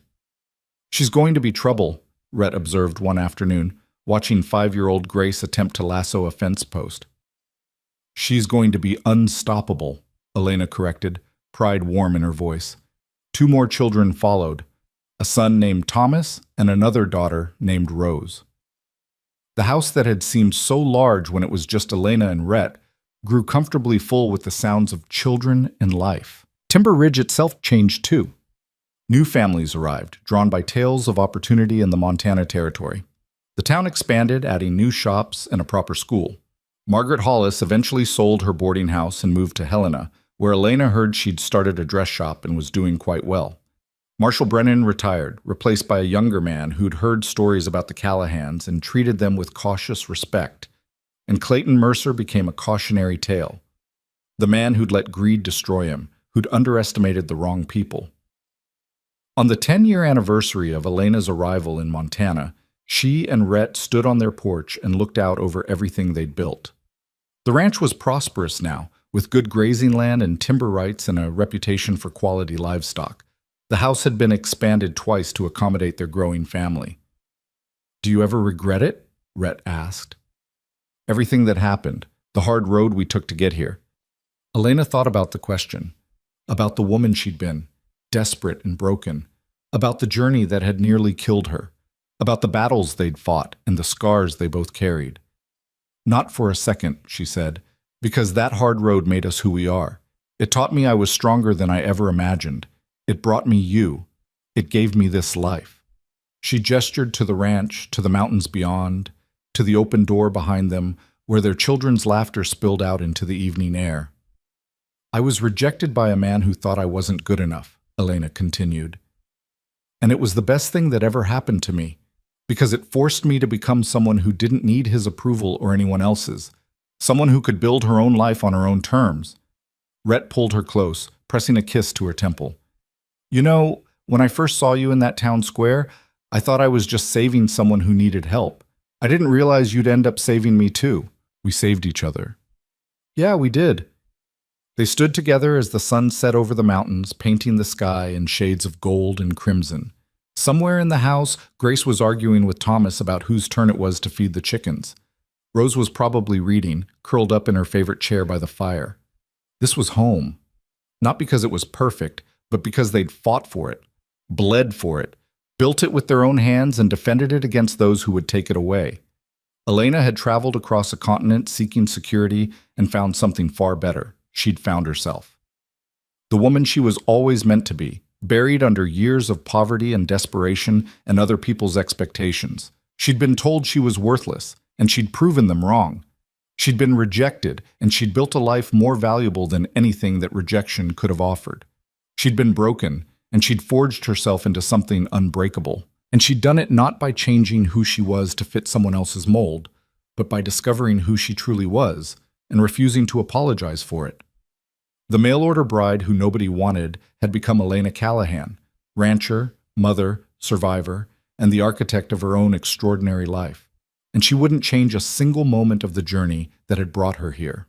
"She's going to be trouble," Rhett observed one afternoon, watching 5-year-old Grace attempt to lasso a fence post. "She's going to be unstoppable," Elena corrected, pride warm in her voice. 2 more children followed, a son named Thomas and another daughter named Rose. The house that had seemed so large when it was just Elena and Rhett grew comfortably full with the sounds of children and life. Timber Ridge itself changed too. New families arrived, drawn by tales of opportunity in the Montana Territory. The town expanded, adding new shops and a proper school. Margaret Hollis eventually sold her boarding house and moved to Helena, where Elena heard she'd started a dress shop and was doing quite well. Marshal Brennan retired, replaced by a younger man who'd heard stories about the Callahans and treated them with cautious respect. And Clayton Mercer became a cautionary tale. The man who'd let greed destroy him, who'd underestimated the wrong people. On the 10-year anniversary of Elena's arrival in Montana, she and Rhett stood on their porch and looked out over everything they'd built. The ranch was prosperous now, with good grazing land and timber rights and a reputation for quality livestock. The house had been expanded twice to accommodate their growing family. "Do you ever regret it?" Rhett asked. "Everything that happened, the hard road we took to get here." Elena thought about the question, about the woman she'd been, desperate and broken, about the journey that had nearly killed her, about the battles they'd fought and the scars they both carried. "Not for a second," she said, "because that hard road made us who we are. It taught me I was stronger than I ever imagined. It brought me you. It gave me this life." She gestured to the ranch, to the mountains beyond, to the open door behind them, where their children's laughter spilled out into the evening air. "I was rejected by a man who thought I wasn't good enough," Elena continued. "And it was the best thing that ever happened to me, because it forced me to become someone who didn't need his approval or anyone else's, someone who could build her own life on her own terms." Rhett pulled her close, pressing a kiss to her temple. "You know, when I first saw you in that town square, I thought I was just saving someone who needed help. I didn't realize you'd end up saving me too." "We saved each other." "Yeah, we did." They stood together as the sun set over the mountains, painting the sky in shades of gold and crimson. Somewhere in the house, Grace was arguing with Thomas about whose turn it was to feed the chickens. Rose was probably reading, curled up in her favorite chair by the fire. This was home. Not because it was perfect, but because they'd fought for it, bled for it, built it with their own hands and defended it against those who would take it away. Elena had traveled across a continent seeking security and found something far better. She'd found herself. The woman she was always meant to be, buried under years of poverty and desperation and other people's expectations. She'd been told she was worthless, and she'd proven them wrong. She'd been rejected, and she'd built a life more valuable than anything that rejection could have offered. She'd been broken, and she'd forged herself into something unbreakable. And she'd done it not by changing who she was to fit someone else's mold, but by discovering who she truly was and refusing to apologize for it. The mail-order bride who nobody wanted had become Elena Callahan, rancher, mother, survivor, and the architect of her own extraordinary life. And she wouldn't change a single moment of the journey that had brought her here.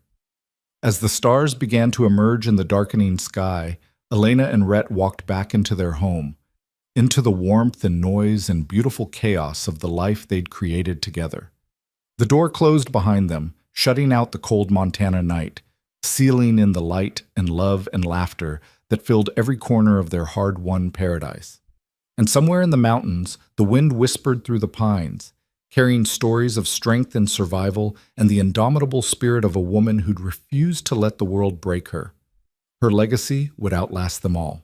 As the stars began to emerge in the darkening sky, Elena and Rhett walked back into their home, into the warmth and noise and beautiful chaos of the life they'd created together. The door closed behind them, shutting out the cold Montana night, sealing in the light and love and laughter that filled every corner of their hard-won paradise. And somewhere in the mountains, the wind whispered through the pines, carrying stories of strength and survival and the indomitable spirit of a woman who'd refused to let the world break her. Her legacy would outlast them all.